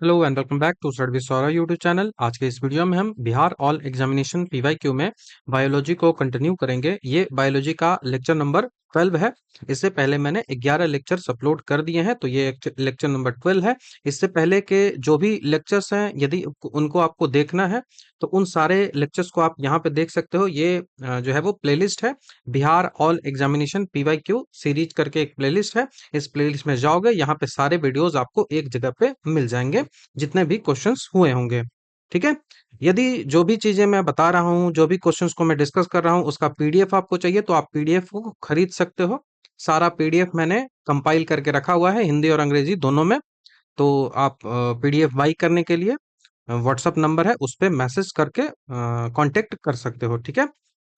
Hello and welcome back to study Saurabh YouTube channel. आज के इस वीडियो में हम बिहार ऑल एग्जामिनेशन पीवाईक्यू में बायोलॉजी को कंटिन्यू करेंगे। ये बायोलॉजी का लेक्चर नंबर 12 है। इससे पहले मैंने 11 लेक्चर्स अपलोड कर दिए हैं, तो ये लेक्चर नंबर 12 है। इससे पहले के जो भी लेक्चर्स हैं, यदि उनको आपको देखना है तो उन सारे लेक्चर्स को आप यहाँ पे देख सकते हो। ये जो है वो प्लेलिस्ट है, Bihar all examination PYQ series करके एक प्लेलिस्ट है। इस प्लेलिस्ट में जाओगे, यहाँ पे सारे वीडियोस आपको एक जगह पे मिल जाएंगे, जितने भी क्वेश्चंस हुए होंगे। ठीक है। यदि जो भी चीजें मैं बता रहा हूँ, जो भी क्वेश्चंस को मैं डिस्कस कर रहा हूँ, उसका पीडीएफ आपको चाहिए तो आप पीडीएफ को खरीद सकते हो। सारा पीडीएफ मैंने कंपाइल करके रखा हुआ है, हिंदी और अंग्रेजी दोनों में। तो आप पीडीएफ बाई करने के लिए व्हाट्सअप नंबर है, उस पे मैसेज करके कांटेक्ट कर सकते हो। ठीक है।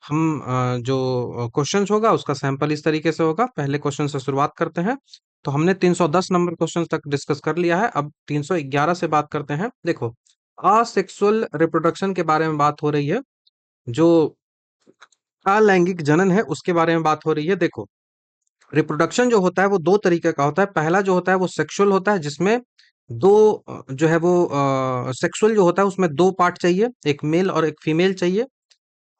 हम जो क्वेश्चंस होगा उसका सैंपल इस तरीके से होगा। पहले क्वेश्चन से शुरुआत करते हैं। तो हमने 310 नंबर क्वेश्चन तक डिस्कस कर लिया है। अब 311 से बात करते हैं। देखो, असेक्सुअल रिप्रोडक्शन के बारे में बात हो रही है। जो अलैंगिक जनन है उसके बारे में बात हो रही है। देखो, रिप्रोडक्शन जो होता है वो दो तरीके का होता है। पहला जो होता है वो सेक्सुअल होता है, जिसमें दो जो है वो सेक्सुअल जो होता है उसमें दो पार्ट चाहिए, एक मेल और एक फीमेल चाहिए।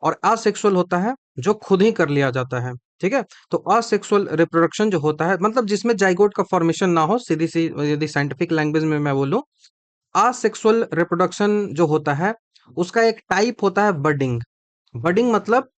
और असेक्सुअल होता है जो खुद ही कर लिया जाता है। ठीक है। तो असेक्सुअल रिप्रोडक्शन जो होता है, मतलब जिसमें जाइगोट का फॉर्मेशन ना हो, सीधी सी यदि साइंटिफिक लैंग्वेज में मैं बोलूं, असेक्सुअल रिप्रोडक्शन जो होता है उसका एक टाइप होता है बर्डिंग। बर्डिंग मतलब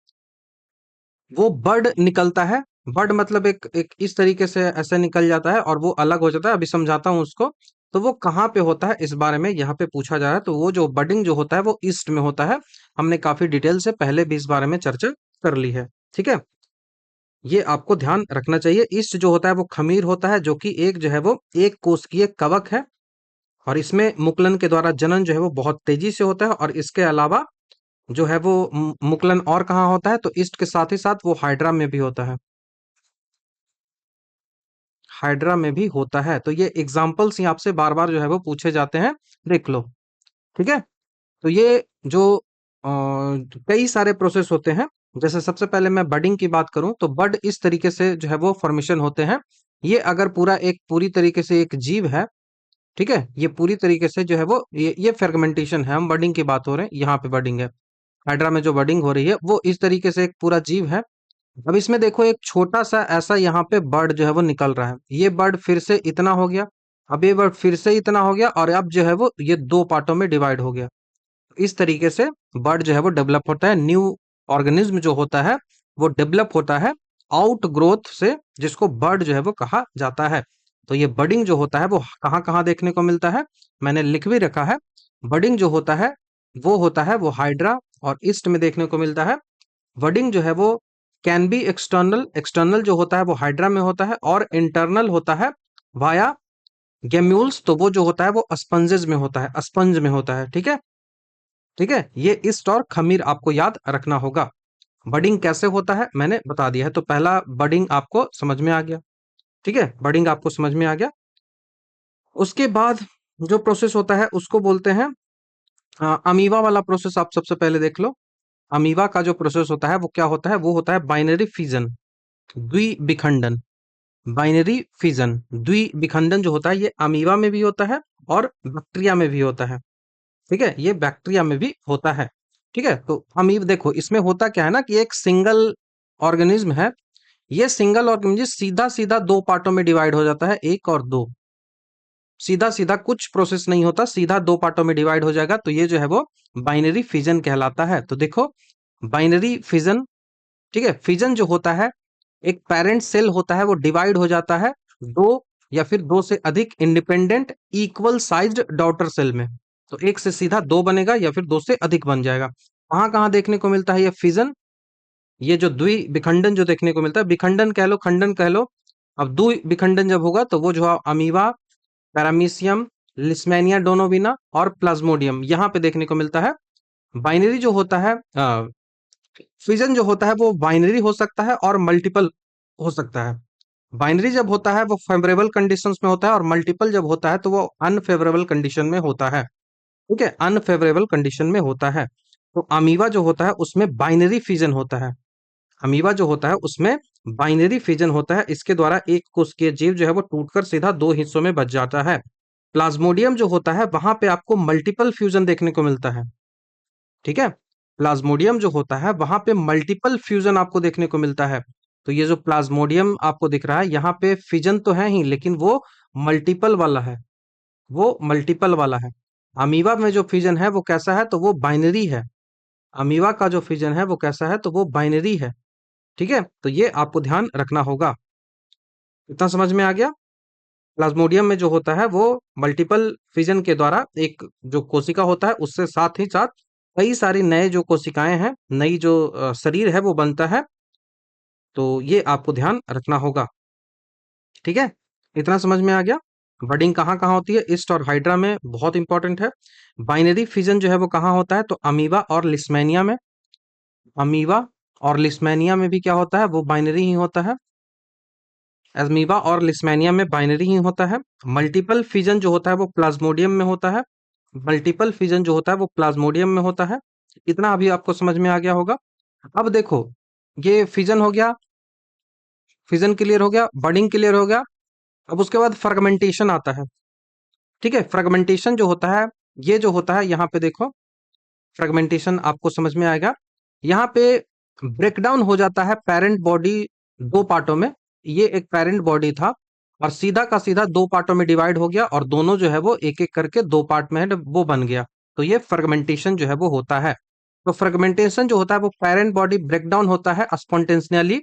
वो बर्ड निकलता है। बर्ड मतलब एक एक इस तरीके से ऐसे निकल जाता है और वो अलग हो जाता है। अभी समझाता हूँ उसको। तो वो कहाँ पे होता है इस बारे में यहाँ पे पूछा जा रहा है। तो वो जो बर्डिंग जो होता है वो ईस्ट में होता है। हमने काफी डिटेल से पहले भी इस बारे में चर्चा कर ली है। ठीक है। ये आपको ध्यान रखना चाहिए। ईस्ट जो होता है वो खमीर होता है, जो कि एक जो है वो एक कोशिकीय कवक है। और इसमें मुकुलन के द्वारा जनन जो है वो बहुत तेजी से होता है। और इसके अलावा जो है वो मुकुलन और कहाँ होता है, तो ईस्ट के साथ ही साथ वो हाइड्रा में भी होता है। हाइड्रा में भी होता है। तो ये एग्जाम्पल्स ही आपसे बार बार जो है वो पूछे जाते हैं, देख लो। ठीक है। तो ये जो कई सारे प्रोसेस होते हैं। जैसे सबसे पहले मैं बडिंग की बात करूं तो बड इस तरीके से जो है वो फॉर्मेशन होते हैं। ये अगर पूरी तरीके से एक जीव है, ठीक है, ये पूरी तरीके से जो है वो ये फेर्गमेंटेशन है। हम बडिंग की बात हो रहे हैं, यहाँ पे बडिंग है। हाइड्रा में जो बडिंग हो रही है वो इस तरीके से एक पूरा जीव है। अब इसमें देखो, एक छोटा सा ऐसा यहाँ पे बर्ड जो है वो निकल रहा है। ये बर्ड फिर से इतना हो गया, अब ये बर्ड फिर से इतना हो गया, और अब जो है वो ये दो पार्टों में डिवाइड हो गया। इस तरीके से बर्ड जो है वो डेवलप होता है। न्यू ऑर्गेनिज्म जो होता है वो डेवलप होता है आउट ग्रोथ से, जिसको बर्ड जो है वो कहा जाता है। तो ये बडिंग जो होता है वो कहाँ कहाँ देखने को मिलता है, मैंने लिख भी रखा है। बडिंग जो होता है वो हाइड्रा और ईस्ट में देखने को मिलता है। बडिंग जो है वो कैन बी एक्सटर्नल। एक्सटर्नल जो होता है वो हाइड्रा में होता है, और इंटरनल होता है वाया गेम्यूल्स। तो वो जो होता है वो स्पंजेस में होता है, स्पंज में होता है। ठीक है। ठीक है। ये ईस्ट और खमीर आपको याद रखना होगा। बडिंग कैसे होता है मैंने बता दिया है। तो पहला बडिंग आपको समझ में आ गया। ठीक है, बडिंग आपको समझ में आ गया। उसके बाद जो प्रोसेस होता है उसको बोलते हैं अमीबा वाला प्रोसेस। आप सबसे पहले देख लो। अमीबा का जो प्रोसेस होता है वो क्या होता है, वो होता है बाइनरी फिजन, द्विविखंडन। बाइनरी फिजन, द्विविखंडन जो होता है ये अमीबा में भी होता है और बैक्टीरिया में भी होता है। ठीक है, ये बैक्टीरिया में भी होता है। ठीक है। तो अमीब देखो, इसमें होता क्या है ना कि एक सिंगल ऑर्गेनिज्म है। ये सिंगल ऑर्गेनिज्म सीधा सीधा दो पार्टों में डिवाइड हो जाता है, एक और दो। सीधा सीधा कुछ प्रोसेस नहीं होता, सीधा दो पार्टों में डिवाइड हो जाएगा। तो ये जो है वो बाइनरी फिजन कहलाता है। तो देखो, बाइनरी फिजन, ठीक है, फिजन जो होता है, एक पेरेंट सेल होता है वो डिवाइड हो जाता है दो या फिर दो से अधिक independent equal sized daughter cell में। तो एक से सीधा दो बनेगा या फिर दो से अधिक बन जाएगा। कहाँ कहाँ देखने को मिलता है ये फिजन, ये जो द्विविखंडन जो देखने को मिलता है, विखंडन कह लो खंडन कह लो। अब द्विविखंडन जब होगा तो वो जो अमीबा, पैरामीशियम, लिस्मेनिया डोनोविना और प्लाज्मोडियम, यहाँ पे देखने को मिलता है। बाइनरी जो होता है, फिजन जो होता है वो बाइनरी हो सकता है और मल्टीपल हो सकता है। बाइनरी जब होता है वो फेवरेबल कंडीशंस में होता है, और मल्टीपल जब होता है तो वो अनफेवरेबल कंडीशन में होता है। ठीक है, अनफेवरेबल कंडीशन में होता है। तो अमीबा जो होता है उसमें बाइनरी फिजन होता है। अमीबा जो होता है उसमें बाइनरी फिजन होता है। इसके द्वारा एक कोशिकीय जीव जो है वो टूटकर सीधा दो हिस्सों में बच जाता है। प्लाज्मोडियम जो होता है वहां पे आपको मल्टीपल फ्यूजन देखने को मिलता है। ठीक है, प्लाज्मोडियम जो होता है वहां पे मल्टीपल फ्यूजन आपको देखने को मिलता है। तो ये जो प्लाज्मोडियम आपको दिख रहा है यहाँ पे फिजन तो है ही, लेकिन वो मल्टीपल वाला है, वो मल्टीपल वाला है। अमीबा में जो फिजन है वो कैसा है, तो वो बाइनरी है। अमीबा का जो फिजन है वो कैसा है, तो वो बाइनरी है। ठीक है, तो ये आपको ध्यान रखना होगा। इतना समझ में आ गया। प्लाज्मोडियम में जो होता है वो मल्टीपल फिजन के द्वारा एक जो कोशिका होता है उससे साथ ही साथ कई सारी नए जो कोशिकाएं हैं, नई जो शरीर है वो बनता है। तो ये आपको ध्यान रखना होगा। ठीक है, इतना समझ में आ गया। बडिंग कहाँ कहाँ होती है, ईस्ट और हाइड्रा में, बहुत इंपॉर्टेंट है। बाइनरी फिजन जो है वो कहाँ होता है, तो अमीबा और लिस्मेनिया में। अमीबा और लिस्मेनिया में भी क्या होता है, वो बाइनरी ही होता है। अमीबा और लिस्मेनिया में बाइनरी ही होता है। मल्टीपल फिजन जो होता है वो प्लाज्मोडियम में होता है। मल्टीपल फिजन जो होता है वो प्लाज्मोडियम में होता है। इतना अभी आपको समझ में आ गया होगा। अब देखो, ये फिजन हो गया, फिजन क्लियर हो गया, बडिंग क्लियर हो गया। अब उसके बाद फ्रेगमेंटेशन आता है। ठीक है, फ्रेगमेंटेशन जो होता है, ये जो होता है यहाँ पे देखो, फ्रेगमेंटेशन आपको समझ में आएगा। यहाँ पे ब्रेकडाउन हो जाता है पेरेंट बॉडी दो पार्टों में। ये एक पेरेंट बॉडी था और सीधा का सीधा दो पार्टों में डिवाइड हो गया और दोनों जो है वो एक एक करके दो पार्ट में है, वो बन गया। तो ये फ्रेगमेंटेशन जो है वो होता है। तो फ्रेगमेंटेशन जो होता है वो पेरेंट बॉडी ब्रेकडाउन होता है स्पॉन्टेनियसली।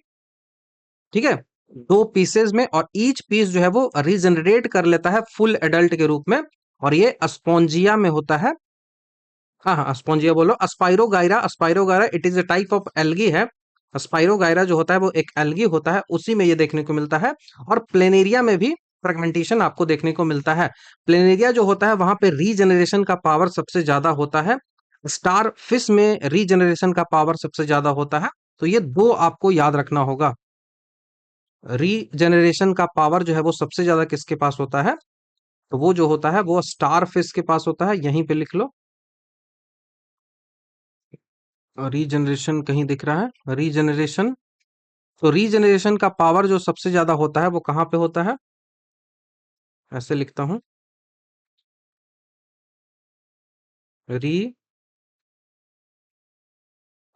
ठीक है, दो पीसेस में, और ईच पीस जो है वो रीजनरेट कर लेता है फुल एडल्ट के रूप में। और ये स्पॉन्जिया में होता है। हाँ हाँ, स्पॉन्जिया बोलो। Spirogyra, Spirogyra it is a type of algae है। अस्पाइरोगाइरा जो होता है वो एक एल्गी होता है, उसी में ये देखने को मिलता है। और प्लेनेरिया में भी फ्रेगमेंटेशन आपको देखने को मिलता है। प्लेनेरिया जो होता है वहां पे रीजनरेशन का पावर सबसे ज्यादा होता है। स्टार फिश में रीजनरेशन का पावर सबसे ज्यादा होता है। तो ये दो आपको याद रखना होगा। रीजनरेशन का पावर जो है वो सबसे ज्यादा किसके पास होता है, तो वो जो होता है वो स्टार फिश के पास होता है। यहीं पे लिख लो, रीजनरेशन कहीं दिख रहा है, रीजनरेशन। तो रीजनरेशन का पावर जो सबसे ज्यादा होता है वो कहाँ पे होता है, ऐसे लिखता हूं,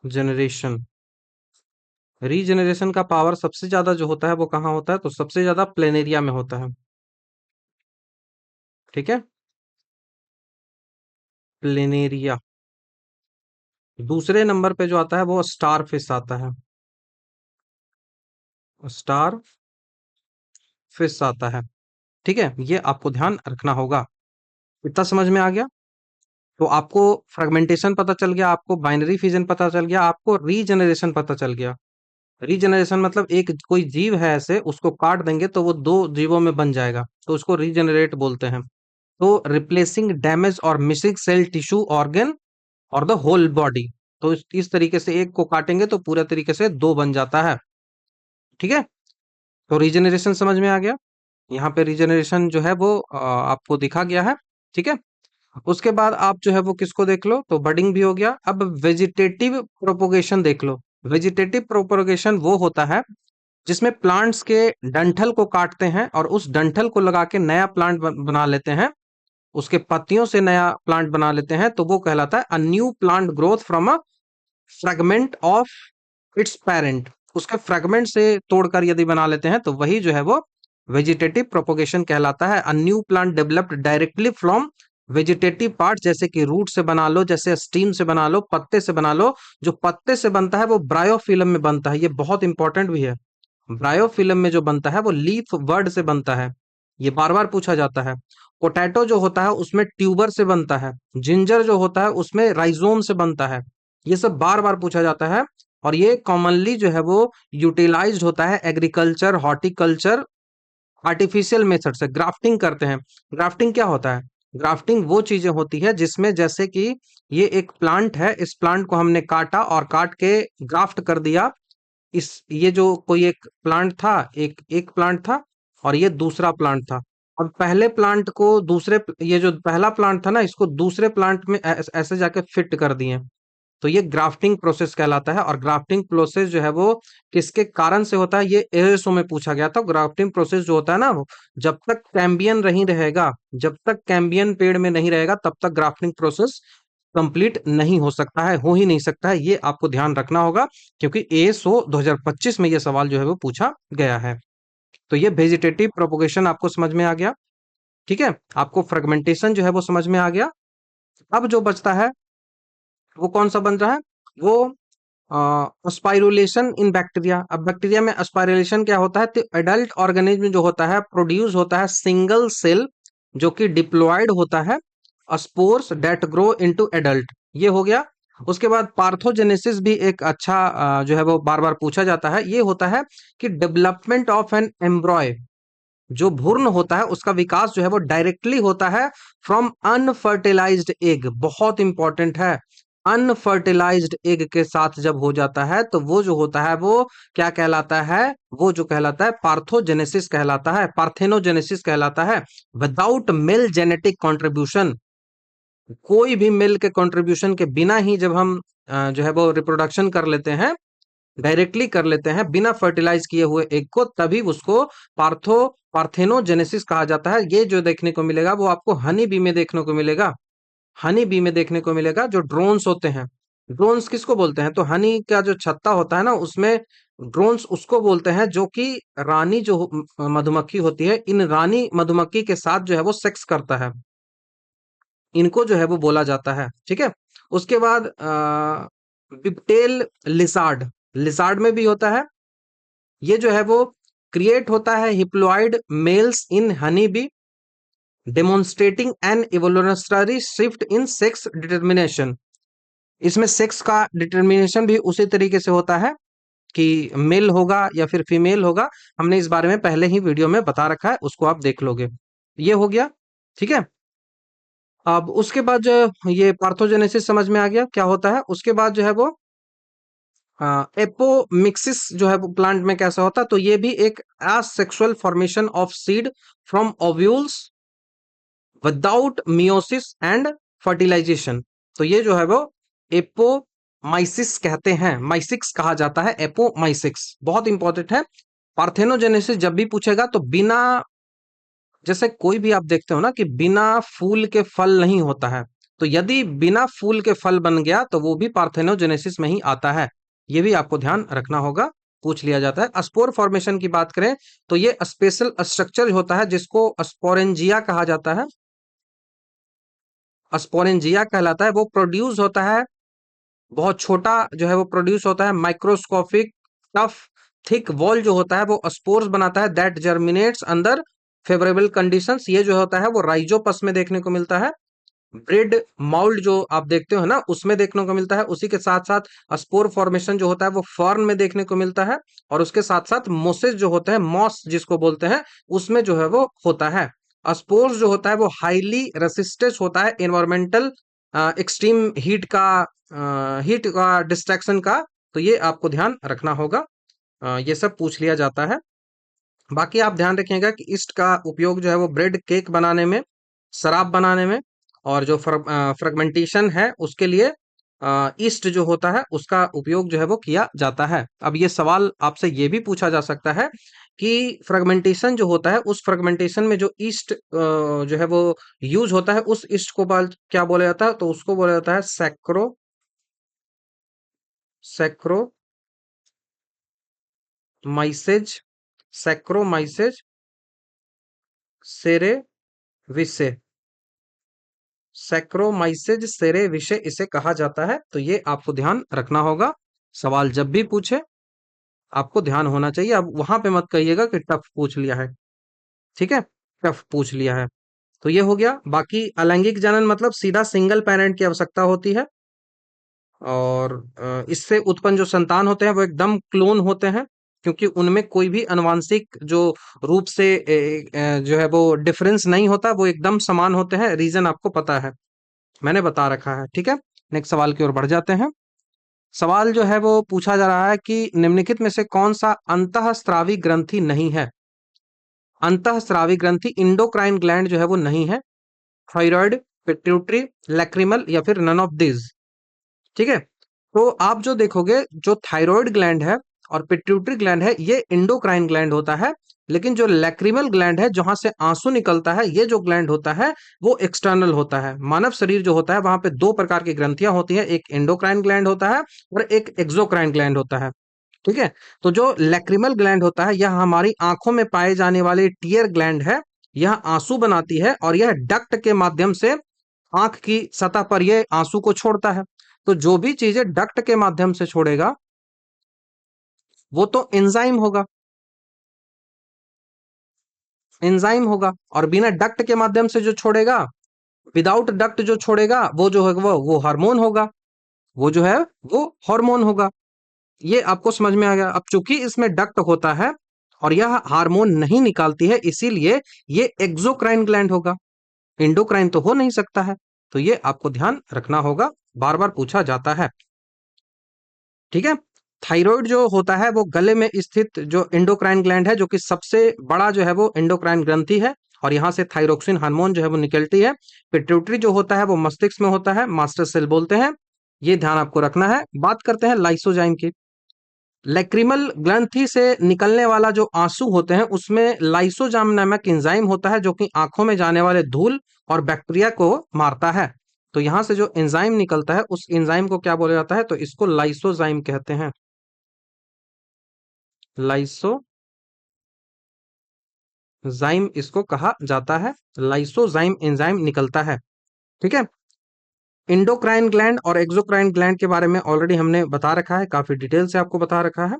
रीजनरेशन। रीजनरेशन का पावर सबसे ज्यादा जो होता है वो कहाँ होता है, तो सबसे ज्यादा प्लेनेरिया में होता है। ठीक है, प्लेनेरिया। दूसरे नंबर पे जो आता है वो स्टार फिश आता है, स्टार फिश आता है। ठीक है, ये आपको ध्यान रखना होगा। इतना समझ में आ गया। तो आपको फ्रेगमेंटेशन पता चल गया, आपको बाइनरी फिजन पता चल गया, आपको रीजनरेशन पता चल गया। रीजनरेशन मतलब एक कोई जीव है ऐसे, उसको काट देंगे तो वो दो जीवों में बन जाएगा, तो उसको रीजनरेट बोलते हैं। तो रिप्लेसिंग डैमेज और मिसिंग सेल टिश्यू ऑर्गन और द होल बॉडी। तो इस तरीके से एक को काटेंगे तो पूरा तरीके से दो बन जाता है। ठीक है, तो रीजनरेशन समझ में आ गया। यहाँ पे रीजनरेशन जो है वो आपको दिखा गया है। ठीक है, उसके बाद आप जो है वो किसको देख लो, तो बडिंग भी हो गया। अब वेजिटेटिव प्रोपोगेशन देख लो। वेजिटेटिव प्रोपोगेशन वो होता है जिसमें प्लांट्स के डंठल को काटते हैं और उस डंठल को लगा के नया प्लांट बना लेते हैं, उसके पत्तियों से नया प्लांट बना लेते हैं, तो वो कहलाता है a new plant growth from a fragment of its parent. उसके फ्रेगमेंट से तोड़कर यदि बना लेते हैं तो वही जो है वो वेजिटेटिव प्रोपोगेशन कहलाता है। A new plant developed directly from vegetative part, जैसे कि रूट से बना लो, जैसे स्टीम से बना लो, पत्ते से बना लो। जो पत्ते से बनता है वो ब्रायोफिलम में बनता है, ये बहुत इंपॉर्टेंट भी है। ब्रायोफिलम में जो बनता है वो लीफ वर्ड से बनता है, ये बार बार पूछा जाता है। पोटैटो जो होता है उसमें ट्यूबर से बनता है। जिंजर जो होता है उसमें राइजोम से बनता है। ये सब बार बार पूछा जाता है। और ये कॉमनली जो है वो यूटिलाइज्ड होता है एग्रीकल्चर, हॉर्टिकल्चर, आर्टिफिशियल मेथड से ग्राफ्टिंग करते हैं। ग्राफ्टिंग क्या होता है, ग्राफ्टिंग वो चीजें होती है जिसमें जैसे कि ये एक प्लांट है, इस प्लांट को हमने काटा और काट के ग्राफ्ट कर दिया। इस ये जो कोई एक प्लांट था, एक एक प्लांट था और ये दूसरा प्लांट था। और पहले प्लांट को दूसरे ये जो पहला प्लांट था ना, इसको दूसरे प्लांट में ऐसे जाके फिट कर दिए। तो ये ग्राफ्टिंग प्रोसेस कहलाता है। और ग्राफ्टिंग प्रोसेस जो है वो किसके कारण से होता है, ये एएसओ में पूछा गया था। ग्राफ्टिंग प्रोसेस जो होता है ना, वो जब तक कैम्बियन नहीं रहेगा, जब तक कैम्बियन पेड़ में नहीं रहेगा, तब तक ग्राफ्टिंग प्रोसेस कंप्लीट नहीं हो सकता है, हो ही नहीं सकता है। ये आपको ध्यान रखना होगा, क्योंकि एएसओ 2025 में ये सवाल जो है वो पूछा गया है। तो ये वेजिटेटिव प्रोपोगेशन आपको समझ में आ गया। ठीक है, आपको फ्रेगमेंटेशन जो है वो समझ में आ गया। अब जो बचता है वो कौन सा बन रहा है, वो स्पाइरुलेशन इन बैक्टीरिया। अब बैक्टीरिया में स्पाइरुलेशन क्या होता है, तो एडल्ट ऑर्गेनिज्म जो होता है प्रोड्यूस होता है सिंगल सेल, जो कि डिप्लॉयड होता है, spores that grow into adult. ये हो गया। उसके बाद पार्थोजेनेसिस भी एक अच्छा जो है वो बार बार पूछा जाता है। ये होता है कि डेवलपमेंट ऑफ एन एम्ब्रॉय, जो भ्रूण होता है उसका विकास जो है वो डायरेक्टली होता है फ्रॉम अनफर्टिलाइज्ड एग। बहुत इंपॉर्टेंट है, अनफर्टिलाइज्ड एग के साथ जब हो जाता है तो वो जो होता है वो क्या कहलाता है, वो जो कहलाता है पार्थोजेनेसिस कहलाता है, पार्थेनोजेनेसिस कहलाता है। विदाउट मेल जेनेटिक कंट्रीब्यूशन, कोई भी मेल के कंट्रीब्यूशन के बिना ही जब हम जो है वो रिप्रोडक्शन कर लेते हैं, डायरेक्टली कर लेते हैं बिना फर्टिलाइज किए हुए एग को, तभी उसको पार्थेनोजेनेसिस कहा जाता है। ये जो देखने को मिलेगा वो आपको हनी बी में देखने को मिलेगा। हनी बी में देखने को मिलेगा, जो ड्रोन्स होते हैं। ड्रोन्स किसको बोलते हैं, तो हनी का जो छत्ता होता है ना, उसमें ड्रोन्स उसको बोलते हैं, जो कि रानी जो मधुमक्खी होती है, इन रानी मधुमक्खी के साथ जो है वो सेक्स करता है, इनको जो है वो बोला जाता है। ठीक है। उसके बाद बिपटेल लिसार्ड, लिसार्ड में भी होता है। ये जो है वो क्रिएट होता है haploid males in honey bee, demonstrating an evolutionary shift in sex determination. इसमें सेक्स का डिटर्मिनेशन भी उसी तरीके से होता है कि मेल होगा या फिर फीमेल होगा। हमने इस बारे में पहले ही वीडियो में बता रखा है, उसको आप देख लोगे। ये हो गया। ठीक है। अब उसके बाद जो ये पार्थोजेनेसिस समझ में आ गया क्या होता है, उसके बाद जो है वो एपोमिक्सिस जो है वो प्लांट में कैसा होता है, तो ये भी एक asexual formation of seed from ovules without meiosis and fertilisation. तो ये जो है वो एपोमाइसिस कहते हैं, माइसिक्स कहा जाता है, एपोमाइसिक्स बहुत इंपॉर्टेंट है। पार्थेनोजेनेसिस जब भी पूछेगा तो बिना, जैसे कोई भी आप देखते हो ना कि बिना फूल के फल नहीं होता है, तो यदि बिना फूल के फल बन गया तो वो भी पार्थेनोजेनेसिस में ही आता है। ये भी आपको ध्यान रखना होगा, पूछ लिया जाता है। स्पोर फॉर्मेशन की बात करें तो ये स्पेशल स्ट्रक्चर होता है जिसको स्पोरेंजिया कहा जाता है, स्पोरेंजिया कहलाता है। वो प्रोड्यूस होता है, बहुत छोटा जो है वो प्रोड्यूस होता है, माइक्रोस्कोपिक टफ थिक वॉल जो होता है वो स्पोर्स बनाता है, दैट जर्मिनेट्स अंदर फेवरेबल कंडीशंस। ये जो होता है वो राइजोपस में देखने को मिलता है। ब्रेड माउल्ड जो आप देखते हो ना, उसमें देखने को मिलता है। उसी के साथ साथ स्पोर फॉर्मेशन जो होता है वो फर्न में देखने को मिलता है। और उसके साथ साथ मोसेस जो होते हैं, मॉस जिसको बोलते हैं, उसमें जो है वो होता है। स्पोर्स जो होता है वो हाईली रेसिस्टेंस होता है एनवायरमेंटल एक्सट्रीम हीट का डिस्ट्रैक्शन का। तो ये आपको ध्यान रखना होगा। ये सब पूछ लिया जाता है। बाकी आप ध्यान रखिएगा कि ईस्ट का उपयोग जो है वो ब्रेड केक बनाने में, शराब बनाने में, और जो फ्रेगमेंटेशन है उसके लिए ईस्ट जो होता है उसका उपयोग जो है वो किया जाता है। अब ये सवाल आपसे ये भी पूछा जा सकता है कि फ्रेगमेंटेशन जो होता है, उस फ्रेगमेंटेशन में जो ईस्ट जो है वो यूज होता है, उस ईस्ट को क्या बोला जाता है, तो उसको बोला जाता है सैक्रो माइसेज, सैक्रोमाइसेज सेरे विसे, सैक्रोमाइसेज सेरे विषय इसे कहा जाता है। तो ये आपको ध्यान रखना होगा, सवाल जब भी पूछे आपको ध्यान होना चाहिए। अब वहां पे मत कहिएगा कि टफ पूछ लिया है। ठीक है, टफ पूछ लिया है। तो ये हो गया। बाकी अलैंगिक जनन मतलब सीधा सिंगल पेरेंट की आवश्यकता होती है, और इससे उत्पन्न जो संतान होते हैं वो एकदम क्लोन होते हैं, क्योंकि उनमें कोई भी आनुवांशिक जो रूप से जो है वो डिफरेंस नहीं होता, वो एकदम समान होते हैं। रीजन आपको पता है, मैंने बता रखा है। ठीक है, नेक्स्ट सवाल की ओर बढ़ जाते हैं। सवाल जो है वो पूछा जा रहा है कि निम्नलिखित में से कौन सा अंतःस्रावी ग्रंथि नहीं है। अंतःस्रावी ग्रंथि इंडोक्राइन ग्लैंड जो है वो नहीं है, थायराइड, पिट्यूटरी, लैक्रिमल, या फिर नन ऑफ दिस। ठीक है। तो आप जो देखोगे, जो थायराइड ग्लैंड है और पिट्यूटरी ग्लैंड है, ये इंडोक्राइन ग्लैंड होता है। लेकिन जो लैक्रिमल ग्लैंड है, जहां से आंसू निकलता है, ये जो ग्लैंड होता है वो एक्सटर्नल होता है। मानव शरीर जो होता है वहां पे दो प्रकार की ग्रंथियां होती हैं, एक एंडोक्राइन ग्लैंड होता है और एक एक्सोक्राइन ग्लैंड होता है। ठीक है। तो जो लैक्रिमल ग्लैंड होता है, यह हमारी आंखों में पाए जाने वाले टीयर ग्लैंड है। यह आंसू बनाती है और यह डक्ट के माध्यम से आंख की सतह पर यह आंसू को छोड़ता है। तो जो भी चीजें डक्ट के माध्यम से छोड़ेगा वो तो एंजाइम होगा। एंजाइम होगा। और बिना डक्ट के माध्यम से जो छोड़ेगा, विदाउट डक्ट जो छोड़ेगा, वो जो है वो हार्मोन होगा। वो जो है वो हार्मोन होगा। ये आपको समझ में आ गया। अब चूंकि इसमें डक्ट होता है और यह हार्मोन नहीं निकालती है, इसीलिए ये एक्सोक्राइन ग्लैंड होगा। एंडोक्राइन तो हो नहीं सकता है। तो ये आपको ध्यान रखना होगा, बार बार पूछा जाता है। ठीक है। थायराइड जो होता है वो गले में स्थित जो एंडोक्राइन ग्लैंड है, जो कि सबसे बड़ा जो है वो एंडोक्राइन ग्रंथि है, और यहाँ से थायरोक्सिन हार्मोन जो है वो निकलती है। पिट्यूटरी जो होता है वो मस्तिष्क में होता है, मास्टर सेल बोलते हैं। ये ध्यान आपको रखना है। बात करते हैं लाइसोजाइम की। लैक्रिमल ग्रंथि से निकलने वाला जो आंसू होते हैं, उसमें लाइसोजाइम नामक एंजाइम होता है, जो कि आंखों में जाने वाले धूल और बैक्टीरिया को मारता है। तो यहां से जो एंजाइम निकलता है, उस एंजाइम को क्या बोला जाता है? तो इसको लाइसोजाइम कहते हैं। लाइसोजाइम इसको कहा जाता है। लाइसोजाइम एंजाइम निकलता है। ठीक है। इंडोक्राइन ग्लैंड और एक्सोक्राइन ग्लैंड के बारे में ऑलरेडी हमने बता रखा है, काफी डिटेल से आपको बता रखा है।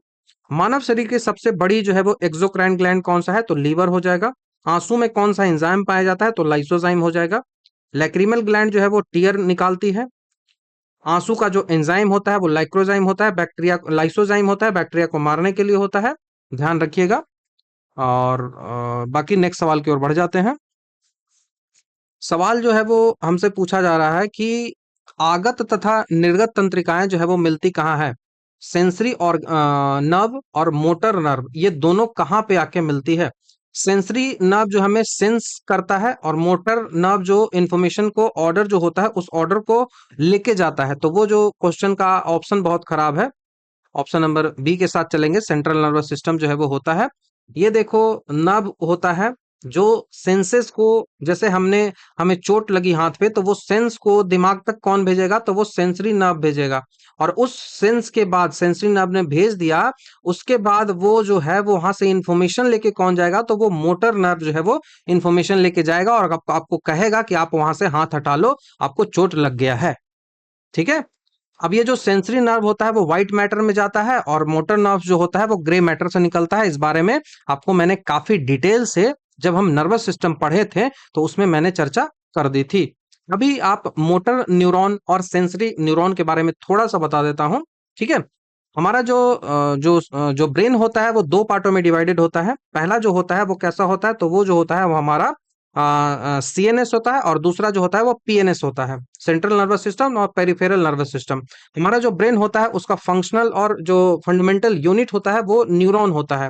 मानव शरीर की सबसे बड़ी जो है वो एक्सोक्राइन ग्लैंड कौन सा है? तो लीवर हो जाएगा। आंसू में कौन सा एंजाइम पाया जाता है? तो लाइसोजाइम हो जाएगा। लैक्रिमल ग्लैंड जो है वो टीयर निकालती है। आंसू का जो एंजाइम होता है वो लाइक्रोजाइम होता है, बैक्टीरिया लाइसोजाइम होता है, बैक्टीरिया को मारने के लिए होता है। ध्यान रखिएगा। और बाकी नेक्स्ट सवाल की ओर बढ़ जाते हैं। सवाल जो है वो हमसे पूछा जा रहा है कि आगत तथा निर्गत तंत्रिकाएं जो है वो मिलती कहाँ है? सेंसरी और नर्व और मोटर नर्व, ये दोनों कहाँ पे आके मिलती है? सेंसरी नर्व जो हमें सेंस करता है, और मोटर नर्व जो इंफॉर्मेशन को, ऑर्डर जो होता है उस ऑर्डर को लेके जाता है। तो वो जो क्वेश्चन का ऑप्शन बहुत खराब है। ऑप्शन नंबर बी के साथ चलेंगे, सेंट्रल नर्वस सिस्टम जो है वो होता है। ये देखो, नर्व होता है जो सेंसेस को, जैसे हमें चोट लगी हाथ पे, तो वो सेंस को दिमाग तक कौन भेजेगा? तो वो सेंसरी नर्व भेजेगा। और उस सेंस के बाद, सेंसरी नर्व ने भेज दिया, उसके बाद वो जो है वो वहां से इंफॉर्मेशन लेके कौन जाएगा? तो वो मोटर नर्व जो है वो इंफॉर्मेशन लेके जाएगा और आपको कहेगा कि आप वहां से हाथ हटा लो, आपको चोट लग गया है। ठीक है। अब ये जो सेंसरी नर्व होता है वो व्हाइट मैटर में जाता है, और मोटर नर्व जो होता है वो ग्रे मैटर से निकलता है। इस बारे में आपको मैंने काफी डिटेल से, जब हम नर्वस सिस्टम पढ़े थे तो उसमें मैंने चर्चा कर दी थी। अभी आप मोटर न्यूरॉन और सेंसरी न्यूरॉन के बारे में थोड़ा सा बता देता हूं। ठीक है। हमारा जो ब्रेन होता है वो दो पार्टों में डिवाइडेड होता है। पहला जो होता है वो कैसा होता है? तो वो जो होता है वो हमारा सीएनएस होता है, और दूसरा जो होता है वो पीएनएस होता है, सेंट्रल नर्वस सिस्टम और पेरिफेरल नर्वस सिस्टम। हमारा जो ब्रेन होता है उसका फंक्शनल और जो फंडामेंटल यूनिट होता है वो न्यूरॉन होता है।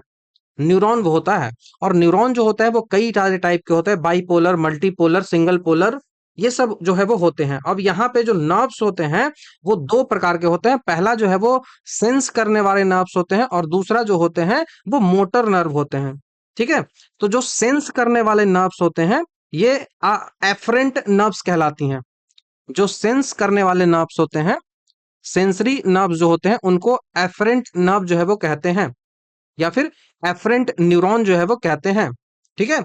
न्यूरॉन वो होता है। और न्यूरॉन जो होता है वो कई सारे टाइप के होते हैं, बाइपोलर, मल्टीपोलर, सिंगल पोलर, ये सब जो है वो होते हैं। अब यहाँ पे जो नर्व्स होते हैं वो दो प्रकार के होते हैं। पहला जो है वो सेंस करने वाले नर्व्स होते हैं, और दूसरा जो होते हैं वो मोटर नर्व होते हैं। ठीक है। तो जो सेंस करने वाले नर्व्स होते हैं, ये एफरेंट नर्व्स कहलाती हैं। जो सेंस करने वाले नर्व्स होते हैं, सेंसरी नर्व जो होते हैं, उनको एफरेंट नर्व जो है वो कहते हैं, या फिर एफरेंट न्यूरॉन जो है वो कहते हैं। ठीक है।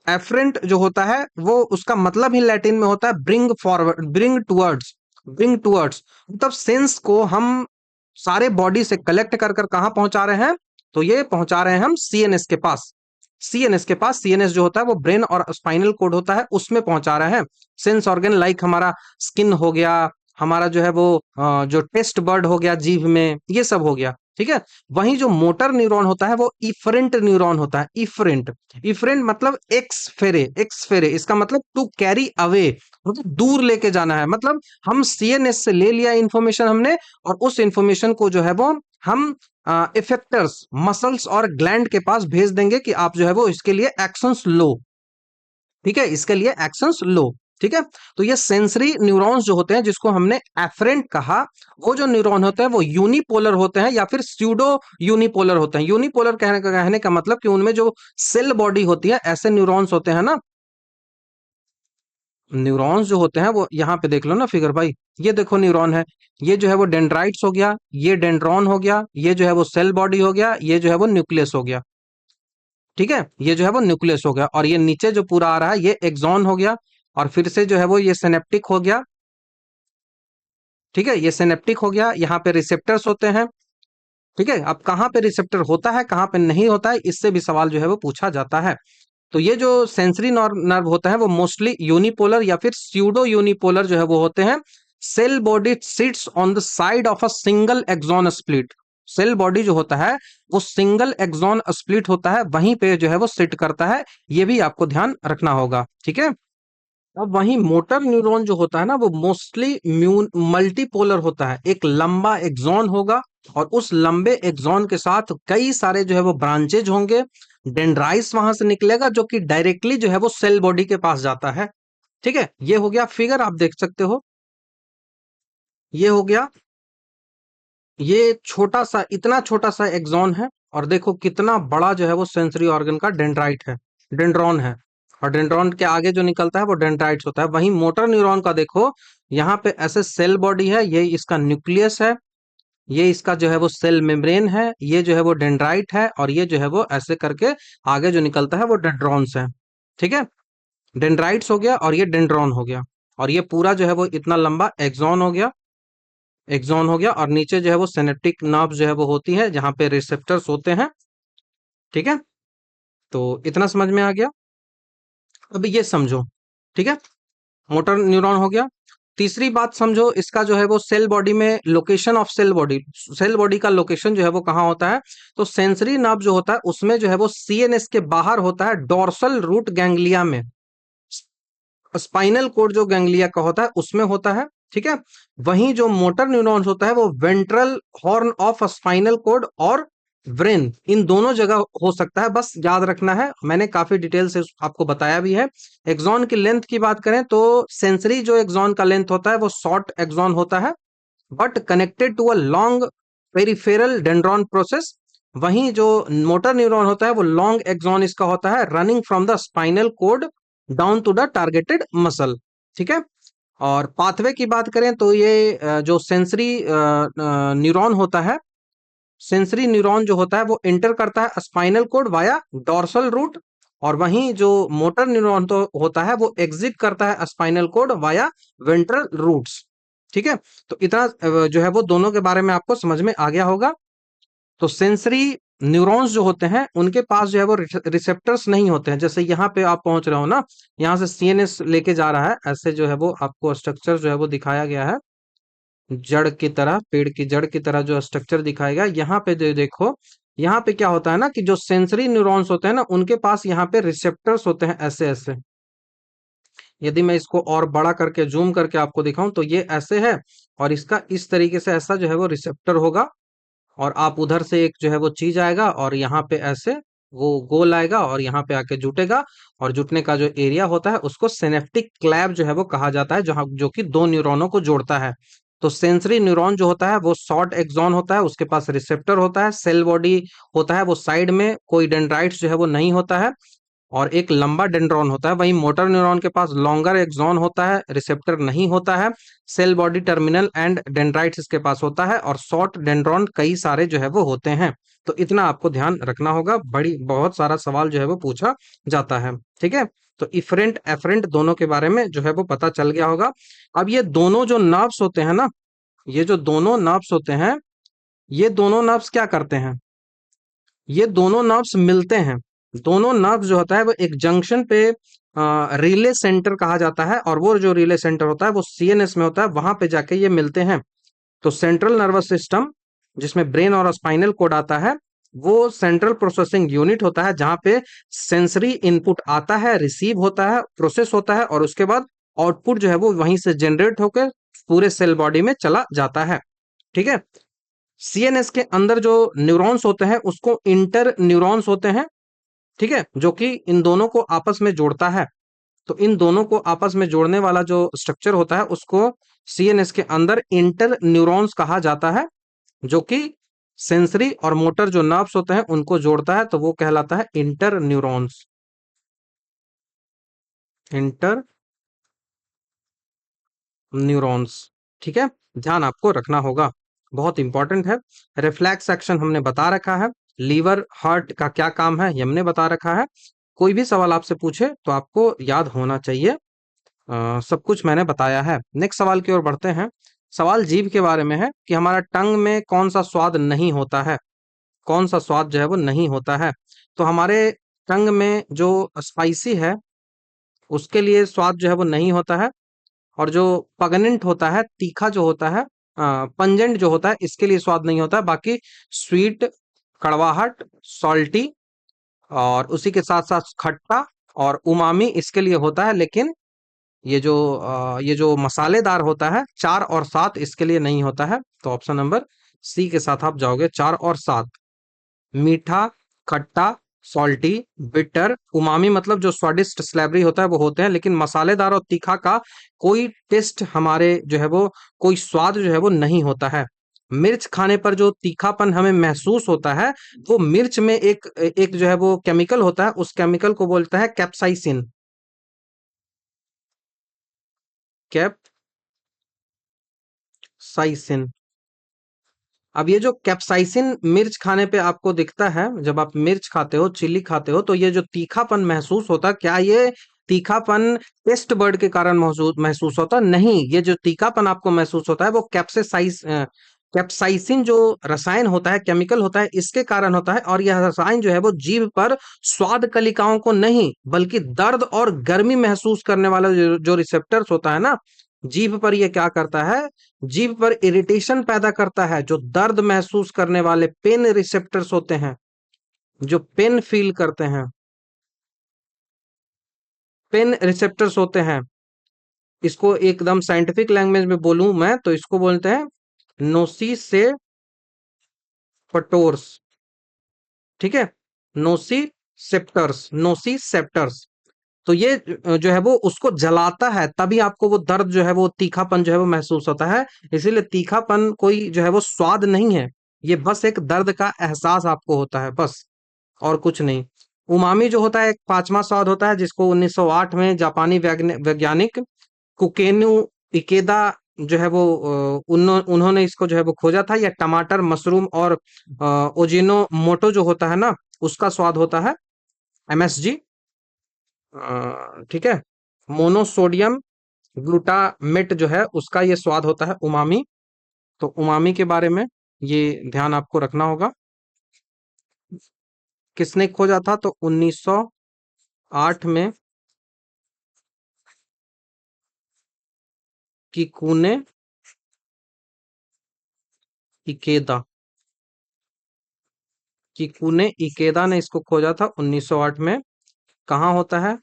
एफरेंट जो होता है वो, उसका मतलब ही लैटिन में होता है bring forward, bring towards. Bring towards मतलब सेंस को हम सारे बॉडी से कलेक्ट कर कर कहां पहुंचा रहे हैं? तो ये पहुंचा रहे हैं हम सीएनएस के पास। सीएनएस के पास, सीएनएस जो होता है वो ब्रेन और स्पाइनल कोड होता है, उसमें पहुंचा रहे हैं। सेंस ऑर्गन लाइक हमारा स्किन हो गया, हमारा जो है वो जो टेस्ट बर्ड हो गया जीभ में, ये सब हो गया। ठीक है। वहीं जो मोटर न्यूरॉन होता है वो इफरेंट न्यूरॉन होता है। इफरेंट, इफरेंट मतलब एक्सफेरे। एक्सफेरे इसका मतलब टू कैरी अवे, मतलब दूर लेके जाना है। मतलब हम सीएनएस से ले लिया इंफॉर्मेशन हमने, और उस इंफॉर्मेशन को जो है वो हम इफेक्टर्स, मसल्स और ग्लैंड के पास भेज देंगे कि आप जो है वो इसके लिए एक्शंस लो। ठीक है, इसके लिए एक्शंस लो। ठीक है। तो ये सेंसरी न्यूरॉन्स जो होते हैं, जिसको हमने एफरेंट कहा, वो जो न्यूरॉन होते हैं वो यूनिपोलर होते हैं या फिर स्यूडो यूनिपोलर होते हैं। यूनिपोलर कहने का मतलब कि उनमें जो सेल बॉडी होती है, ऐसे न्यूरॉन्स होते हैं ना, न्यूरॉन्स जो होते हैं वो यहाँ पे देख लो ना फिगर भाई, ये देखो न्यूरॉन है, ये जो है वो डेंड्राइट्स हो गया, ये डेंड्रॉन हो गया, ये जो है वो सेल बॉडी हो गया, ये जो है वो न्यूक्लियस हो गया। ठीक है, ये जो है वो न्यूक्लियस हो गया, और ये नीचे जो पूरा आ रहा है ये एक्सॉन हो गया, और फिर से जो है वो ये सिनेप्टिक हो गया। ठीक है, ये सिनेप्टिक हो गया, यहाँ पे रिसेप्टर्स होते हैं। ठीक है, अब कहाँ पे रिसेप्टर होता है, कहाँ पे नहीं होता है, इससे भी सवाल जो है वो पूछा जाता है। तो ये जो सेंसरी नर्व होता है वो मोस्टली यूनिपोलर या फिर स्यूडो यूनिपोलर जो है वो होते हैं। Cell body sits on the side of a single axon split. Cell body जो होता है वो सिंगल एक्सॉन स्प्लिट होता है, वहीं पे जो है वो सिट करता है। ये भी आपको ध्यान रखना होगा। ठीक है, अब वहीं मोटर न्यूरॉन जो होता है ना वो मोस्टली मल्टीपोलर होता है। एक लंबा एक्सॉन होगा, और उस लंबे एक्सॉन के साथ कई सारे जो है वो ब्रांचेज होंगे। डेंड्राइट्स वहां से निकलेगा जो कि डायरेक्टली जो है वो सेल बॉडी के पास जाता है। ठीक है, ये हो गया फिगर, आप देख सकते हो, ये हो गया। ये छोटा सा, इतना छोटा सा एक्सॉन है, और देखो कितना बड़ा जो है वो सेंसरी ऑर्गन का डेंड्राइट है, डेंड्रॉन है। और डेंड्रॉन के आगे जो निकलता है वो डेंड्राइट्स होता है। वहीं मोटर न्यूरॉन का देखो, यहाँ पे ऐसे सेल बॉडी है, ये इसका न्यूक्लियस है, ये इसका जो है वो सेल मेम्ब्रेन है, ये जो है वो डेंड्राइट है, और ये जो है वो ऐसे करके आगे जो निकलता है वो डेंड्रॉन्स है। ठीक है, डेंड्राइट्स हो गया, और ये डेंड्रॉन हो गया, और ये पूरा जो है वो इतना लंबा एक्सॉन हो गया, एक्सॉन हो गया, और नीचे जो है वो सिनेप्टिक नर्व जो है वो होती है, जहां पे रिसेप्टर्स होते हैं। ठीक है, तो इतना समझ में आ गया। अब ये समझो, ठीक है, मोटर न्यूरॉन हो गया। तीसरी बात समझो, इसका जो है वो सेल बॉडी में location of cell body, cell body का लोकेशन जो है वो कहाँ होता है। तो सेंसरी नर्व जो होता है उसमें जो है वो सीएनएस के बाहर होता है, डोर्सल रूट गैंग्लिया में। स्पाइनल कोड जो गैंग्लिया का होता है उसमें होता है। ठीक है, वहीं जो मोटर न्यूरॉन्स होता है वो ventral horn of spinal cord और ब्रेन, इन दोनों जगह हो सकता है। बस याद रखना है, मैंने काफी डिटेल से आपको बताया भी है। एक्सॉन की लेंथ की बात करें तो सेंसरी जो एक्सॉन का लेंथ होता है वो शॉर्ट एक्सॉन होता है, but connected to a long peripheral dendron process. वहीं जो मोटर न्यूरॉन होता है वो लॉन्ग एक्सॉन इसका होता है, running from the spinal cord down to the targeted muscle. ठीक है, और पाथवे की बात करें तो ये जो सेंसरी न्यूरॉन होता है, सेंसरी न्यूरॉन जो होता है वो एंटर करता है spinal cord via dorsal root, और वहीं जो मोटर न्यूरॉन तो होता है वो एग्जिट करता है spinal cord via ventral roots. ठीक है, तो इतना जो है वो दोनों के बारे में आपको समझ में आ गया होगा। तो सेंसरी न्यूरॉन्स जो होते हैं उनके पास जो है वो रिसेप्टर्स नहीं होते हैं। जैसे यहाँ पे आप पहुंच रहे हो ना, यहाँ से सीएनएस लेके जा रहा है, ऐसे जो है वो आपको स्ट्रक्चर जो है वो दिखाया गया है, जड़ की तरह, पेड़ की जड़ की तरह जो स्ट्रक्चर दिखाया गया। यहाँ पे जो देखो, यहाँ पे क्या होता है ना कि जो सेंसरी न्यूरॉन्स होते हैं ना उनके पास यहाँ पे रिसेप्टर्स होते हैं, ऐसे ऐसे। यदि मैं इसको और बड़ा करके जूम करके आपको दिखाऊं तो ये ऐसे है, और इसका इस तरीके से ऐसा जो है वो रिसेप्टर होगा, और आप उधर से एक जो है वो चीज आएगा, और यहाँ पे ऐसे वो गोल आएगा, और यहाँ पे आके जुटेगा, और जुटने का जो एरिया होता है उसको सिनेप्टिक क्लैव जो है वो कहा जाता है, जहाँ जो कि दो न्यूरॉनों को जोड़ता है। तो सेंसरी न्यूरॉन जो होता है वो शॉर्ट एक्सॉन होता है, उसके पास रिसेप्टर होता है, सेल बॉडी होता है वो साइड में, कोई डेंड्राइट्स जो है वो नहीं होता है, और एक लंबा डेंड्रॉन होता है। वहीं मोटर न्यूरॉन के पास लॉन्गर एक्सॉन होता है, रिसेप्टर नहीं होता है, cell body terminal end dendrites इसके पास होता है, और शॉर्ट डेंड्रॉन कई सारे जो है वो होते हैं। तो इतना आपको ध्यान रखना होगा, बड़ी बहुत सारा सवाल जो है वो पूछा जाता है। ठीक है, तो इफरेंट एफरेंट दोनों के बारे में जो है वो पता चल गया होगा। अब ये दोनों जो नर्व्स होते हैं ना, ये जो दोनों नर्व्स होते हैं, ये दोनों नर्व्स क्या करते हैं, ये दोनों नर्व्स मिलते हैं। दोनों नर्व्स जो होता है वो एक जंक्शन पे रिले सेंटर कहा जाता है, और वो जो रिले सेंटर होता है वो सीएनएस में होता है, वहां पे जाके ये मिलते हैं। तो सेंट्रल नर्वस सिस्टम, जिसमें ब्रेन और स्पाइनल कोड आता है, वो सेंट्रल प्रोसेसिंग यूनिट होता है, जहां पे सेंसरी इनपुट आता है, रिसीव होता है, प्रोसेस होता है, और उसके बाद आउटपुट जो है वो वहीं से जनरेट होकर पूरे सेल बॉडी में चला जाता है। ठीक है, सीएनएस के अंदर जो न्यूरॉन्स होते हैं उसको इंटर न्यूरॉन्स होते हैं। ठीक है, जो कि इन दोनों को आपस में जोड़ता है। तो इन दोनों को आपस में जोड़ने वाला जो स्ट्रक्चर होता है उसको सीएनएस के अंदर इंटर न्यूरॉन्स कहा जाता है, जो कि सेंसरी और मोटर जो नर्व्स होते हैं उनको जोड़ता है, तो वो कहलाता है इंटर न्यूरॉन्स। Inter neurons. ठीक है, ध्यान आपको रखना होगा, बहुत इंपॉर्टेंट है। रिफ्लेक्स एक्शन हमने बता रखा है, लीवर हार्ट का क्या काम है ये हमने बता रखा है। कोई भी सवाल आपसे पूछे तो आपको याद होना चाहिए, सब कुछ मैंने बताया है। नेक्स्ट सवाल की ओर बढ़ते हैं। सवाल जीभ के बारे में है कि हमारा टंग में कौन सा स्वाद नहीं होता है, कौन सा स्वाद जो है वो नहीं होता है। तो हमारे टंग में जो स्पाइसी है उसके लिए स्वाद जो है वो नहीं होता है, और जो पगनेंट होता है, तीखा जो होता है, पंजेंट जो होता है, इसके लिए स्वाद नहीं होता है। बाकी स्वीट, कड़वाहट, सॉल्टी और उसी के साथ साथ खट्टा और उमामी इसके लिए होता है। लेकिन ये जो मसालेदार होता है 4 और 7 इसके लिए नहीं होता है। तो ऑप्शन नंबर सी के साथ आप जाओगे, 4 और 7। मीठा, खट्टा, सॉल्टी, बिटर, उमामी मतलब जो स्वादिष्ट स्लैबरी होता है वो होते हैं, लेकिन मसालेदार और तीखा का कोई टेस्ट हमारे जो है वो, कोई स्वाद जो है वो नहीं होता है। मिर्च खाने पर जो तीखापन हमें महसूस होता है, वो मिर्च में एक एक जो है वो केमिकल होता है, उस केमिकल को बोलता है कैप्साइसिन। कैप्साइसिन। अब ये जो कैप्साइसिन मिर्च खाने पे आपको दिखता है, जब आप मिर्च खाते हो, चिली खाते हो, तो ये जो तीखापन महसूस होता है, क्या ये तीखापन टेस्ट बर्ड के कारण महसूस महसूस होता है? नहीं, ये जो तीखापन आपको महसूस होता है वो कैप्साइसिन जो रसायन होता है, केमिकल होता है, इसके कारण होता है। और यह रसायन जो है वो जीभ पर स्वाद कलिकाओं को नहीं, बल्कि दर्द और गर्मी महसूस करने वाला जो रिसेप्टर्स होता है ना, जीभ पर ये क्या करता है, जीभ पर इरिटेशन पैदा करता है। जो दर्द महसूस करने वाले पेन रिसेप्टर्स होते हैं, जो पेन फील करते हैं, पेन रिसेप्टर्स होते हैं, इसको एकदम साइंटिफिक लैंग्वेज में बोलूं मैं तो इसको बोलते हैं नोसिसेप्टोर्स। ठीक है, नोसिसेप्टर्स। तो ये जो है वो उसको जलाता है, तभी आपको वो दर्द जो है वो तीखापन जो है वो महसूस होता है। इसीलिए तीखापन कोई जो है वो स्वाद नहीं है, ये बस एक दर्द का एहसास आपको होता है, बस, और कुछ नहीं। उमामी जो होता है एक पांचवा स्वाद होता है, जिसको 1908 में जापानी वैज्ञानिक कुकेनु इकेदा जो है वो उन्होंने इसको जो है वो खोजा था। यह टमाटर, मशरूम और ओजिनो मोटो जो होता है ना, उसका स्वाद होता है, एमएसजी। ठीक है, मोनोसोडियम ग्लूटामेट जो है उसका ये स्वाद होता है उमामी। तो उमामी के बारे में ये ध्यान आपको रखना होगा। किसने खोजा था? तो 1908 में किकुने इकेदा, किकुने इकेदा ने इसको खोजा था 1908 में। कहाँ होता है?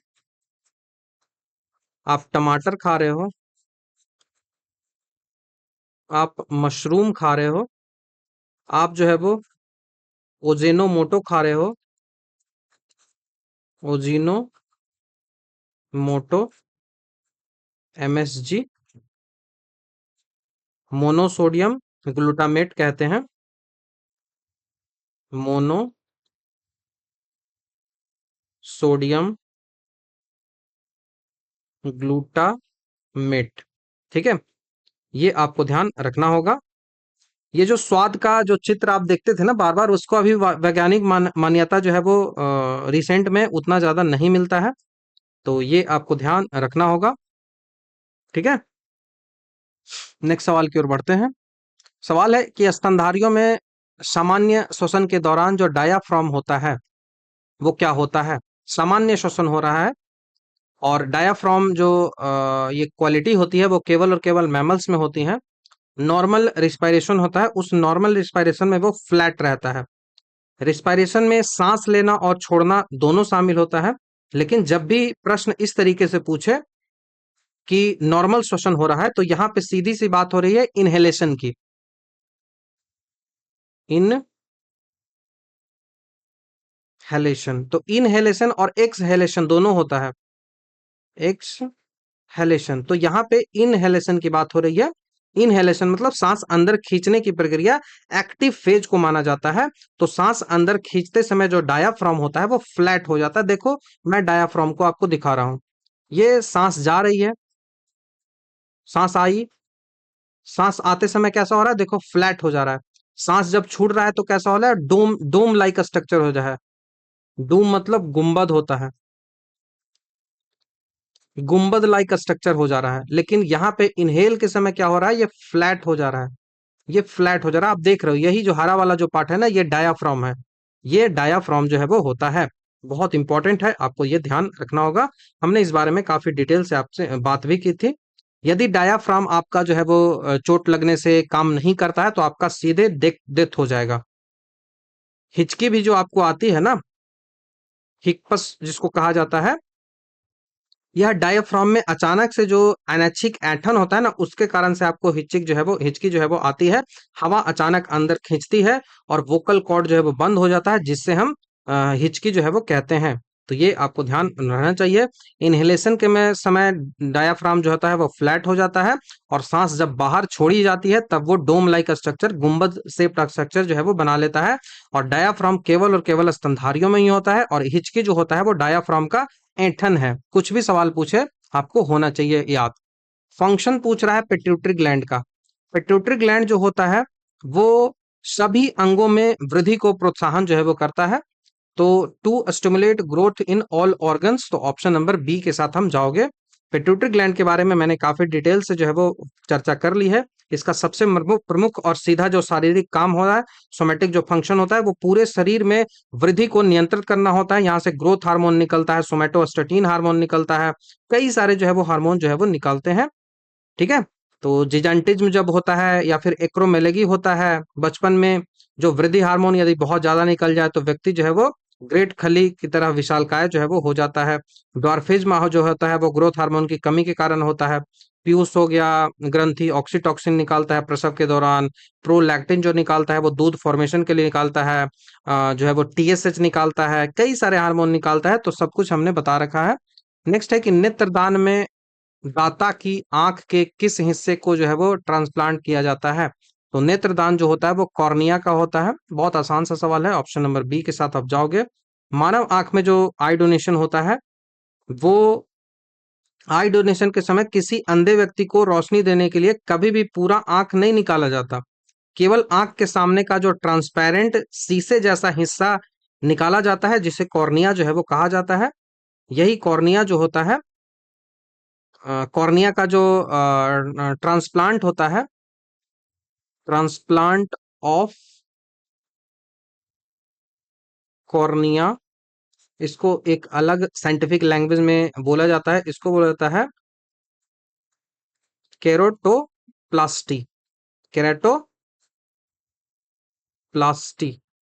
आप टमाटर खा रहे हो, आप मशरूम खा रहे हो, आप जो है वो ओजेनो मोटो खा रहे हो, ओजिनो मोटो, एमएसजी, मोनोसोडियम ग्लूटामेट कहते हैं, मोनोसोडियम ग्लूटामेट। ठीक है, ये आपको ध्यान रखना होगा। ये जो स्वाद का जो चित्र आप देखते थे ना बार बार, उसको अभी वैज्ञानिक मान्यता जो है वो रिसेंट में उतना ज्यादा नहीं मिलता है, तो ये आपको ध्यान रखना होगा। ठीक है, नेक्स्ट सवाल की ओर बढ़ते हैं। सवाल है कि स्तनधारियों में सामान्य श्वसन के दौरान जो डायाफ्राम होता है वो क्या होता है? सामान्य श्वसन हो रहा है, और डायाफ्राम जो ये क्वालिटी होती है वो केवल और केवल मैमल्स में होती है। नॉर्मल रिस्पायरेशन होता है, उस नॉर्मल रिस्पायरेशन में वो फ्लैट रहता है। रिस्पायरेशन में सांस लेना और छोड़ना दोनों शामिल होता है। लेकिन जब भी प्रश्न इस तरीके से पूछे कि नॉर्मल श्वसन हो रहा है, तो यहाँ पे सीधी सी बात हो रही है इनहेलेशन की। इनहेलेशन, तो इनहेलेशन और एक्सहेलेशन दोनों होता है। एक्सहेलेशन, तो यहाँ पे इनहेलेशन की बात हो रही है। इनहेलेशन मतलब सांस अंदर खींचने की प्रक्रिया एक्टिव फेज को माना जाता है। तो सांस अंदर खींचते समय जो डायाफ्राम होता है वो फ्लैट हो जाता है। देखो मैं डायाफ्राम को आपको दिखा रहा हूं, ये सांस जा रही है, सांस आई, सांस आते समय कैसा हो रहा है, देखो फ्लैट हो जा रहा है। सांस जब छूट रहा है तो कैसा हो रहा है, डोम डोम लाइक स्ट्रक्चर हो जाए। डोम मतलब गुंबद होता है, गुंबद लाइक स्ट्रक्चर हो जा रहा है। लेकिन यहाँ पे इनहेल के समय क्या हो रहा है, ये फ्लैट हो जा रहा है, ये फ्लैट हो जा रहा है। आप देख रहे हो यही जो हरा वाला जो पार्ट है ना, ये डायाफ्राम है। ये डायाफ्राम जो है वो होता है, बहुत इंपॉर्टेंट है, आपको ये ध्यान रखना होगा। हमने इस बारे में काफी डिटेल से आपसे बात भी की थी। यदि डायाफ्राम आपका जो है वो चोट लगने से काम नहीं करता है तो आपका सीधे डेथ हो जाएगा। हिचकी भी जो आपको आती है ना, हिकपस जिसको कहा जाता है, यह डायाफ्राम में अचानक से जो अनैच्छिक ऐंठन होता है ना, उसके कारण से आपको हिचकी जो है वो आती है। हवा अचानक अंदर खींचती है और वोकल कॉर्ड जो है वो बंद हो जाता है, जिससे हम हिचकी जो है वो कहते हैं। तो ये आपको ध्यान रहना चाहिए। इनहेलेशन के में समय डायाफ्राम जो होता है वो फ्लैट हो जाता है, और सांस जब बाहर छोड़ी जाती है तब वो डोम लाइक स्ट्रक्चर, गुंबद शेप्ड स्ट्रक्चर जो है वो बना लेता है। और डायाफ्राम केवल और केवल स्तनधारियों में ही होता है, और हिचकी जो होता है वो डायाफ्राम का ऐंठन है। कुछ भी सवाल पूछे आपको होना चाहिए याद। फंक्शन पूछ रहा है पिट्यूटरी ग्लैंड का। पिट्यूटरी ग्लैंड जो होता है वो सभी अंगों में वृद्धि को प्रोत्साहन जो है वो करता है। तो to stimulate growth in all organs, तो ऑप्शन नंबर बी के साथ हम जाओगे। पिट्यूटरी ग्लैंड के बारे में मैंने काफी डिटेल से जो है वो चर्चा कर ली है। इसका सबसे प्रमुख और सीधा जो शारीरिक काम हो रहा है, सोमेटिक जो फंक्शन होता है, वो पूरे शरीर में वृद्धि को नियंत्रित करना होता है। यहाँ से ग्रोथ हार्मोन निकलता है, सोमेटोस्टेटिन हार्मोन निकलता है, कई सारे जो है वो हार्मोन जो है वो निकलते हैं। ठीक है। तो जिजान्टिज्म जब होता है या फिर एक्रोमेलेगी होता है बचपन में, जो वृद्धि हार्मोन यदि बहुत ज्यादा निकल जाए तो व्यक्ति जो है वो ग्रेट खली की तरह विशालकाय जो है वो हो जाता है। डॉर्फिज्म जो होता है वो ग्रोथ हार्मोन की कमी के कारण होता है। पीयूष हो गया, ग्रंथि ऑक्सीटॉक्सिन निकालता है प्रसव के दौरान। प्रोलैक्टिन जो निकालता है वो दूध फॉर्मेशन के लिए निकालता है। जो है वो टीएसएच निकालता है, कई सारे हार्मोन निकालता है। तो सब कुछ हमने बता रखा है। नेक्स्ट है कि नेत्रदान में दाता की आंख के किस हिस्से को जो है वो ट्रांसप्लांट किया जाता है। तो नेत्रदान जो होता है वो कॉर्निया का होता है। बहुत आसान सा सवाल है, ऑप्शन नंबर बी के साथ आप जाओगे। मानव आंख में जो आई डोनेशन होता है वो, आई डोनेशन के समय किसी अंधे व्यक्ति को रोशनी देने के लिए कभी भी पूरा आंख नहीं निकाला जाता। केवल आंख के सामने का जो ट्रांसपेरेंट शीशे जैसा हिस्सा निकाला जाता है, जिसे कॉर्निया जो है वो कहा जाता है। यही कॉर्निया जो होता है, कॉर्निया का जो ट्रांसप्लांट होता है, ट्रांसप्लांट ऑफ कॉर्निया, इसको एक अलग साइंटिफिक लैंग्वेज में बोला जाता है, इसको बोला जाता है केरोटोप्लास्टी। केराटोप्लास्टी,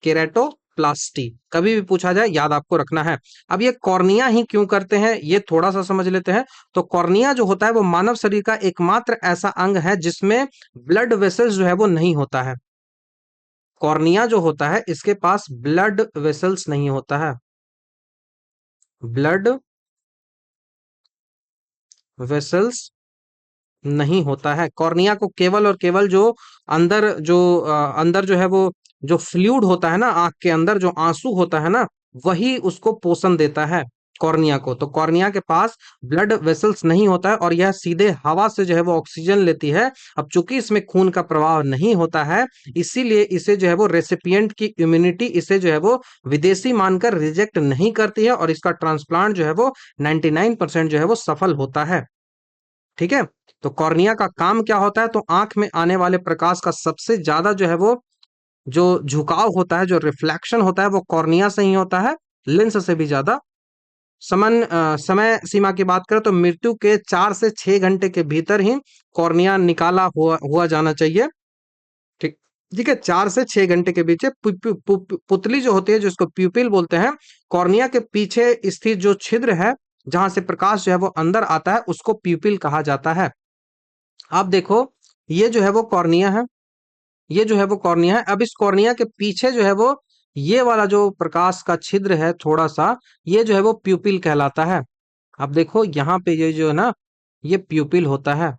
केराटोप्लास्टी कभी भी पूछा जाए याद आपको रखना है। अब ये कॉर्निया ही क्यों करते हैं ये थोड़ा सा समझ लेते हैं। तो कॉर्निया जो होता है वो मानव शरीर का एकमात्र ऐसा अंग है जिसमें ब्लड वेसल्स जो है वो नहीं होता है। कॉर्निया जो होता है इसके पास ब्लड वेसल्स नहीं होता है, ब्लड वेसल्स नहीं होता है। कॉर्निया को केवल और केवल जो अंदर जो है वो जो फ्लूइड होता है ना, आंख के अंदर जो आंसू होता है ना, वही उसको पोषण देता है कॉर्निया को। तो कॉर्निया के पास ब्लड वेसल्स नहीं होता है और यह सीधे हवा से जो है वो ऑक्सीजन लेती है। अब चूंकि इसमें खून का प्रवाह नहीं होता है, इसीलिए इसे जो है वो रेसिपिएंट की इम्यूनिटी इसे जो है वो विदेशी मानकर रिजेक्ट नहीं करती है, और इसका ट्रांसप्लांट जो है वो 99% जो है वो सफल होता है। ठीक है। तो कॉर्निया का काम क्या होता है, तो आंख में आने वाले प्रकाश का सबसे ज्यादा जो है वो जो झुकाव होता है, जो रिफ्लेक्शन होता है, वो कॉर्निया से ही होता है, लेंस से भी ज्यादा। समय सीमा की बात करें तो मृत्यु के 4 से 6 घंटे के भीतर ही कॉर्निया निकाला हुआ जाना चाहिए। ठीक, ठीक है, 4 से 6 घंटे के बीच पुतली जो होती है जिसको प्यूपिल बोलते हैं, कॉर्निया के पीछे स्थित जो छिद्र है जहां से प्रकाश जो है वो अंदर आता है उसको प्यूपिल कहा जाता है। आप देखो ये जो है वो कॉर्निया है, ये जो है वो कॉर्निया है। अब इस कॉर्निया के पीछे जो है वो ये वाला जो प्रकाश का छिद्र है थोड़ा सा, ये जो है वो प्यूपिल कहलाता है। अब देखो यहाँ पे ये जो है ना, ये प्यूपिल होता है,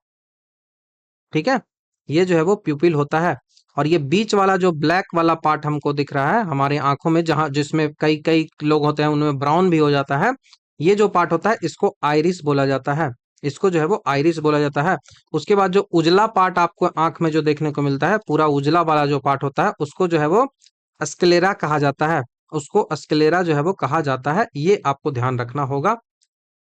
ठीक है। ये जो है वो प्यूपिल होता है। और ये बीच वाला जो ब्लैक वाला पार्ट हमको दिख रहा है हमारी आंखों में, जहां जिसमें कई कई लोग होते हैं उनमें ब्राउन भी हो जाता है, ये जो पार्ट होता है इसको आइरिस बोला जाता है। इसको जो है वो आइरिस बोला जाता है। उसके बाद जो उजला पार्ट आपको आंख में जो देखने को मिलता है, पूरा उजला वाला जो पार्ट होता है, उसको जो है वो स्क्लेरा कहा जाता है। उसको स्क्लेरा जो है वो कहा जाता है, ये आपको ध्यान रखना होगा।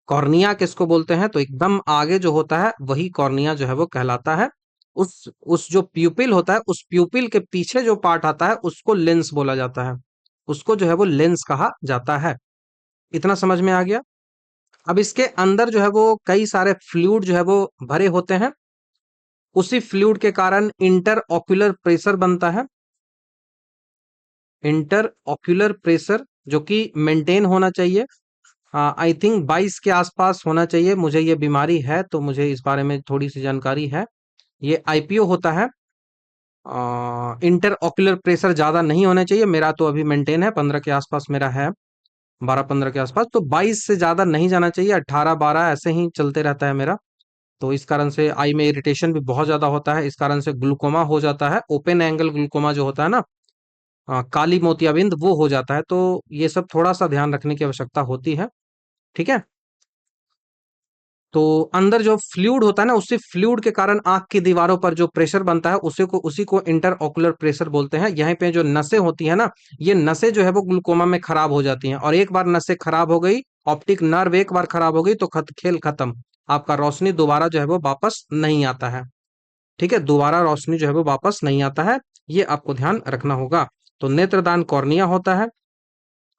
कॉर्निया किसको बोलते हैं, तो एकदम आगे जो होता है वही कॉर्निया जो है वो कहलाता है। उस जो प्यूपिल होता है, उस प्यूपिल के पीछे जो पार्ट आता है उसको लेंस बोला जाता है। उसको जो है वो लेंस कहा जाता है। इतना समझ में आ गया। अब इसके अंदर जो है वो कई सारे फ्लूइड जो है वो भरे होते हैं। उसी फ्लूइड के कारण इंटर ऑक्यूलर प्रेशर बनता है। इंटर ऑक्यूलर प्रेशर जो कि मेंटेन होना चाहिए, आई थिंक 22 के आसपास होना चाहिए। मुझे ये बीमारी है तो मुझे इस बारे में थोड़ी सी जानकारी है। ये आईपीओ होता है। इंटर ऑक्यूलर प्रेशर ज्यादा नहीं होना चाहिए। मेरा तो अभी मेंटेन है, 15 के आसपास मेरा है, 12-15 के आसपास। तो 22 से ज्यादा नहीं जाना चाहिए, 18-12 ऐसे ही चलते रहता है मेरा। तो इस कारण से आई में इरिटेशन भी बहुत ज्यादा होता है। इस कारण से ग्लूकोमा हो जाता है, ओपन एंगल ग्लूकोमा जो होता है ना, काली मोतियाबिंद, वो हो जाता है। तो ये सब थोड़ा सा ध्यान रखने की आवश्यकता होती है, ठीक है। तो अंदर जो फ्लूइड होता है ना, उसी फ्लूइड के कारण आंख की दीवारों पर जो प्रेशर बनता है उसी को इंटरऑकुलर प्रेशर बोलते हैं। यहीं पे जो नसें होती है ना, ये नसें जो है वो ग्लूकोमा में खराब हो जाती हैं। और एक बार नसें खराब हो गई, ऑप्टिक नर्व एक बार खराब हो गई तो खेल खत्म। आपका रोशनी दोबारा जो है वो वापस नहीं आता है, ठीक है। दोबारा रोशनी जो है वो वापस नहीं आता है, ये आपको ध्यान रखना होगा। तो नेत्रदान कॉर्निया होता है।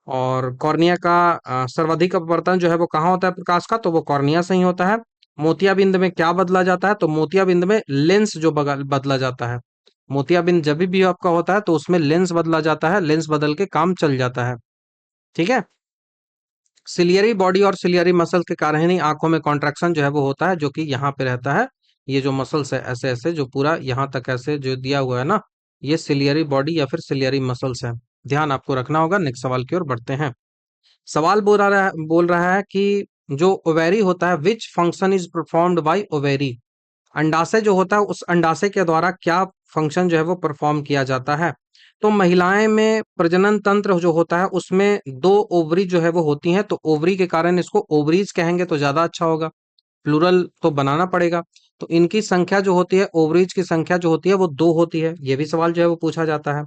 और कॉर्निया का सर्वाधिक अपवर्तन जो है वो कहाँ होता है प्रकाश का, तो वो कॉर्निया से ही होता है। मोतियाबिंद में क्या बदला जाता है, तो मोतियाबिंद में लेंस जो बदला जाता है। मोतियाबिंद जब भी आपका होता है तो उसमें लेंस बदला जाता है, लेंस बदल के काम चल जाता है, ठीक है। सिलियरी बॉडी और सिलियरी मसल के कारण ही आंखों में कॉन्ट्रैक्शन जो है वो होता है, जो कि यहाँ पे रहता है। ये जो मसल्स है ऐसे ऐसे जो पूरा यहाँ तक ऐसे जो दिया हुआ है ना, ये सिलियरी बॉडी या फिर सिलियरी मसल्स है। ध्यान आपको रखना होगा। नेक्स्ट सवाल की ओर बढ़ते हैं। सवाल बोल रहा है कि जो ओवेरी होता है, which function is performed by ovary. अंडाशय जो होता है, उस अंडाशय के द्वारा क्या फंक्शन जो है वो परफॉर्म किया जाता है। तो महिलाएं में प्रजनन तंत्र जो होता है उसमें दो ओवरी जो है वो होती हैं, तो ओवरी के कारण इसको ओवरीज कहेंगे तो ज्यादा अच्छा होगा। प्लूरल तो बनाना पड़ेगा। तो इनकी संख्या जो होती है, ओवरीज की संख्या जो होती है वो दो होती है। ये भी सवाल जो है वो पूछा जाता है।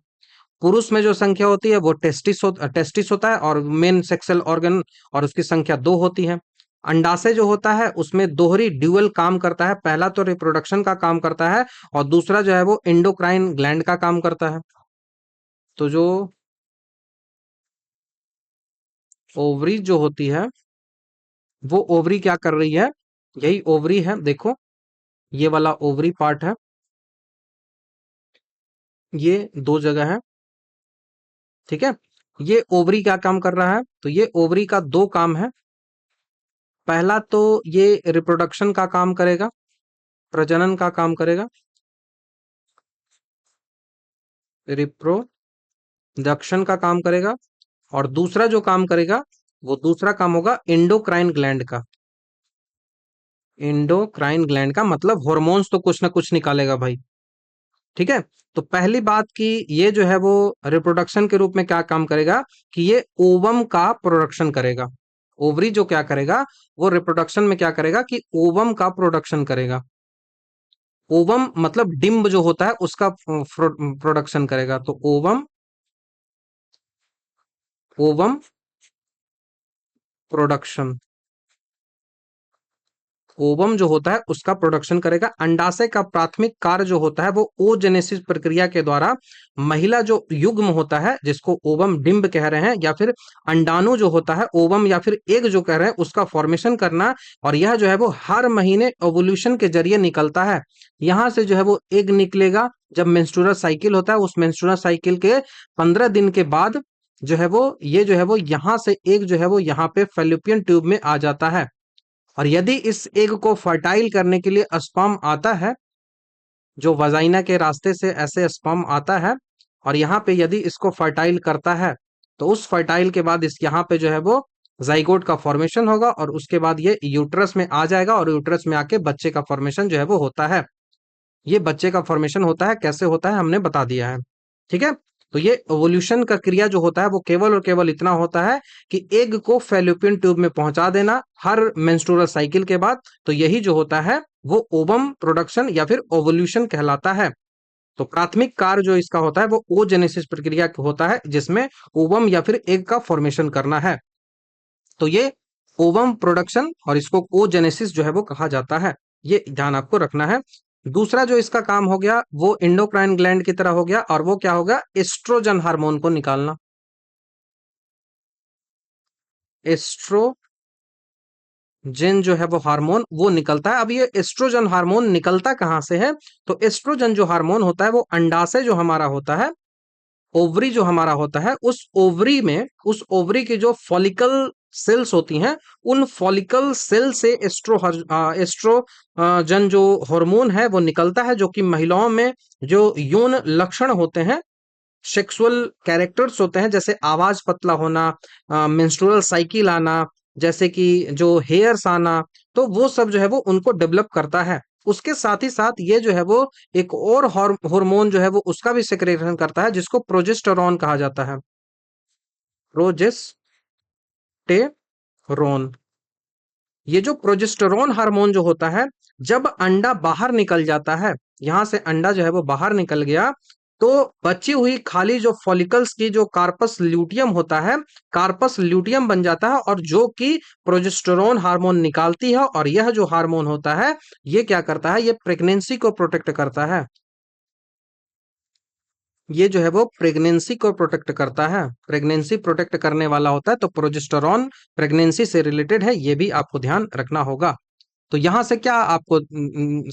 पुरुष में जो संख्या होती है वो टेस्टिस होता है, और मेन सेक्सुअल ऑर्गन, और उसकी संख्या दो होती है। अंडाशय जो होता है उसमें दोहरी ड्यूअल काम करता है। पहला तो रिप्रोडक्शन का काम करता है, और दूसरा जो है वो एंडोक्राइन ग्लैंड का काम करता है। तो जो ओवरी जो होती है, वो ओवरी क्या कर रही है, यही ओवरी है, देखो ये वाला ओवरी पार्ट है, ये दो जगह है, ठीक है। ये ओवरी क्या काम कर रहा है, तो ये ओवरी का दो काम है। पहला तो ये रिप्रोडक्शन का काम करेगा, प्रजनन का काम करेगा, रिप्रोडक्शन का काम करेगा। और दूसरा जो काम करेगा, वो दूसरा काम होगा एंडोक्राइन ग्लैंड का। एंडोक्राइन ग्लैंड का मतलब हॉर्मोन्स तो कुछ ना कुछ निकालेगा भाई, ठीक है। तो पहली बात कि ये जो है वो रिप्रोडक्शन के रूप में क्या काम करेगा, कि ये ओवम का प्रोडक्शन करेगा। ओवरी जो क्या करेगा, वो रिप्रोडक्शन में क्या करेगा कि ओवम का प्रोडक्शन करेगा। ओवम मतलब डिंब जो होता है उसका प्रोडक्शन करेगा। तो ओवम, ओवम प्रोडक्शन, ओवम जो होता है उसका प्रोडक्शन करेगा। अंडाशय का प्राथमिक कार्य जो होता है वो ओजेनेसिस प्रक्रिया के द्वारा महिला जो युग्म होता है, जिसको ओवम डिंब कह रहे हैं, या फिर अंडाणु जो होता है, ओवम या फिर एग जो कह रहे हैं, उसका फॉर्मेशन करना। और यह जो है वो हर महीने ओवुलेशन के जरिए निकलता है। यहां से जो है वो एग निकलेगा। जब मेंस्ट्रुअल साइकिल होता है, उस मेंस्ट्रुअल साइकिल के 15 दिन के बाद जो है वो ये जो है वो यहाँ से एग जो है वो यहाँ पे फैलोपियन ट्यूब में आ जाता है। और यदि इस एग को फर्टाइल करने के लिए स्पर्म आता है, जो वजाइना के रास्ते से ऐसे स्पर्म आता है, और यहाँ पे यदि इसको फर्टाइल करता है, तो उस फर्टाइल के बाद इस यहाँ पे जो है वो जाइगोट का फॉर्मेशन होगा और उसके बाद ये यूट्रस में आ जाएगा और यूट्रस में आके बच्चे का फॉर्मेशन जो है वो होता है। ये बच्चे का फॉर्मेशन होता है, कैसे होता है हमने बता दिया है। ठीक है, तो ये एवोल्यूशन का क्रिया जो होता है वो केवल और केवल इतना होता है कि एग को फैलोपियन ट्यूब में पहुंचा देना हर मेंस्ट्रुअल साइकिल के बाद। तो यही जो होता है वो ओवम प्रोडक्शन या फिर ओवोल्यूशन कहलाता है। तो प्राथमिक कार्य जो इसका होता है वो ओजेनेसिस प्रक्रिया होता है, जिसमें ओवम या फिर एग का फॉर्मेशन करना है। तो ये ओवम प्रोडक्शन और इसको ओजेनेसिस जो है वो कहा जाता है। ये ध्यान आपको रखना है। दूसरा जो इसका काम हो गया वो एंडोक्राइन ग्लैंड की तरह हो गया, और वो क्या होगा, एस्ट्रोजन हार्मोन को निकालना। एस्ट्रोजन जो है वो हार्मोन वो निकलता है। अब ये एस्ट्रोजन हार्मोन निकलता कहाँ से है? तो एस्ट्रोजन जो हार्मोन होता है वो अंडाशय जो हमारा होता है, ओवरी जो हमारा होता है, उस ओवरी में, उस ओवरी की जो फॉलिकल सेल्स होती हैं, उन फॉलिकल सेल से एस्ट्रोजन जो हार्मोन है वो निकलता है, जो कि महिलाओं में जो यौन लक्षण होते हैं, सेक्सुअल कैरेक्टर्स होते हैं, जैसे आवाज पतला होना, मेंस्ट्रुअल साइकिल आना, जैसे कि जो हेयर्स आना, तो वो सब जो है वो उनको डेवलप करता है। उसके साथ ही साथ ये जो है वो एक और हार्मोन जो है वो उसका भी सिक्रेशन करता है, जिसको प्रोजेस्टेरॉन कहा जाता है। प्रोजेस्टेरॉन। ये जो प्रोजेस्टेरॉन हार्मोन जो होता है, जब अंडा बाहर निकल जाता है, यहां से अंडा जो है वो बाहर निकल गया, तो बची हुई खाली जो फॉलिकल्स की जो कार्पस ल्यूटियम होता है, कार्पस ल्यूटियम बन जाता है, और जो कि प्रोजेस्टेरॉन हार्मोन निकालती है। और यह जो हार्मोन होता है ये क्या करता है, ये प्रेगनेंसी को प्रोटेक्ट करता है। ये जो है वो प्रेगनेंसी को प्रोटेक्ट करता है, प्रेगनेंसी प्रोटेक्ट करने वाला होता है। तो प्रोजेस्टेरॉन प्रेगनेंसी से रिलेटेड है, ये भी आपको ध्यान रखना होगा। तो यहां से क्या आपको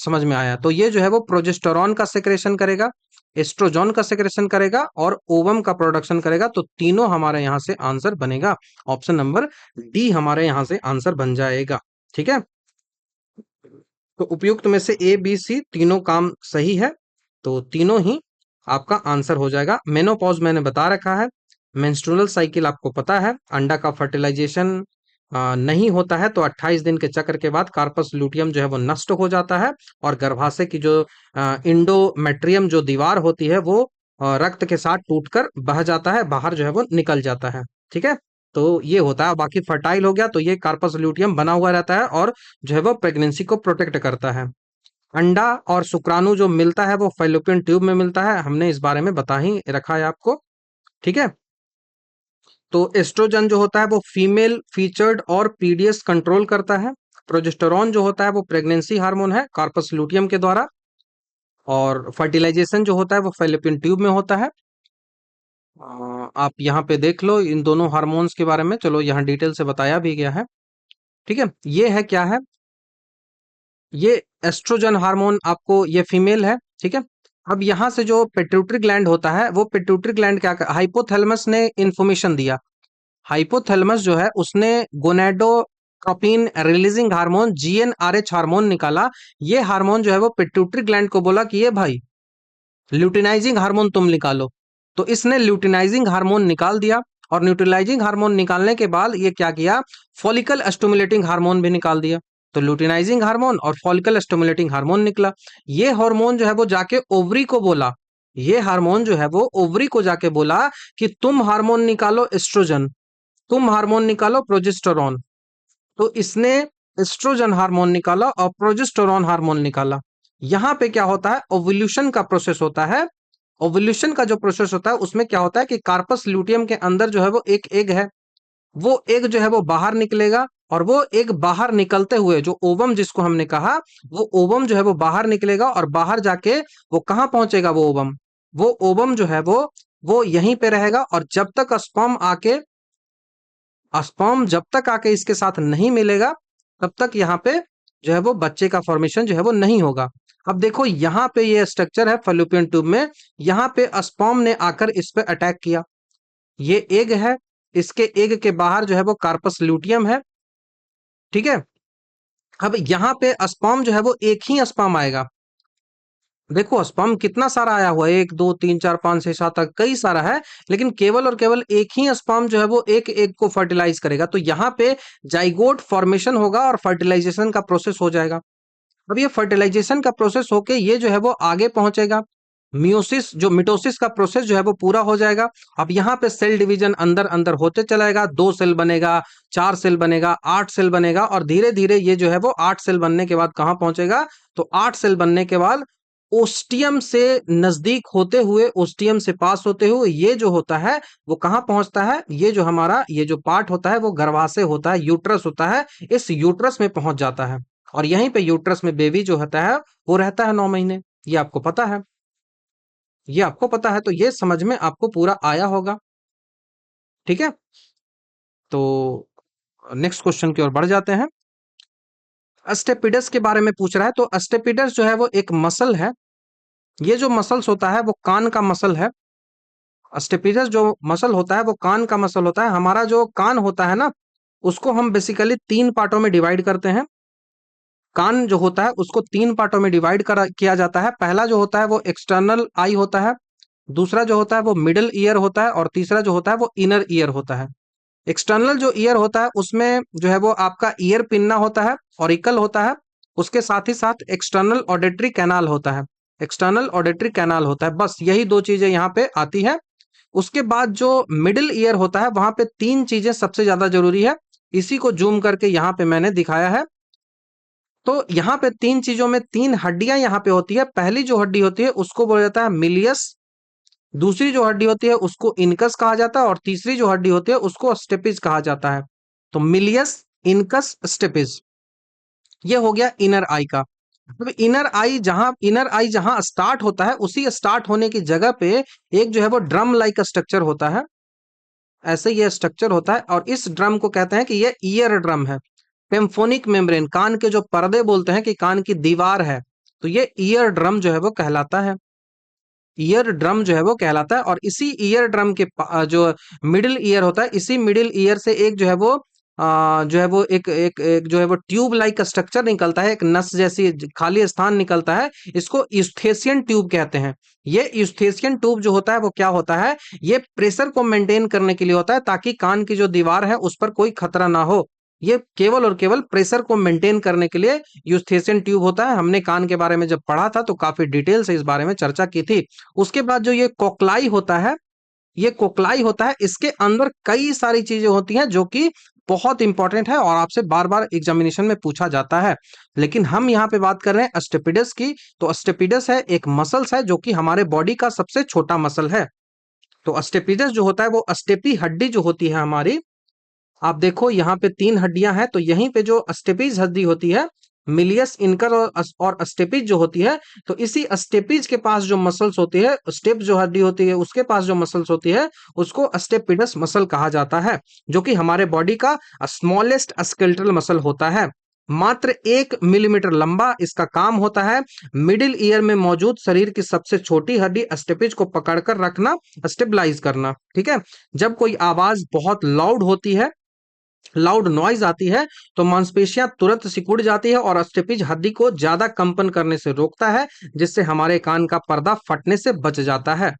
समझ में आया? तो ये जो है वो प्रोजेस्टेरॉन का सेक्रेशन करेगा, एस्ट्रोजन का सेक्रेशन करेगा और ओवम का प्रोडक्शन करेगा। तो तीनों हमारे यहां से आंसर बनेगा। ऑप्शन नंबर डी हमारे यहां से आंसर बन जाएगा। ठीक है, तो उपयुक्त में से ए बी सी तीनों काम सही है, तो तीनों ही आपका आंसर हो जाएगा। मेनोपॉज मैंने बता रखा है, मेंस्ट्रुअल साइकिल आपको पता है, अंडा का फर्टिलाइजेशन नहीं होता है तो 28 दिन के चक्र के बाद कार्पस लूटियम जो है वो नष्ट हो जाता है, और गर्भाशय की जो इंडोमेट्रियम जो दीवार होती है वो रक्त के साथ टूटकर बह जाता है, बाहर जो है वो निकल जाता है। ठीक है, तो ये होता है। बाकी फर्टाइल हो गया तो ये कार्पस लूटियम बना हुआ रहता है और जो है वो प्रेगनेंसी को प्रोटेक्ट करता है। अंडा और शुक्राणु जो मिलता है वो फैलोपियन ट्यूब में मिलता है, हमने इस बारे में बता ही रखा है आपको। ठीक है, तो एस्ट्रोजन जो होता है वो फीमेल फीचर्ड और पीडीएस कंट्रोल करता है। प्रोजेस्टेरॉन जो होता है वो प्रेगनेंसी हार्मोन है कार्पस लूटियम के द्वारा, और फर्टिलाइजेशन जो होता है वो फैलोपियन ट्यूब में होता है। आप यहाँ पे देख लो इन दोनों हार्मोन्स के बारे में, चलो यहाँ डिटेल से बताया भी गया है। ठीक है, ये है क्या है, ये एस्ट्रोजन हार्मोन आपको, ये फीमेल है। ठीक है, अब यहाँ से जो पिट्यूटरी ग्लैंड होता है, वो पिट्यूटरी ग्लैंड क्या कर, हाइपोथैलेमस ने इंफॉर्मेशन दिया। हाइपोथैलेमस जो है उसने gonadotropin releasing hormone GnRH hormone निकाला। ये हार्मोन जो है वो पिट्यूटरी ग्लैंड को बोला कि ये भाई ल्यूटिनाइजिंग हार्मोन तुम निकालो। तो इसने ल्यूटिनाइजिंग हार्मोन निकाल दिया, और न्यूट्रलाइजिंग हार्मोन निकालने के बाद ये क्या किया, फॉलिकल स्टिमुलेटिंग हार्मोन भी निकाल दिया। तो ल्यूटिनाइजिंग हार्मोन और फॉलिकल स्टिमुलेटिंग हार्मोन निकला। ये हार्मोन जो है वो जाके ओवरी को बोला, ये हार्मोन जो है वो ओवरी को जाके बोला कि तुम हार्मोन निकालो एस्ट्रोजन, तुम हार्मोन निकालो प्रोजेस्टेरॉन। तो इसने एस्ट्रोजन हार्मोन निकाला और प्रोजेस्टेरॉन हार्मोन निकाला। यहाँ पे क्या होता है, ओवुलेशन का प्रोसेस होता है। ओवुलेशन का जो प्रोसेस होता है उसमें क्या होता है कि कार्पस ल्यूटियम के अंदर जो है वो एक एग है, वो एग जो है वो बाहर निकलेगा, और वो एग बाहर निकलते हुए जो ओवम जिसको हमने कहा, वो ओवम जो है वो बाहर निकलेगा और बाहर जाके वो कहाँ पहुंचेगा, वो ओवम जो है वो यहीं पे रहेगा। और जब तक स्पर्म जब तक आके इसके साथ नहीं मिलेगा, तब तक यहाँ पे जो है वो बच्चे का फॉर्मेशन जो है वो नहीं होगा। अब देखो यहाँ पे ये स्ट्रक्चर है फैलोपियन ट्यूब में, यहाँ पे स्पर्म ने आकर इस पे अटैक किया, ये एग है, इसके एग के बाहर जो है वो कार्पस ल्यूटियम है। ठीक है, अब यहाँ पे स्पर्म जो है वो एक ही स्पर्म आएगा, देखो स्पर्म कितना सारा आया हुआ है, 1 2 3 4 5 6 7 तक कई सारा है, लेकिन केवल और केवल एक ही स्पर्म जो है वो एक एग को फर्टिलाइज करेगा। तो यहाँ पे जाइगोट फॉर्मेशन होगा और फर्टिलाइजेशन का प्रोसेस हो जाएगा। अब ये फर्टिलाइजेशन का प्रोसेस होके ये जो है वो आगे पहुंचेगा, मियोसिस जो मिटोसिस का प्रोसेस जो है वो पूरा हो जाएगा। अब यहाँ पे सेल डिवीजन अंदर अंदर होते चलाएगा, 2 सेल बनेगा, 4 सेल बनेगा, 8 सेल बनेगा, और धीरे धीरे ये जो है वो 8 सेल बनने के बाद कहाँ पहुंचेगा, तो 8 सेल बनने के बाद ओस्टियम से नजदीक होते हुए, ओस्टियम से पास होते हुए ये जो होता है वो कहाँ पहुंचता है, ये जो हमारा ये जो पार्ट होता है वो गर्भाशय होता है, यूट्रस होता है, इस यूट्रस में पहुंच जाता है। और यहीं पे यूट्रस में बेबी जो होता है वो रहता है 9 महीने। ये आपको पता है, ये आपको पता है, तो ये समझ में आपको पूरा आया होगा। ठीक है, तो नेक्स्ट क्वेश्चन की ओर बढ़ जाते हैं। अस्टेपिडस के बारे में पूछ रहा है, तो अस्टेपिडस जो है वो एक मसल है। ये जो मसल्स होता है वो कान का मसल है। अस्टेपिडस जो मसल होता है वो कान का मसल होता है। हमारा जो कान होता है ना, उसको हम बेसिकली 3 पार्टों में डिवाइड करते हैं। कान जो होता है उसको 3 पार्टों में डिवाइड करा किया जाता है। पहला जो होता है वो एक्सटर्नल आई होता है, दूसरा जो होता है वो मिडल ईयर होता है, और तीसरा जो होता है वो इनर ईयर होता है। एक्सटर्नल जो ईयर होता है उसमें जो है वो आपका ईयर पिन्ना होता है, ऑरिकल होता है, उसके साथ ही साथ एक्सटर्नल ऑडिटरी कैनाल होता है। एक्सटर्नल ऑडिटरी कैनाल होता है, बस यही 2 चीजें यहाँ पे आती है। उसके बाद जो मिडिल ईयर होता है वहां पे 3 चीजें सबसे ज्यादा जरूरी है। इसी को जूम करके यहाँ पे मैंने दिखाया है। तो यहाँ पे 3 चीजों में 3 हड्डियां यहाँ पे होती है। पहली जो हड्डी होती है उसको बोला जाता है मिलियस, दूसरी जो हड्डी होती है उसको इनकस कहा जाता है, और तीसरी जो हड्डी होती है उसको स्टेपिज कहा जाता है। तो मिलियस, इनकस, स्टेपिज, ये हो गया इनर आई का। अब इनर आई जहां स्टार्ट होता है, उसी स्टार्ट होने की जगह पे एक जो है वो ड्रम लाइक स्ट्रक्चर होता है। ऐसे ये स्ट्रक्चर होता है, और इस ड्रम को कहते हैं कि ये ईयर ड्रम है। पेम्फोनिक मेम्ब्रेन, कान के जो पर्दे बोलते हैं कि कान की दीवार है, तो ये ईयर ड्रम जो है वो कहलाता है। ईयर ड्रम जो है वो कहलाता है, और इसी ईयर ड्रम के जो मिडिल ईयर होता है, इसी मिडिल ईयर से एक जो है वो जो है वो एक जो है वो ट्यूब लाइक स्ट्रक्चर निकलता है, एक नस जैसी खाली स्थान निकलता है। इसको यूस्थेसियन ट्यूब कहते हैं। ये यूस्थेसियन ट्यूब जो होता है वो क्या होता है, ये प्रेशर को मेंटेन करने के लिए होता है, ताकि कान की जो दीवार है उस पर कोई खतरा ना हो। ये केवल और केवल प्रेशर को मेंटेन करने के लिए यूस्थेसियन ट्यूब होता है। हमने कान के बारे में जब पढ़ा था तो काफी डिटेल से इस बारे में चर्चा की थी। उसके बाद जो ये कोक्लाई होता है, ये कोक्लाई होता है, इसके अंदर कई सारी चीजें होती हैं जो कि बहुत इंपॉर्टेंट है और आपसे बार बार एग्जामिनेशन में पूछा जाता है। लेकिन हम यहाँ पे बात कर रहे हैं अस्टेपिडस की। तो अस्टेपिडस है एक मसल्स है जो कि हमारे बॉडी का सबसे छोटा मसल है। तो अस्टेपिडस जो होता है वो अस्टेपी हड्डी जो होती है हमारी, आप देखो यहाँ पे 3 हड्डियां हैं, तो यहीं पे जो अस्टेपिज हड्डी होती है, मिलियस, इनकर और अस्टेपिज जो होती है, तो इसी अस्टेपिज के पास जो मसल्स होती है, स्टेप जो हड्डी होती है उसके पास जो मसल्स होती है, उसको अस्टेपिडस मसल कहा जाता है, जो कि हमारे बॉडी का स्मॉलेस्ट स्केलेटल मसल होता है। मात्र 1 मिलीमीटर लंबा इसका काम होता है। मिडिल ईयर में मौजूद शरीर की सबसे छोटी हड्डी अस्टेपिज को पकड़कर रखना, स्टेबलाइज करना। ठीक है, जब कोई आवाज बहुत लाउड होती है, लाउड नॉइज आती है, तो मांसपेशियां तुरंत सिकुड़ जाती है और अस्टेपिज हड्डी को ज्यादा कंपन करने से रोकता है, जिससे हमारे कान का पर्दा फटने से बच जाता है।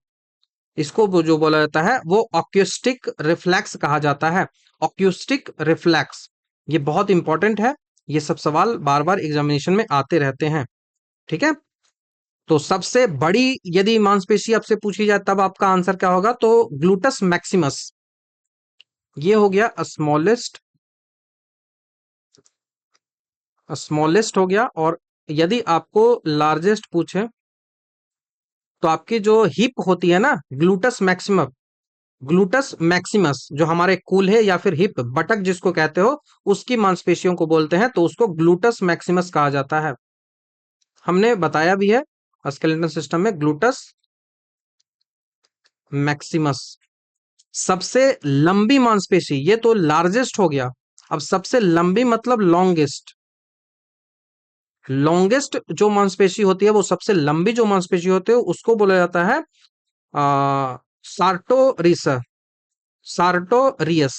इसको जो बोला जाता है वो ऑक्यूस्टिक रिफ्लेक्स कहा जाता है। ऑक्यूस्टिक रिफ्लेक्स, ये बहुत इंपॉर्टेंट है। ये सब सवाल बार बार एग्जामिनेशन में आते रहते हैं। ठीक है, तो सबसे बड़ी यदि मांसपेशी आपसे पूछी जाए तब आपका आंसर क्या होगा, तो ग्लूटस मैक्सिमस। ये हो गया स्मॉलेस्ट, स्मॉलेस्ट हो गया। और यदि आपको लार्जेस्ट पूछे, तो आपकी जो हिप होती है ना, ग्लूटस मैक्सिमम, ग्लूटस मैक्सिमस जो हमारे कूल्हे या फिर हिप बटक जिसको कहते हो, उसकी मांसपेशियों को बोलते हैं, तो उसको ग्लूटस मैक्सिमस कहा जाता है। हमने बताया भी है स्केलेटन सिस्टम में ग्लूटस मैक्सिमस। सबसे लंबी मांसपेशी, ये तो लार्जेस्ट हो गया। अब सबसे लंबी मतलब लॉन्गेस्ट। लॉन्गेस्ट जो मांसपेशी होती है, वो सबसे लंबी जो मांसपेशी होती है उसको बोला जाता है सार्टोरिस, सार्टोरियस,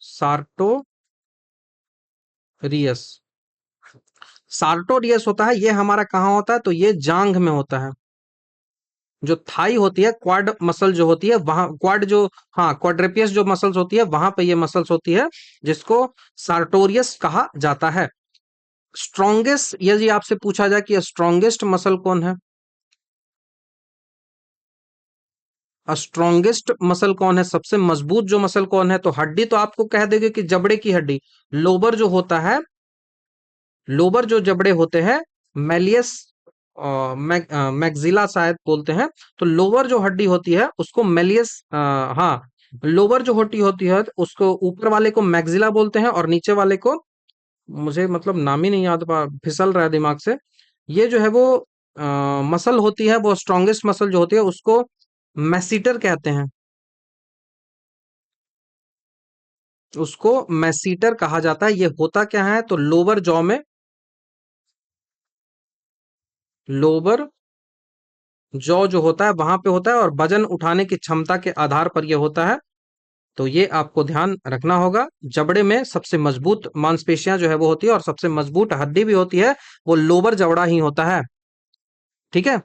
सार्टोरियस। सार्टोरियस होता है, ये हमारा कहाँ होता है, तो ये जांघ में होता है। जो थाई होती है, क्वाड मसल जो होती है वहां, क्वाड जो, हाँ क्वाड्रेपियस जो मसल्स होती है वहां पे ये मसल्स होती है, जिसको सार्टोरियस कहा जाता है। स्ट्रॉन्गेस्ट, यदि आपसे पूछा जाए कि स्ट्रॉन्गेस्ट मसल कौन है, स्ट्रॉन्गेस्ट मसल कौन है, सबसे मजबूत जो मसल कौन है, तो हड्डी तो आपको कह देंगे कि जबड़े की हड्डी, लोबर जो होता है, लोबर जो जबड़े होते हैं, मेलियस मैक्सिला शायद बोलते हैं। तो लोअर जो हड्डी होती है उसको मेलियस, हाँ, लोअर जो हड्डी होती है उसको, ऊपर वाले को मैक्सिला बोलते हैं और नीचे वाले को, मुझे मतलब नाम ही नहीं याद, फिसल रहा है दिमाग से। ये जो है वो मसल होती है, वो स्ट्रॉन्गेस्ट मसल जो होती है उसको मैसीटर कहते हैं, उसको मैसीटर कहा जाता है। ये होता क्या है, तो लोअर जॉ में, लोअर जॉ जो होता है वहां पे होता है, और वजन उठाने की क्षमता के आधार पर यह होता है। तो ये आपको ध्यान रखना होगा। जबड़े में सबसे मजबूत मांसपेशियां जो है वो होती है, और सबसे मजबूत हड्डी भी होती है, वो लोबर जबड़ा ही होता है। ठीक है,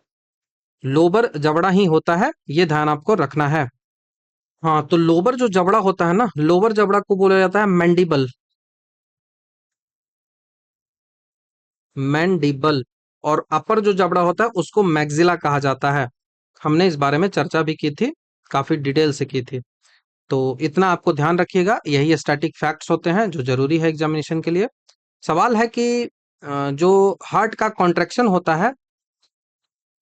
लोबर जबड़ा ही होता है, ये ध्यान आपको रखना है। हाँ, तो लोबर जो जबड़ा होता है ना, लोबर जबड़ा को बोला जाता है मैंडिबल, मैंडिबल। और अपर जो जबड़ा होता है उसको मैक्सिला कहा जाता है। हमने इस बारे में चर्चा भी की थी, काफी डिटेल से की थी। तो इतना आपको ध्यान रखिएगा, यही स्टैटिक फैक्ट्स होते हैं जो जरूरी है एग्जामिनेशन के लिए। सवाल है कि जो हार्ट का कॉन्ट्रैक्शन होता है,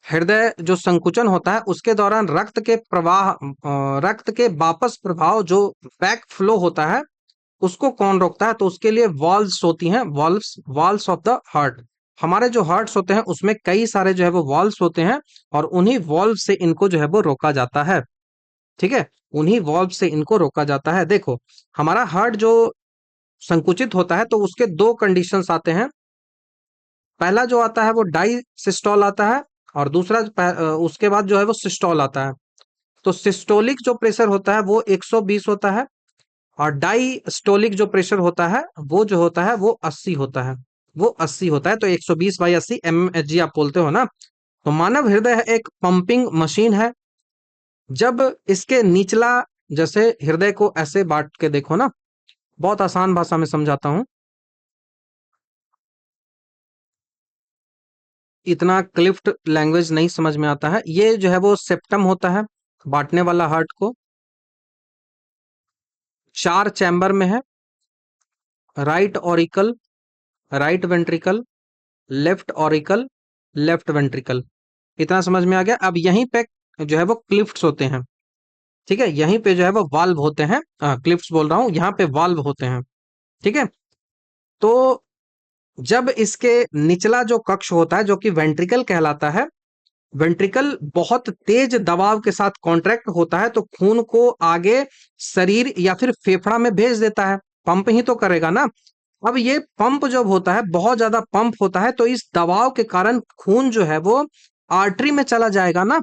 हृदय जो संकुचन होता है, उसके दौरान रक्त के प्रवाह, रक्त के वापस प्रभाव जो बैक फ्लो होता है, उसको कौन रोकता है, तो उसके लिए वॉल्व्स होती हैं, valves, valves of the heart. हमारे जो हार्ट्स होते हैं उसमें कई सारे जो है वो वॉल्व्स होते हैं, और उन्हीं वॉल्व से इनको जो है वो रोका जाता है। ठीक है, उन्हीं वॉल्व से इनको रोका जाता है। देखो, हमारा हार्ट जो संकुचित होता है तो उसके दो कंडीशंस आते हैं। पहला जो आता है वो डाई सिस्टोल आता है, और दूसरा उसके बाद जो है वो सिस्टोल आता है। तो सिस्टोलिक जो प्रेशर होता है वो 120 होता है, और डाई स्टोलिक जो प्रेशर होता है वो जो होता है वो 80 होता है, वो 80 होता है। तो 120/80 mmHg आप बोलते हो ना। तो मानव हृदय एक पंपिंग मशीन है। जब इसके निचला, जैसे हृदय को ऐसे बांट के देखो ना, बहुत आसान भाषा में समझाता हूं, इतना क्लिफ्ट लैंग्वेज नहीं समझ में आता है। ये जो है वो सेप्टम होता है, बांटने वाला हार्ट को, 4 चैम्बर में है। Right auricle, right ventricle, left auricle, left ventricle. इतना समझ में आ गया। अब यहीं पे जो है वो क्लिफ्ट्स होते हैं। ठीक है, यहीं पे जो है वो वाल्व होते हैं, क्लिफ्ट्स बोल रहा हूं, यहाँ पे वाल्व होते हैं। ठीक है, तो जब इसके निचला जो कक्ष होता है जो कि वेंट्रिकल कहलाता है, वेंट्रिकल बहुत तेज दबाव के साथ कॉन्ट्रैक्ट होता है, तो खून को आगे शरीर या फिर फेफड़ा में भेज देता है, पंप ही तो करेगा ना। अब ये पंप जब होता है, बहुत ज्यादा पंप होता है, तो इस दबाव के कारण खून जो है वो आर्टरी में चला जाएगा ना।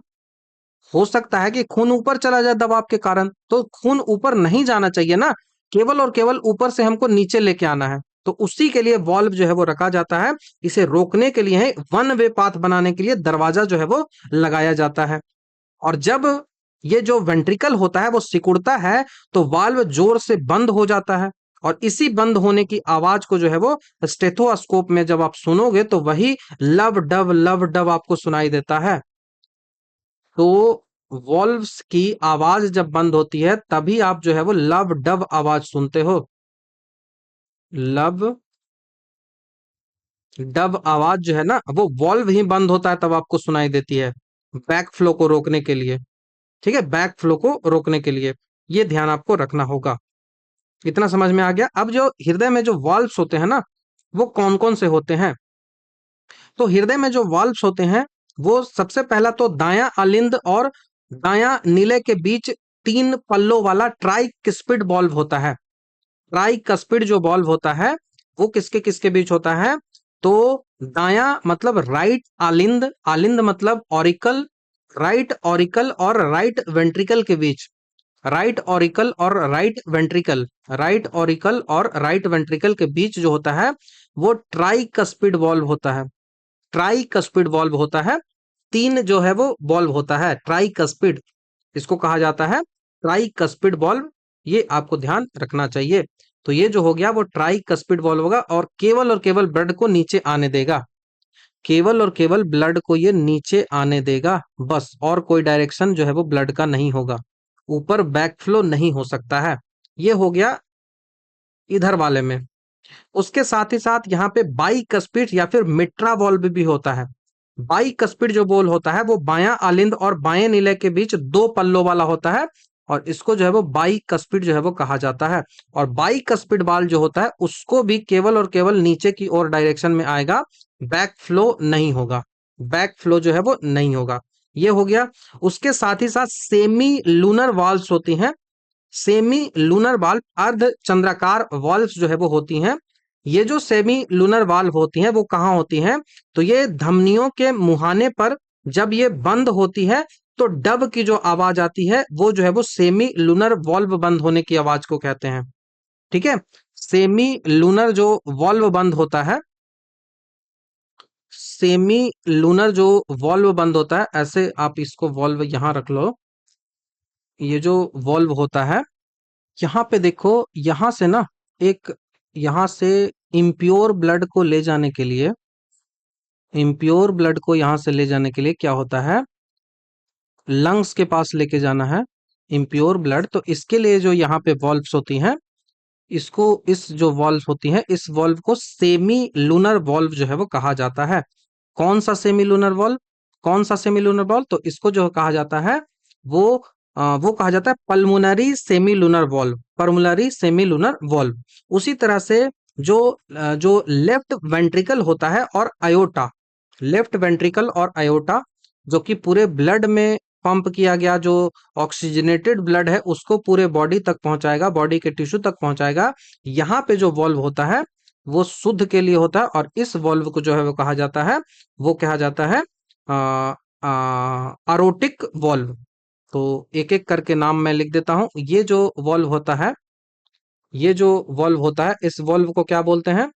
हो सकता है कि खून ऊपर चला जाए दबाव के कारण, तो खून ऊपर नहीं जाना चाहिए ना, केवल और केवल ऊपर से हमको नीचे लेके आना है। तो उसी के लिए वॉल्व जो है वो रखा जाता है, इसे रोकने के लिए, वन वे पाथ बनाने के लिए दरवाजा जो है वो लगाया जाता है। और जब ये जो वेंट्रिकल होता है वो सिकुड़ता है, तो वाल्व जोर से बंद हो जाता है, और इसी बंद होने की आवाज को जो है वो स्टेथोस्कोप में जब आप सुनोगे तो वही लव डब आपको सुनाई देता है। तो वॉल्व्स की आवाज जब बंद होती है तभी आप जो है वो लव डब आवाज सुनते हो। लव डब आवाज जो है ना, वो वॉल्व ही बंद होता है तब आपको सुनाई देती है, बैक फ्लो को रोकने के लिए। ठीक है, बैक फ्लो को रोकने के लिए, ये ध्यान आपको रखना होगा। इतना समझ में आ गया। अब जो हृदय में जो वाल्व्स होते हैं ना, वो कौन कौन से होते हैं, तो हृदय में जो वाल्व्स होते हैं, वो सबसे पहला तो दायां अलिंद और दायां नीले के बीच 3 पल्लों वाला ट्राइकस्पिड वाल्व होता है। ट्राइकस्पिड जो वाल्व होता है वो किसके किसके बीच होता है, तो दायां मतलब राइट आलिंद, आलिंद मतलब ऑरिकल, राइट ऑरिकल और राइट वेंट्रिकल के बीच, राइट ऑरिकल और राइट वेंट्रिकल, राइट ऑरिकल और राइट वेंट्रिकल के बीच जो होता है, वो ट्राइकस्पिड वॉल्व होता है। ट्राइकस्पिड वॉल्व होता है, तीन जो है वो वॉल्व होता है ट्राइकस्पिड, इसको कहा जाता है ट्राइकस्पिड वॉल्व। ये आपको ध्यान रखना चाहिए। तो ये जो हो गया वो ट्राइकस्पिड वॉल्व होगा, और केवल ब्लड को नीचे आने देगा, केवल और केवल ब्लड को ये नीचे आने देगा बस, और कोई डायरेक्शन जो है वो ब्लड का नहीं होगा, ऊपर बैकफ्लो नहीं हो सकता है। ये हो गया इधर वाले में। उसके साथ ही साथ यहाँ पे बाइकस्पिड या फिर मिट्रा वॉल्व भी होता है। बाइकस्पिड जो बॉल होता है वो बायां आलिंद और बाएं नीले के बीच दो पल्लों वाला होता है, और इसको जो है वो बाइकस्पिड जो है वो कहा जाता है। और बाइकस्पिड बॉल जो होता है उसको भी केवल और केवल नीचे की ओर डायरेक्शन में आएगा, बैक फ्लो नहीं होगा, बैक फ्लो जो है वो नहीं होगा। ये हो गया। उसके साथ ही साथ सेमी लूनर वॉल्व्स होती हैं। सेमी लूनर वाल्व अर्ध चंद्राकार वाल्व जो है वो होती हैं। ये जो सेमी लूनर वाल्व होती हैं वो कहाँ होती हैं, तो ये धमनियों के मुहाने पर जब ये बंद होती है तो डब की जो आवाज आती है वो जो है वो सेमी लूनर वॉल्व बंद होने की आवाज को कहते हैं। ठीक है, सेमी लूनर जो वॉल्व बंद होता है, सेमी लूनर जो वॉल्व बंद होता है, ऐसे आप इसको वॉल्व यहां रख लो। ये जो वॉल्व होता है, यहाँ पे देखो, यहाँ से ना एक, यहाँ से इम्प्योर ब्लड को ले जाने के लिए, इम्प्योर ब्लड को यहाँ से ले जाने के लिए क्या होता है, लंग्स के पास लेके जाना है इम्प्योर ब्लड। तो इसके लिए जो यहाँ पे वॉल्व्स होती हैं, इसको, इस जो वॉल्व होती है इस वॉल्व को सेमी लूनर वॉल्व जो है वो कहा जाता है। कौन सा सेमी लूनर वॉल्व, कौन सा सेमी लूनर वॉल्व, तो इसको जो कहा जाता है वो वो कहा जाता है pulmonary semi lunar valve, pulmonary semi lunar valve. उसी तरह से जो जो लेफ्ट वेंट्रिकल होता है और अयोटा, लेफ्ट वेंट्रिकल और अयोटा जो कि पूरे ब्लड में पंप किया गया जो ऑक्सीजनेटेड ब्लड है उसको पूरे बॉडी तक पहुंचाएगा, बॉडी के टिश्यू तक पहुंचाएगा। यहाँ पे जो वॉल्व होता है वो शुद्ध के लिए होता है, और इस वॉल्व को जो है वो कहा जाता है, वो कहा जाता है अरोटिक वॉल्व। तो एक एक करके नाम मैं लिख देता हूं। ये जो वॉल्व होता है, ये जो वॉल्व होता है इस वॉल्व को क्या बोलते हैं,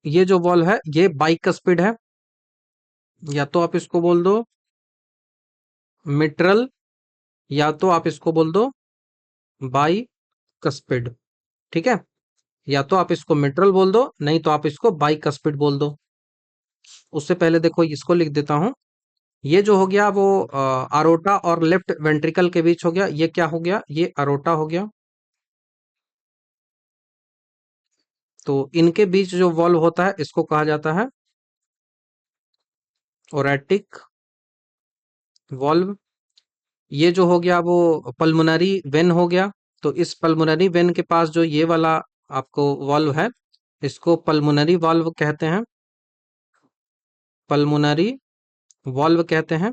ये जो वॉल्व है ये बाइकस्पिड है, या तो आप इसको बोल दो मिट्रल, या तो आप इसको बोल दो बाइकस्पिड। ठीक है, या तो आप इसको मिट्रल बोल दो, नहीं तो आप इसको बाइकस्पिड बोल दो। उससे पहले देखो इसको लिख देता हूं। ये जो हो गया वो अरोटा और लेफ्ट वेंट्रिकल के बीच हो गया, ये क्या हो गया, ये अरोटा हो गया। तो इनके बीच जो वॉल्व होता है इसको कहा जाता है ओरेटिक वॉल्व। ये जो हो गया वो पल्मोनरी वेन हो गया। तो इस पल्मोनरी वेन के पास जो ये वाला आपको वॉल्व है इसको पल्मोनरी वॉल्व कहते हैं, पल्मोनरी वॉल्व कहते हैं।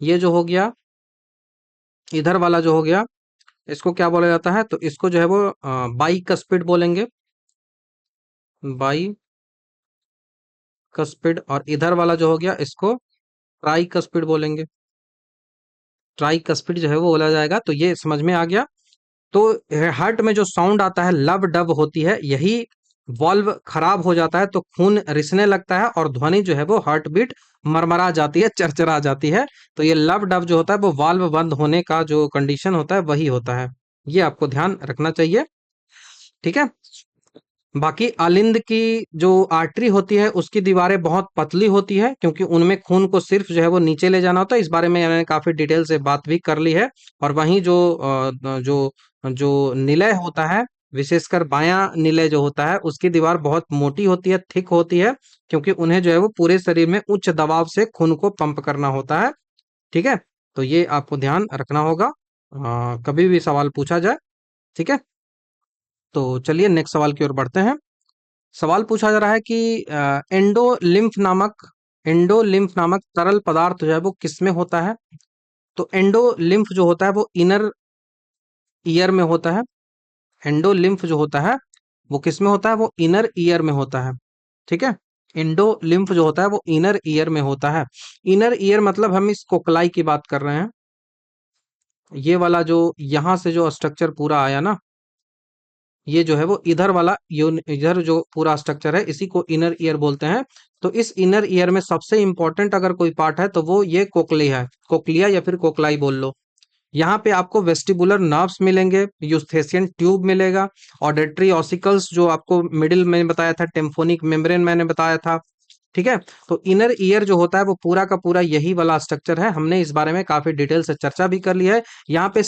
ये जो हो गया इधर वाला जो हो गया इसको क्या बोला जाता है, तो इसको जो है वो बाइकस्पिड बोलेंगे, बाइकस्पिड। और इधर वाला जो हो गया इसको ट्राइकस्पिड बोलेंगे, ट्राइकस्पिड जो है वो बोला जाएगा। तो ये समझ में आ गया। तो हार्ट में जो साउंड आता है लब डब होती है, यही वॉल्व खराब हो जाता है तो खून रिसने लगता है और ध्वनि जो है वो हार्ट बीट मरमरा जाती है, चरचरा जाती है। तो ये लब डब जो होता है वो वाल्व बंद होने का जो कंडीशन होता है वही होता है। ये आपको ध्यान रखना चाहिए। ठीक है, बाकी आलिंद की जो आर्टरी होती है उसकी दीवारें बहुत पतली होती है, क्योंकि उनमें खून को सिर्फ जो है वो नीचे ले जाना होता है। इस बारे में मैंने काफी डिटेल से बात भी कर ली है। और वहीं जो जो जो निलय होता है, विशेषकर बायां निलय जो होता है उसकी दीवार बहुत मोटी होती है, थिक होती है, क्योंकि उन्हें जो है वो पूरे शरीर में उच्च दबाव से खून को पंप करना होता है। ठीक है, तो ये आपको ध्यान रखना होगा कभी भी सवाल पूछा जाए। ठीक है, तो चलिए नेक्स्ट सवाल की ओर बढ़ते हैं। सवाल पूछा जा रहा है कि एंडोलिम्फ नामक तरल पदार्थ जो है वो किसमें होता है। तो एंडोलिम्फ जो होता है वो इनर ईयर में होता है। एंडोलिम्फ जो होता है वो किसमें होता है, वो इनर ईयर में होता है। ठीक है, एंडोलिम्फ जो होता है वो इनर ईयर में होता है। इनर ईयर मतलब हम इस कोकलाई की बात कर रहे हैं। ये वाला जो यहां से जो स्ट्रक्चर पूरा आया ना, ये जो है वो इधर वाला इधर जो पूरा स्ट्रक्चर है इसी को इनर ईयर बोलते हैं। तो इस इनर ईयर में सबसे इंपॉर्टेंट अगर कोई पार्ट है तो वो ये कोक्लिया है, कोक्लिया या फिर कोक्लाई बोल लो। यहाँ पे आपको वेस्टिबुलर नर्व्स मिलेंगे, यूस्थेसियन ट्यूब मिलेगा, ऑडिटरी ऑसिकल्स जो आपको मिडिल में बताया था, टिम्फोनिक मेम्ब्रेन मैंने बताया था। ठीक है, तो इनर ईयर जो होता है वो पूरा का पूरा यही वाला स्ट्रक्चर है। हमने इस बारे में काफी डिटेल से चर्चा भी कर ली है। यहाँ पे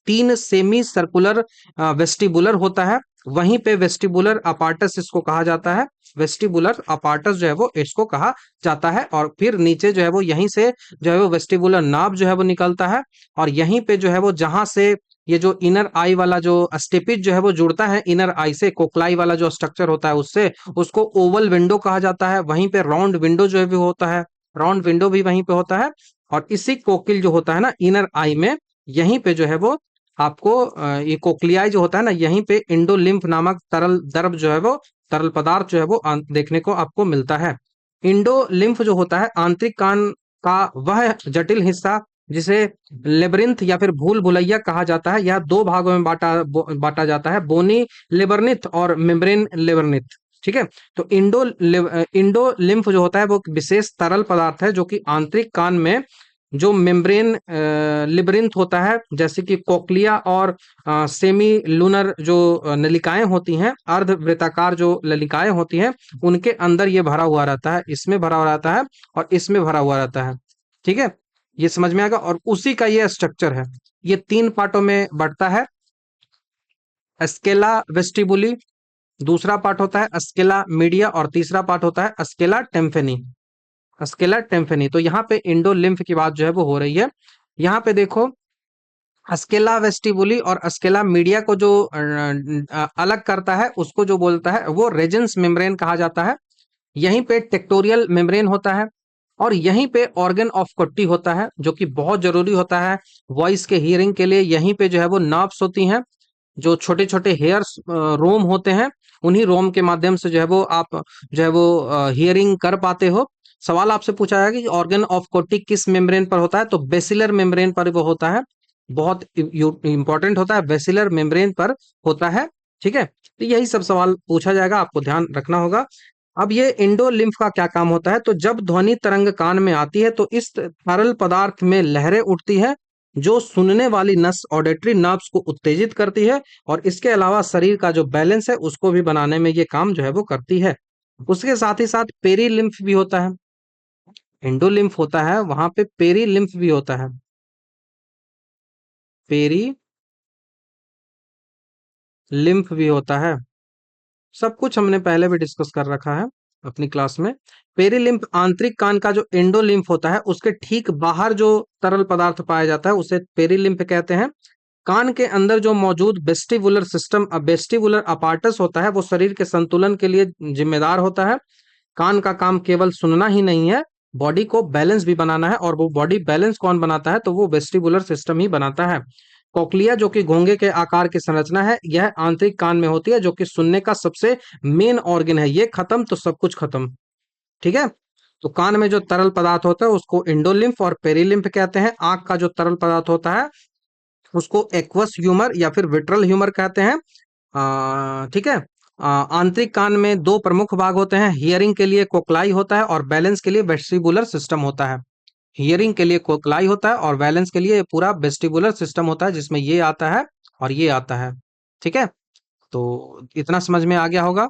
तीन सेमी सर्कुलर वेस्टिबुलर होता है, वहीं पे वेस्टिबुलर अपार्टस इसको कहा जाता है। वेस्टिबुलर अपार्टस जो है वो इसको कहा जाता है। और फिर नीचे जो है वो यहीं से जो है वो वेस्टिबुलर नाभ जो है वो निकलता है। और यहीं पे जो है वो जहां से ये जो इनर आई वाला जो स्टेपिज जो है वो जुड़ता है इनर आई से, कोक्लाई वाला जो स्ट्रक्चर होता है उससे, उसको ओवल विंडो कहा जाता है। वहीं पे राउंड विंडो जो है भी होता है, राउंड विंडो भी वहीं पे होता है। और इसी कोकिल जो होता है ना इनर आई में, यहीं पे जो है वो आपको ये कोक्लियाई जो होता है ना, यहीं पे इंडोलिम्फ नामक तरल द्रव जो है वो, तरल पदार्थ जो है वो देखने को आपको मिलता है। इंडोलिम्फ जो होता है आंतरिक कान का वह जटिल हिस्सा जिसे लेबरिंथ या फिर भूल भुलैया कहा जाता है। यह दो भागों में बांटा जाता है, बोनी लेबरनिथ और मेम्ब्रेन लेबरनिथ। ठीक है, तो इंडो लिम्फ जो होता है वो एक विशेष तरल पदार्थ है जो कि आंतरिक कान में जो मेम्ब्रेन लिबरिंथ होता है, जैसे कि कोक्लिया और सेमी लूनर जो नलिकाएं होती हैं, अर्ध वृत्ताकार जो नलिकाएं होती हैं, उनके अंदर ये भरा हुआ रहता है, इसमें भरा हुआ रहता है और इसमें भरा हुआ रहता है। ठीक है, ये समझ में आएगा। और उसी का ये स्ट्रक्चर है। ये तीन पार्टों में बढ़ता है। स्केला वेस्टिबुली दूसरा पार्ट होता है, स्केला मीडिया और तीसरा पार्ट होता है स्केला टेम्फेनी। स्केला टेम्फेनी, तो यहाँ पे इंडो लिम्फ की बात जो है वो हो रही है। यहाँ पे देखो, स्केला वेस्टिबुली और स्केला मीडिया को जो अलग करता है उसको जो बोलता है वो रेजेंस मेम्ब्रेन कहा जाता है। यहीं पे टेक्टोरियल मेम्ब्रेन होता है और यहीं पे ऑर्गन ऑफ कोट्टी होता है जो कि बहुत जरूरी होता है वॉइस के हियरिंग के लिए। यहीं पे जो है वो नर्व्स होती हैं, जो छोटे छोटे हेयर्स रोम होते हैं, उन्हीं रोम के माध्यम से जो है वो आप जो है वो हियरिंग कर पाते हो। सवाल आपसे पूछा जाएगा कि ऑर्गन ऑफ कोट्टी किस मेम्ब्रेन पर होता है, तो बेसिलर मेम्ब्रेन पर वो होता है। बहुत इंपॉर्टेंट होता है, बेसिलर मेम्ब्रेन पर होता है। ठीक है, तो यही सब सवाल पूछा जाएगा, आपको ध्यान रखना होगा। अब ये इंडोलिम्फ का क्या काम होता है, तो जब ध्वनि तरंग कान में आती है तो इस तरल पदार्थ में लहरें उठती है जो सुनने वाली नस ऑडिटरी नर्व्स को उत्तेजित करती है और इसके अलावा शरीर का जो बैलेंस है उसको भी बनाने में ये काम जो है वो करती है। उसके साथ ही साथ पेरीलिम्फ भी होता है। इंडोलिम्फ होता है, वहां पे पेरीलिम्फ भी होता है। पेरी लिम्फ भी होता है। सब कुछ हमने पहले भी डिस्कस कर रखा है अपनी क्लास में। पेरीलिम्फ आंतरिक कान का जो एंडोलिम्फ होता है उसके ठीक बाहर जो तरल पदार्थ पाया जाता है उसे पेरीलिम्फ कहते हैं। कान के अंदर जो मौजूद वेस्टिबुलर सिस्टम, वेस्टिबुलर अपार्टस होता है, वो शरीर के संतुलन के लिए जिम्मेदार होता है। कान का काम केवल सुनना ही नहीं है, बॉडी को बैलेंस भी बनाना है। और वो बॉडी बैलेंस कौन बनाता है, तो वो वेस्टिबुलर सिस्टम ही बनाता है। कोक्लिया जो कि घोंगे के आकार की संरचना है, यह आंतरिक कान में होती है जो कि सुनने का सबसे मेन ऑर्गन है। ये खत्म तो सब कुछ खत्म। ठीक है, तो कान में जो तरल पदार्थ होता है उसको इंडोलिम्फ और पेरीलिम्फ कहते हैं। आंख का जो तरल पदार्थ होता है उसको एक्वस ह्यूमर या फिर विट्रल ह्यूमर कहते हैं। ठीक है, आंतरिक कान में दो प्रमुख भाग होते हैं, हियरिंग के लिए कोक्लाई होता है और बैलेंस के लिए वेस्टिबुलर सिस्टम होता है। हियरिंग के लिए कोक्लाई होता है और बैलेंस के लिए पूरा वेस्टिबुलर सिस्टम होता है जिसमें ये आता है और ये आता है। ठीक है, तो इतना समझ में आ गया होगा।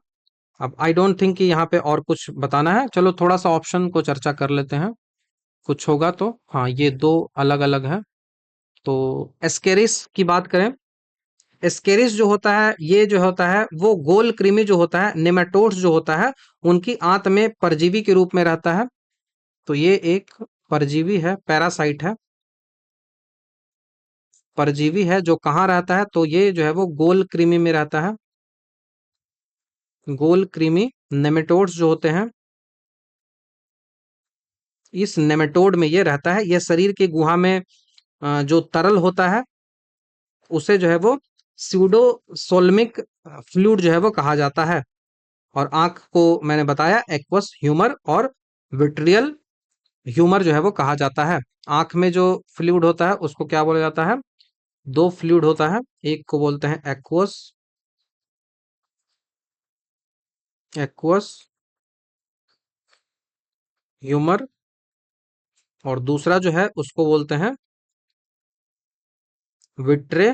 अब आई डोंट थिंक कि यहाँ पे और कुछ बताना है। चलो थोड़ा सा ऑप्शन को चर्चा कर लेते हैं, कुछ होगा तो। हाँ, ये दो अलग अलग है। तो एस्केरिस की बात करें, एस्केरिस जो होता है, ये जो होता है वो गोल कृमि जो होता है, नेमाटोड्स जो होता है, उनकी आंत में परजीवी के रूप में रहता है। तो ये एक परजीवी है, पैरासाइट है, परजीवी है जो कहाँ रहता है, तो ये जो है वो गोल कृमि में रहता है। गोल कृमि नेमेटोड्स जो होते हैं, इस नेमेटोड में ये रहता है। ये शरीर की गुहा में जो तरल होता है उसे जो है वो स्यूडोसोल्मिक फ्लूइड जो है वो कहा जाता है। और आंख को मैंने बताया एक्वस ह्यूमर और विट्रियल ह्यूमर जो है वो कहा जाता है। आंख में जो फ्लूइड होता है उसको क्या बोला जाता है, दो फ्लूइड होता है, एक को बोलते हैं एक्वस एक्वस ह्यूमर, और दूसरा जो है उसको बोलते हैं विट्रे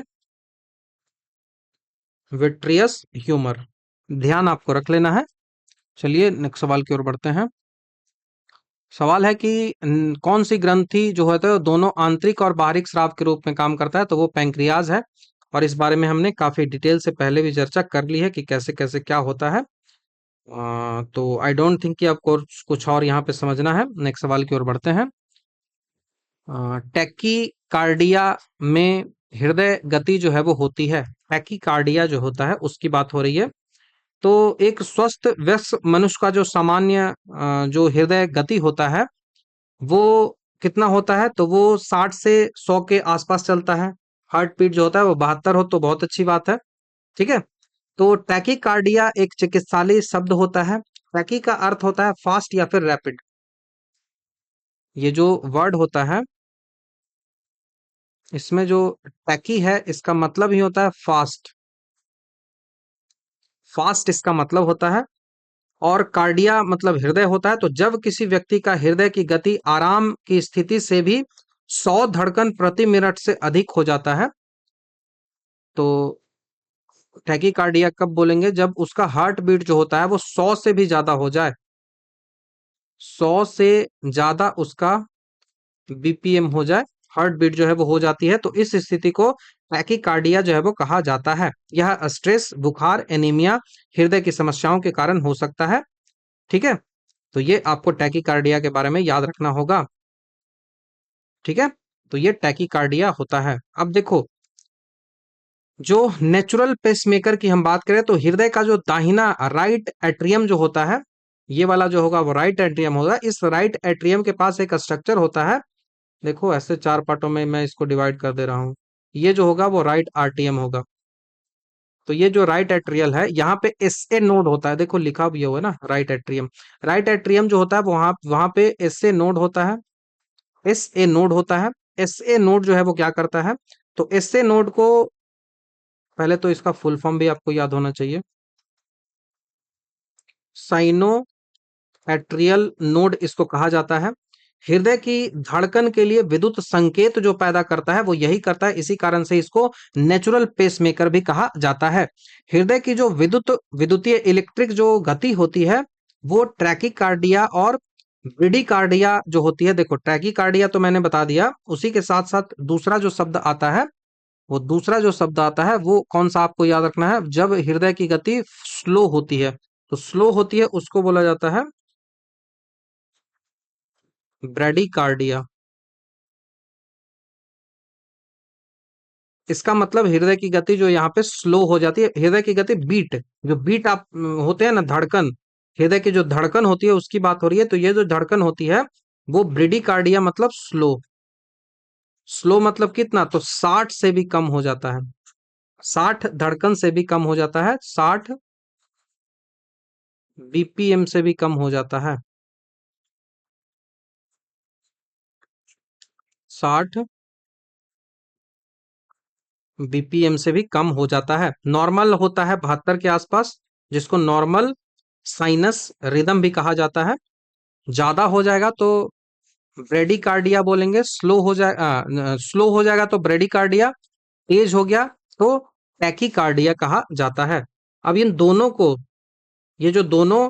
विट्रियस ह्यूमर। ध्यान आपको रख लेना है। चलिए नेक्स्ट सवाल की ओर बढ़ते हैं। सवाल है कि कौन सी ग्रंथि जो होता है वो दोनों आंतरिक और बाहरी स्राव के रूप में काम करता है, तो वो पैंक्रियाज है। और इस बारे में हमने काफी डिटेल से पहले भी चर्चा कर ली है कि कैसे कैसे क्या होता है। तो आई डोंट थिंक कि आपको कुछ और यहाँ पे समझना है। नेक्स्ट सवाल की ओर बढ़ते हैं। टैकीकार्डिया में हृदय गति जो है वो होती है, टैकीकार्डिया जो होता है उसकी बात हो रही है। तो एक स्वस्थ वयस्क मनुष्य का जो सामान्य जो हृदय गति होता है वो कितना होता है, तो वो 60 से 100 के आसपास चलता है। हार्ट बीट जो होता है वो 72 हो तो बहुत अच्छी बात है। ठीक है। तो टैकीकार्डिया एक चिकित्सालय शब्द होता है। टैकी का अर्थ होता है फास्ट या फिर रैपिड। ये जो वर्ड होता है इसमें जो टैकी है इसका मतलब ही होता है फास्ट। फास्ट इसका मतलब होता है। और कार्डिया मतलब हृदय होता है। तो जब किसी व्यक्ति का हृदय की गति आराम की स्थिति से भी 100 धड़कन प्रति मिनट से अधिक हो जाता है, तो टैकीकार्डिया कब बोलेंगे, जब उसका हार्ट बीट जो होता है वो 100 से भी ज्यादा हो जाए। 100 से ज्यादा उसका बीपीएम हो जाए, हार्ट बीट जो है वो हो जाती है, तो इस स्थिति को टैकीकार्डिया जो है वो कहा जाता है। यह स्ट्रेस, बुखार, एनीमिया, हृदय की समस्याओं के कारण हो सकता है। ठीक है। तो ये आपको टैकीकार्डिया के बारे में याद रखना होगा। ठीक है। तो ये टैकीकार्डिया होता है। अब देखो, जो नेचुरल पेसमेकर की हम बात करें तो हृदय का जो दाहिना राइट एट्रियम जो होता है, ये वाला जो होगा वो राइट एट्रियम होगा। इस राइट एट्रियम के पास एक स्ट्रक्चर होता है। देखो ऐसे 4 पार्टों में मैं इसको डिवाइड कर दे रहा हूँ। ये जो होगा वो राइट आरटीएम होगा। तो ये जो राइट एट्रियल है यहाँ पे एस ए नोड होता है। देखो लिखा भी हुआ है ना राइट एट्रियम। राइट एट्रियम जो होता है वहां वहां पे एस ए नोड होता है। एस ए नोड होता है। एस ए नोड जो है वो क्या करता है, तो एस ए नोड को, पहले तो इसका फुल फॉर्म भी आपको याद होना चाहिए। साइनो एट्रियल नोड इसको कहा जाता है। हृदय की धड़कन के लिए विद्युत संकेत जो पैदा करता है वो यही करता है। इसी कारण से इसको नेचुरल पेसमेकर भी कहा जाता है। हृदय की जो विद्युतीय इलेक्ट्रिक जो गति होती है वो ट्रैकीकार्डिया और ब्रेडिकार्डिया जो होती है। देखो ट्रैकीकार्डिया तो मैंने बता दिया, उसी के साथ साथ दूसरा जो शब्द आता है, वो दूसरा जो शब्द आता है वो कौन सा आपको याद रखना है, जब हृदय की गति स्लो होती है, तो स्लो होती है उसको बोला जाता है ब्रेडिकार्डिया। इसका मतलब हृदय की गति जो यहाँ पे स्लो हो जाती है, हृदय की गति बीट, जो बीट आप होते हैं ना धड़कन, हृदय की जो धड़कन होती है उसकी बात हो रही है। तो ये जो धड़कन होती है वो ब्रेडिकार्डिया मतलब स्लो। स्लो मतलब कितना, तो 60 से भी कम हो जाता है। 60 धड़कन से भी कम हो जाता है, 60 बीपीएम से भी कम हो जाता है। 60 बीपीएम से भी कम हो जाता है। नॉर्मल होता है 72 के आसपास, जिसको नॉर्मल साइनस रिदम भी कहा जाता है। ज्यादा हो जाएगा तो ब्रेडिकार्डिया बोलेंगे, स्लो हो जाएगा तो ब्रेडिकार्डिया, तेज हो गया तो टैकीकार्डिया कहा जाता है। अब इन दोनों को, ये जो दोनों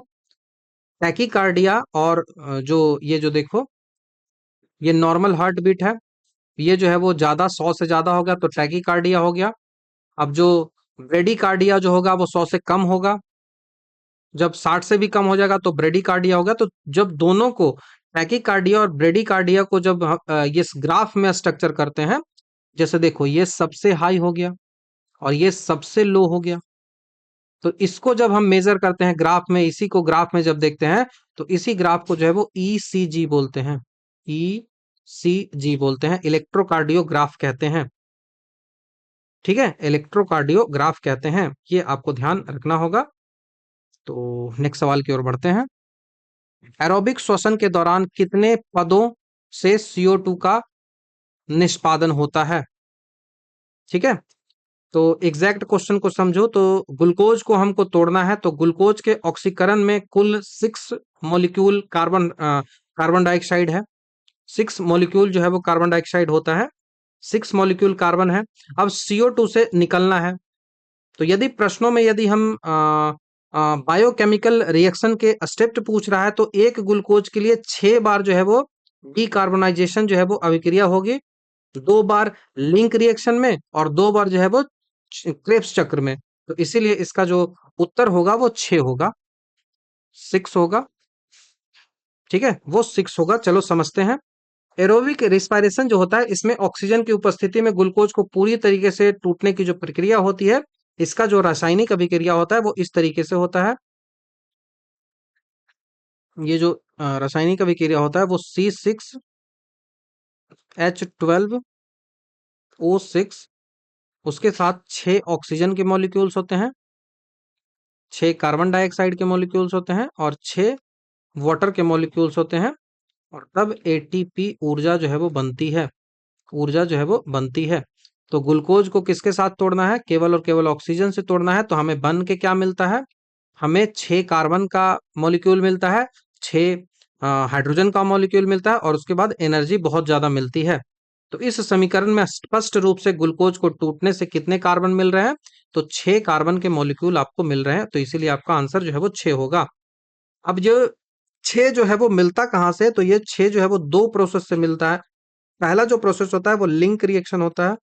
टैकीकार्डिया और जो ये जो देखो ये नॉर्मल हार्ट बीट है, ये जो है वो ज्यादा 100 से ज्यादा होगा तो टैकीकार्डिया हो गया। अब जो ब्रेडिकार्डिया जो होगा वो 100 से कम होगा, जब 60 से भी कम हो जाएगा तो ब्रेडिकार्डिया होगा। तो जब दोनों को, टैकीकार्डिया और ब्रेडिकार्डिया को जब ये इस ग्राफ में स्ट्रक्चर करते हैं, जैसे देखो ये सबसे हाई हो गया और ये सबसे लो हो गया, तो इसको जब हम मेजर करते हैं ग्राफ में, इसी को ग्राफ में जब देखते हैं तो इसी ग्राफ को जो है वो ईसीजी बोलते हैं। ईसीजी बोलते हैं, इलेक्ट्रोकार्डियोग्राफ कहते हैं। ठीक है, इलेक्ट्रोकार्डियोग्राफ कहते हैं, ये आपको ध्यान रखना होगा। तो नेक्स्ट सवाल की ओर बढ़ते हैं। एरोबिक श्वसन के दौरान कितने पदों से CO2 का निष्पादन होता है? ठीक है। तो एग्जैक्ट क्वेश्चन को समझो तो ग्लूकोज को हमको तोड़ना है, तो ग्लूकोज के ऑक्सीकरण में कुल 6 मॉलिक्यूल कार्बन डाइऑक्साइड है। 6 मॉलिक्यूल जो है वो कार्बन डाइऑक्साइड होता है, 6 मॉलिक्यूल कार्बन है। अब CO2 से निकलना है। तो यदि प्रश्नों में यदि हम बायोकेमिकल रिएक्शन के स्टेप पूछ रहा है, तो एक ग्लूकोज के लिए 6 बार जो है वो डीकार्बोनाइजेशन जो है वो अभिक्रिया होगी, 2 बार लिंक रिएक्शन में और 2 बार जो है वो क्रेब्स चक्र में। तो इसीलिए इसका जो उत्तर होगा वो 6 होगा, 6 होगा। ठीक है, वो 6 होगा। चलो समझते हैं। एरोबिक रिस्पायरेशन जो होता है, इसमें ऑक्सीजन की उपस्थिति में ग्लूकोज को पूरी तरीके से टूटने की जो प्रक्रिया होती है, इसका जो रासायनिक अभिक्रिया होता है वो इस तरीके से होता है। ये जो रासायनिक अभिक्रिया होता है वो C6H12O6, उसके साथ 6 ऑक्सीजन के मॉलिक्यूल्स होते हैं, 6 कार्बन डाइऑक्साइड के मॉलिक्यूल्स होते हैं और 6 वाटर के मॉलिक्यूल्स होते हैं। और तब एटीपी ऊर्जा जो है वो बनती है, ऊर्जा जो है वो बनती है। तो ग्लूकोज को किसके साथ तोड़ना है? केवल और केवल ऑक्सीजन से तोड़ना है। तो हमें बन के क्या मिलता है? हमें 6 कार्बन का मॉलिक्यूल मिलता है, 6 हाइड्रोजन का मॉलिक्यूल मिलता है और उसके बाद एनर्जी बहुत ज्यादा मिलती है। तो इस समीकरण में स्पष्ट रूप से ग्लूकोज को टूटने से कितने कार्बन मिल रहे हैं? तो 6 कार्बन के मॉलिक्यूल आपको मिल रहे हैं। तो इसीलिए आपका आंसर जो है वो 6 होगा। अब जो 6 जो है वो मिलता कहाँ से? तो ये 6 जो है वो 2 प्रोसेस से मिलता है। पहला जो प्रोसेस होता है वो लिंक रिएक्शन होता है,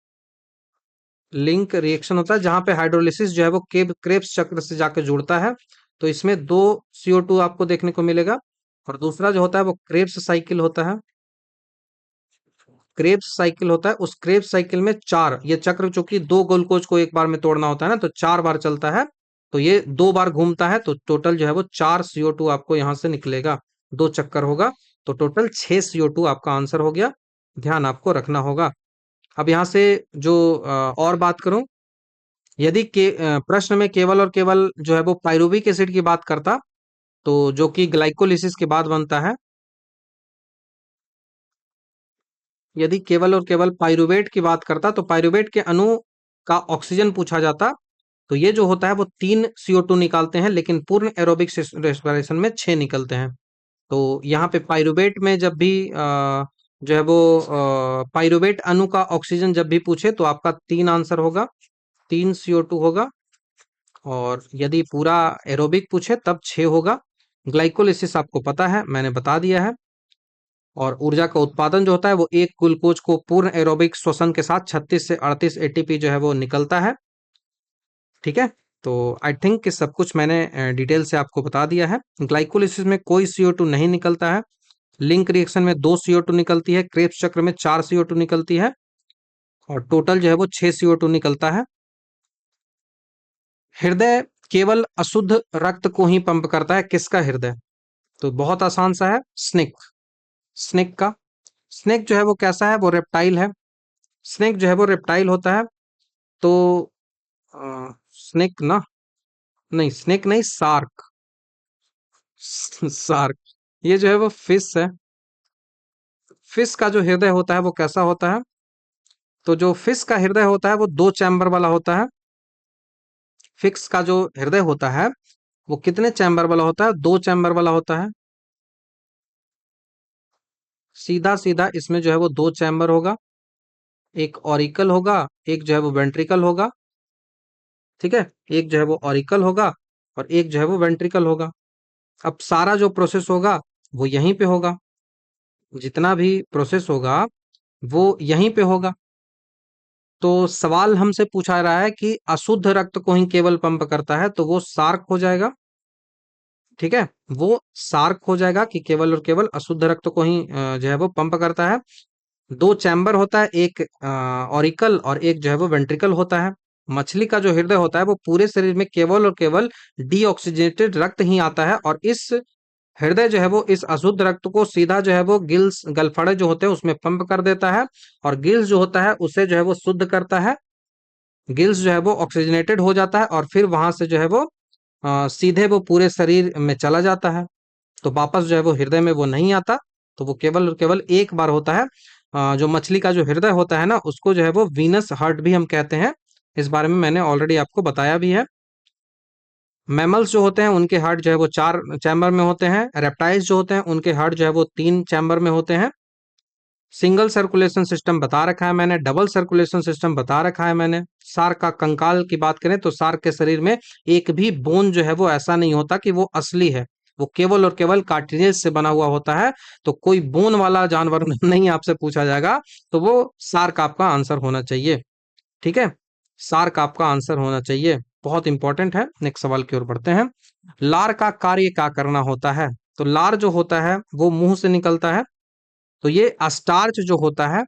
लिंक रिएक्शन होता है जहां पे हाइड्रोलिसिस जो है वो क्रेब्स चक्र से जाकर जुड़ता है। तो इसमें 2 CO2 आपको देखने को मिलेगा। और दूसरा जो होता है वो क्रेब्स साइकिल होता है, क्रेब्स साइकिल होता है। उस क्रेब्स साइकिल में 4, ये चक्र चूंकि 2 ग्लूकोज को एक बार में तोड़ना होता है ना, तो 4 बार चलता है। तो ये 2 बार घूमता है, तो टोटल जो है वो 4 CO2 आपको यहां से निकलेगा, 2 चक्कर होगा। तो टोटल 6 CO2 आपका आंसर हो गया। ध्यान आपको रखना होगा। अब यहाँ से जो और बात करूं, यदि प्रश्न में केवल और केवल जो है वो पाइरुविक एसिड की बात करता, तो जो कि ग्लाइकोलिसिस के बाद बनता है, यदि केवल और केवल पाइरुवेट की बात करता तो पाइरुवेट के अणु का ऑक्सीजन पूछा जाता। तो ये जो होता है वो 3 CO2 निकालते हैं, लेकिन पूर्ण एरोबिक रेस्पिरेशन में 6 निकलते हैं। तो यहाँ पे पाइरुवेट में जब भी जो है वो पाइरुवेट अणु का ऑक्सीजन जब भी पूछे तो आपका 3 आंसर होगा, 3 CO2 होगा। और यदि पूरा एरोबिक पूछे तब 6 होगा। ग्लाइकोलिसिस आपको पता है, मैंने बता दिया है। और ऊर्जा का उत्पादन जो होता है वो एक ग्लूकोज को पूर्ण एरोबिक श्वसन के साथ 36 से 38 एटीपी जो है वो निकलता है। ठीक है, तो आई थिंक कि सब कुछ मैंने डिटेल से आपको बता दिया है। ग्लाइकोलिसिस में कोई CO2 नहीं निकलता है। लिंक रिएक्शन में 2 CO2 निकलती है, क्रेब्स चक्र में 4 CO2 निकलती है और टोटल जो है वो 6 CO2 निकलता है। हृदय केवल अशुद्ध रक्त को ही पंप करता है, किसका हृदय? तो बहुत आसान सा है, स्नेक, स्नेक का। स्नेक जो है वो कैसा है? वो रेप्टाइल है। स्नेक जो है वो रेप्टाइल होता है। तो स्नेक ना, नहीं स्नेक नहीं, सार्क, सार्क। ये जो है वो फिश है। फिश का जो हृदय होता है वो कैसा होता है? तो जो फिश का हृदय होता है वो 2 चैम्बर वाला होता है। फिश का जो हृदय होता है वो कितने चैम्बर वाला होता है? 2 चैम्बर वाला होता है। सीधा सीधा इसमें जो है वो 2 चैम्बर होगा, एक ऑरिकल होगा, एक जो है वो वेंट्रिकल होगा। ठीक है, एक जो है वो ऑरिकल होगा और एक जो है वो वेंट्रिकल होगा। अब सारा जो प्रोसेस होगा वो यहीं पे होगा, जितना भी प्रोसेस होगा वो यहीं पे होगा। तो सवाल हमसे पूछा रहा है कि अशुद्ध रक्त को ही केवल पंप करता है, तो वो सार्क हो जाएगा। ठीक है, वो सार्क हो जाएगा कि केवल और केवल अशुद्ध रक्त को ही जो है वो पंप करता है। 2 चैम्बर होता है, एक ऑरिकल और एक जो है वो वेंट्रिकल होता है। मछली का जो हृदय होता है वो पूरे शरीर में केवल और केवल डीऑक्सीजनेटेड रक्त ही आता है, और इस हृदय जो है वो इस अशुद्ध रक्त को सीधा जो है वो गिल्स, गलफड़े जो होते हैं उसमें पंप कर देता है, और गिल्स जो होता है उसे जो है वो शुद्ध करता है। गिल्स जो है वो ऑक्सीजनेटेड हो जाता है और फिर वहां से जो है वो सीधे वो पूरे शरीर में चला जाता है। तो वापस जो है वो हृदय में वो नहीं आता। तो वो केवल और केवल एक बार होता है। जो मछली का जो हृदय होता है ना, उसको जो है वो वीनस हार्ट भी हम कहते हैं। इस बारे में मैंने ऑलरेडी आपको बताया भी है। मैमल्स जो होते हैं उनके हार्ट जो है वो 4 चैम्बर में होते हैं। रेप्टाइल्स जो होते हैं उनके हार्ट जो है वो 3 चैम्बर में होते हैं। सिंगल सर्कुलेशन सिस्टम बता रखा है मैंने, डबल सर्कुलेशन सिस्टम बता रखा है मैंने। शार्क का कंकाल की बात करें तो शार्क के शरीर में एक भी बोन जो है वो ऐसा नहीं होता कि वो असली है, वो केवल और केवल कार्टिलेज से बना हुआ होता है। तो कोई बोन वाला जानवर नहीं आपसे पूछा जाएगा, तो वो शार्क आपका आंसर होना चाहिए। ठीक है, शार्क आपका आंसर होना चाहिए, बहुत इंपॉर्टेंट है। नेक्स्ट सवाल की ओर बढ़ते हैं। लार का कार्य क्या करना होता है? तो लार जो होता है वो मुंह से निकलता है। तो ये स्टार्च जो होता है,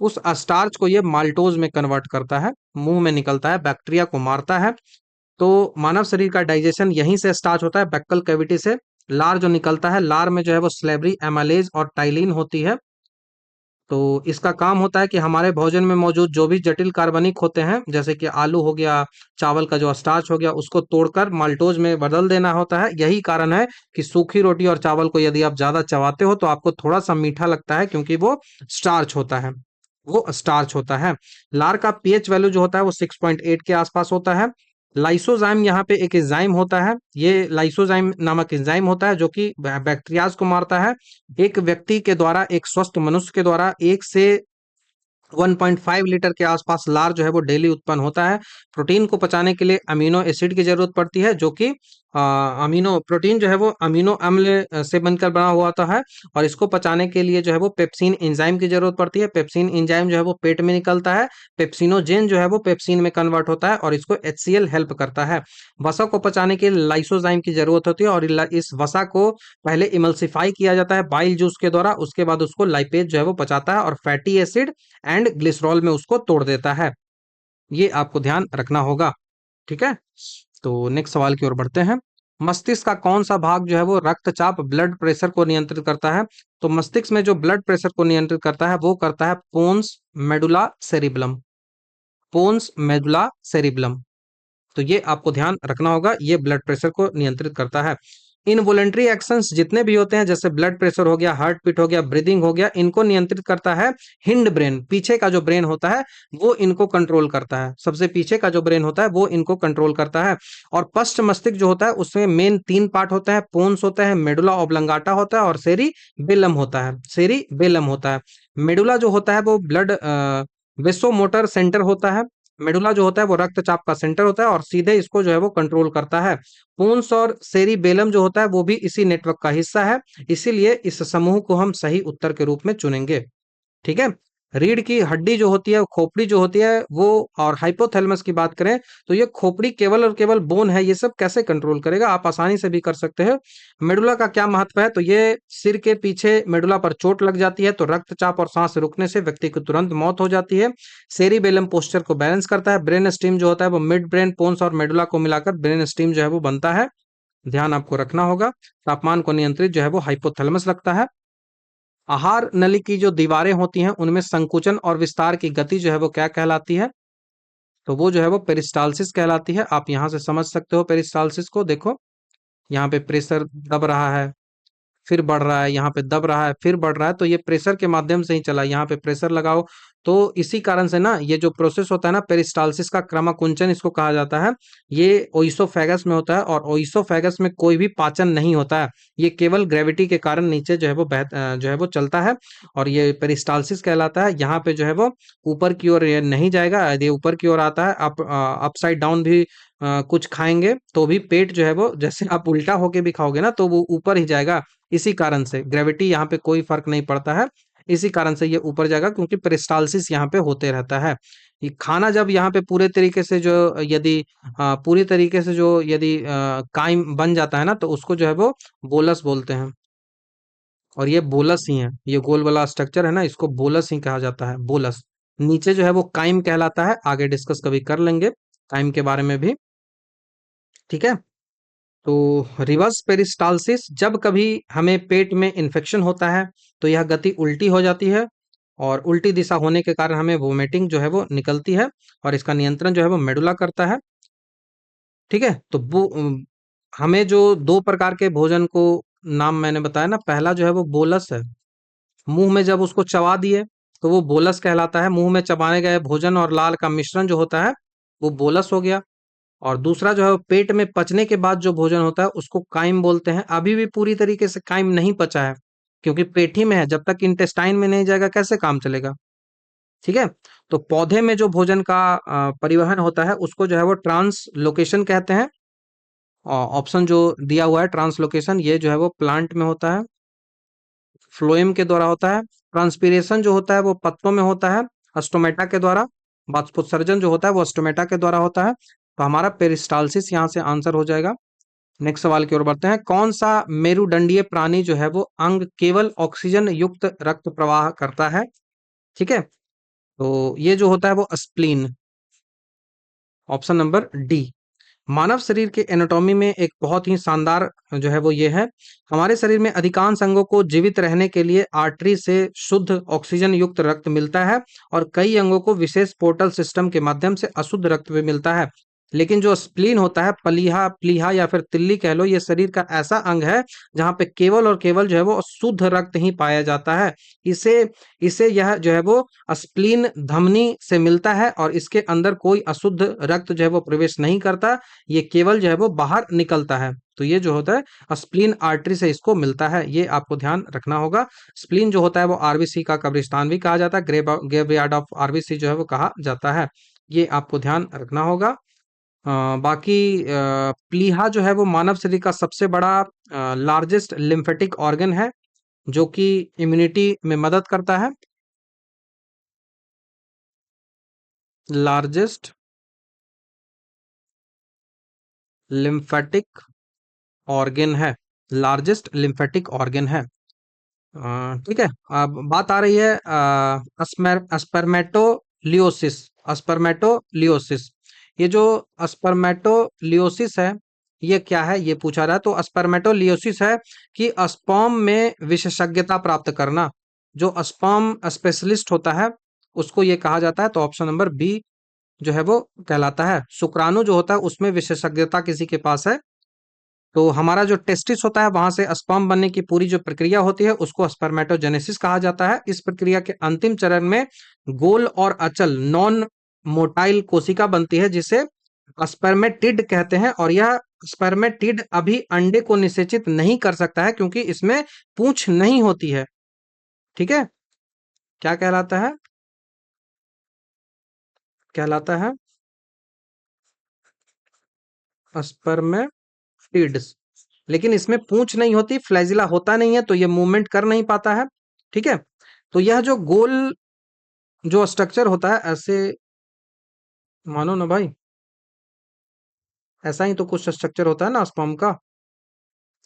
उस स्टार्च को ये माल्टोज में कन्वर्ट करता है, मुंह में निकलता है, बैक्टीरिया को मारता है। तो मानव शरीर का डाइजेशन यहीं से स्टार्ट होता है, बेक्कल कैविटी से। लार जो निकलता है, लार में जो है वो स्लेवरी, एमालेज और टाइलिन होती है। तो इसका काम होता है कि हमारे भोजन में मौजूद जो भी जटिल कार्बनिक होते हैं, जैसे कि आलू हो गया, चावल का जो स्टार्च हो गया, उसको तोड़कर माल्टोज में बदल देना होता है। यही कारण है कि सूखी रोटी और चावल को यदि आप ज्यादा चबाते हो तो आपको थोड़ा सा मीठा लगता है, क्योंकि वो स्टार्च होता है, वो स्टार्च होता है। लार का पीएच वैल्यू जो होता है वो 6.8 के आसपास होता है। लाइसोजाइम यहाँ पे एक एंजाइम होता है, ये लाइसोजाइम नामक एंजाइम होता है जो कि बैक्टीरियाज को मारता है। एक व्यक्ति के द्वारा, एक स्वस्थ मनुष्य के द्वारा 1 से 1.5 लीटर के आसपास लार जो है वो डेली उत्पन्न होता है। प्रोटीन को पचाने के लिए अमीनो एसिड की जरूरत पड़ती है, जो कि अमीनो प्रोटीन जो है वो अमीनो अम्ल से बनकर बना हुआ होता है। और इसको पचाने के लिए जो है वो पेप्सिन एंजाइम की जरूरत पड़ती है। पेप्सिन एंजाइम जो है वो पेट में निकलता है, पेप्सिनोजेन जो है वो पेप्सिन में कन्वर्ट होता है और इसको HCl हेल्प करता है। वसा को पचाने के लिए लाइसोजाइम की जरूरत होती है, और इस वसा को पहले इमल्सिफाई किया जाता है बाइल जूस के द्वारा, उसके बाद उसको लाइपेज जो है वो पचाता है और फैटी एसिड एंड ग्लिसरॉल में उसको तोड़ देता है। ये आपको ध्यान रखना होगा। ठीक है, तो नेक्स्ट सवाल की ओर बढ़ते हैं। मस्तिष्क का कौन सा भाग जो है वो रक्तचाप, ब्लड प्रेशर को नियंत्रित करता है? तो मस्तिष्क में जो ब्लड प्रेशर को नियंत्रित करता है वो करता है pons medulla cerebellum. Pons medulla cerebellum. तो ये आपको ध्यान रखना होगा, ये ब्लड प्रेशर को नियंत्रित करता है। इनवॉलेंट्री एक्शंस जितने भी होते हैं, जैसे ब्लड प्रेशर हो गया, हार्ट बीट हो गया, ब्रीदिंग हो गया, इनको नियंत्रित करता है हिंड ब्रेन। पीछे का जो ब्रेन होता है वो इनको कंट्रोल करता है, सबसे पीछे का जो ब्रेन होता है वो इनको कंट्रोल करता है। और पश्च मस्तिष्क जो होता है उसमें मेन 3 पार्ट होते हैं, पोन्स होता है, मेडुला ऑब्लंगाटा होता है और सेरी बेलम होता है, सेरी बेलम होता है। मेडुला जो होता है वो ब्लड वेसोमोटर सेंटर होता है। मेडुला जो होता है वो रक्तचाप का सेंटर होता है और सीधे इसको जो है वो कंट्रोल करता है। पूंस और सेरिबेलम जो होता है वो भी इसी नेटवर्क का हिस्सा है, इसीलिए इस समूह को हम सही उत्तर के रूप में चुनेंगे। ठीक है, रीढ़ की हड्डी जो होती है, खोपड़ी जो होती है वो, और हाइपोथैलेमस की बात करें तो ये खोपड़ी केवल और केवल बोन है, ये सब कैसे कंट्रोल करेगा? आप आसानी से भी कर सकते हो। मेडुला का क्या महत्व है? तो ये सिर के पीछे मेडुला पर चोट लग जाती है तो रक्तचाप और सांस रुकने से व्यक्ति की तुरंत मौत हो जाती है। सेरिबेलम पोस्चर को बैलेंस करता है। ब्रेन स्टीम जो होता है वो मिड ब्रेन, पोन्स और मेडुला को मिलाकर ब्रेन स्टीम जो है वो बनता है। ध्यान आपको रखना होगा। तापमान को नियंत्रित जो है वो हाइपोथैलेमस रखता है। आहार नली की जो दीवारें होती हैं उनमें संकुचन और विस्तार की गति जो है वो क्या कहलाती है? तो वो जो है वो पेरिस्टाल्सिस कहलाती है। आप यहाँ से समझ सकते हो पेरिस्टाल्सिस को। देखो, यहाँ पे प्रेशर दब रहा है, फिर बढ़ रहा है, यहाँ पे दब रहा है, फिर बढ़ रहा है, तो ये प्रेशर के माध्यम से ही चला। यहाँ पे प्रेशर लगाओ, तो इसी कारण से ना ये जो प्रोसेस होता है ना, पेरिस्टाल्सिस का क्रमाकुंचन इसको कहा जाता है। ये ओइसोफेगस में होता है और ओइसोफेगस में कोई भी पाचन नहीं होता है, ये केवल ग्रेविटी के कारण नीचे जो है वो जो है वो चलता है और ये पेरिस्टाल्सिस कहलाता है। यहाँ पे जो है वो ऊपर की ओर ये नहीं जाएगा, यदि ऊपर की ओर आता है, अपसाइड डाउन भी कुछ खाएंगे तो भी पेट जो है वो, जैसे आप उल्टा होके भी खाओगे ना तो वो ऊपर ही जाएगा। इसी कारण से ग्रेविटी यहाँ पे कोई फर्क नहीं पड़ता है, इसी कारण से ये ऊपर जाएगा, क्योंकि पेरिस्टाल्सिस यहाँ पे होते रहता है। ये खाना जब यहाँ पे पूरे तरीके से जो, यदि पूरी तरीके से जो, यदि काइम बन जाता है ना तो उसको जो है वो बोलस बोलते हैं। और ये बोलस ही है, ये गोल वाला स्ट्रक्चर है ना, इसको बोलस ही कहा जाता है, बोलस। नीचे जो है वो काइम कहलाता है, आगे डिस्कस कभी कर लेंगे काइम के बारे में भी। ठीक है, तो रिवर्स पेरिस्टाल्सिस, जब कभी हमें पेट में इन्फेक्शन होता है तो यह गति उल्टी हो जाती है और उल्टी दिशा होने के कारण हमें वोमिटिंग जो है वो निकलती है और इसका नियंत्रण जो है वो मेडुला करता है। ठीक है, तो वो हमें जो 2 प्रकार के भोजन को नाम मैंने बताया ना, पहला जो है वो बोलस है, मुंह में जब उसको चबा दिए तो वो बोलस कहलाता है। मुंह में चबाए गए भोजन और लाल का मिश्रण जो होता है वो बोलस हो गया। और दूसरा जो है वो पेट में पचने के बाद जो भोजन होता है उसको काइम बोलते हैं। अभी भी पूरी तरीके से काइम नहीं पचा है, क्योंकि पेट ही में है, जब तक इंटेस्टाइन में नहीं जाएगा कैसे काम चलेगा। ठीक है। तो पौधे में जो भोजन का परिवहन होता है उसको जो है वो ट्रांसलोकेशन कहते हैं। ऑप्शन जो दिया हुआ है ट्रांसलोकेशन, ये जो है वो प्लांट में होता है, फ्लोएम के द्वारा होता है। ट्रांसपीरेशन जो होता है वो पत्तों में होता है, स्टोमेटा के द्वारा। वाष्पोत्सर्जन जो होता है वो स्टोमेटा के द्वारा होता है। तो हमारा पेरिस्टालसिस यहाँ से आंसर हो जाएगा। नेक्स्ट सवाल की ओर बढ़ते हैं। कौन सा मेरुदंडीय प्राणी जो है वो अंग केवल ऑक्सीजन युक्त रक्त प्रवाह करता है? ठीक है। तो ये जो होता है वो स्प्लीन, ऑप्शन नंबर डी। मानव शरीर के एनाटॉमी में एक बहुत ही शानदार जो है वो ये है। हमारे शरीर में अधिकांश अंगों को जीवित रहने के लिए आर्टरी से शुद्ध ऑक्सीजन युक्त रक्त मिलता है, और कई अंगों को विशेष पोर्टल सिस्टम के माध्यम से अशुद्ध रक्त भी मिलता है। लेकिन जो स्प्लीन होता है, पलीहा प्लीहा या फिर तिल्ली कह लो, ये शरीर का ऐसा अंग है जहाँ पे केवल और केवल जो है वो शुद्ध रक्त ही पाया जाता है। इसे इसे यह जो है वो स्प्लीन धमनी से मिलता है, और इसके अंदर कोई अशुद्ध रक्त जो है वो प्रवेश नहीं करता। ये केवल जो है वो बाहर निकलता है। तो ये जो होता है स्प्लीन आर्टरी से इसको मिलता है, ये आपको ध्यान रखना होगा। स्प्लीन जो होता है वो आरबीसी का कब्रिस्तान भी कहा जाता है, ग्रेवयार्ड ऑफ आरबीसी जो है वो कहा जाता है। ये आपको ध्यान रखना होगा। बाकी प्लीहा जो है वो मानव शरीर का सबसे बड़ा लार्जेस्ट लिम्फेटिक ऑर्गन है, जो कि इम्यूनिटी में मदद करता है। लार्जेस्ट लिम्फेटिक ऑर्गन है, लार्जेस्ट लिम्फेटिक ऑर्गन है। ठीक है। अब बात आ रही है स्पर्मेटोलियोसिस। स्पर्मेटोलियोसिस, ये जो स्पर्मेटोलियोसिस है ये क्या है, ये पूछा रहा है। तो स्पर्मेटोलियोसिस है कि स्पर्म में विशेषज्ञता प्राप्त करना। जो स्पर्म स्पेशलिस्ट होता है उसको ये कहा जाता है। तो ऑप्शन नंबर बी जो है वो कहलाता है। शुक्राणु जो होता है उसमें विशेषज्ञता किसी के पास है, तो हमारा जो टेस्टिस होता है वहां से स्पर्म बनने की पूरी जो प्रक्रिया होती है उसको स्पर्मेटोजेनेसिस कहा जाता है। इस प्रक्रिया के अंतिम चरण में गोल और अचल नॉन मोटाइल कोशिका बनती है, जिसे स्पर्मेटिड कहते हैं। और यह स्पर्मेटिड अभी अंडे को निषेचित नहीं कर सकता है, क्योंकि इसमें पूंछ नहीं होती है। ठीक है। क्या कहलाता है? कहलाता है स्पर्मेटिड्स। लेकिन इसमें पूंछ नहीं होती, फ्लैजिला होता नहीं है, तो ये मूवमेंट कर नहीं पाता है। ठीक है। तो यह जो गोल जो स्ट्रक्चर होता है, ऐसे मानो ना भाई, ऐसा ही तो कुछ स्ट्रक्चर होता है ना स्पर्म का।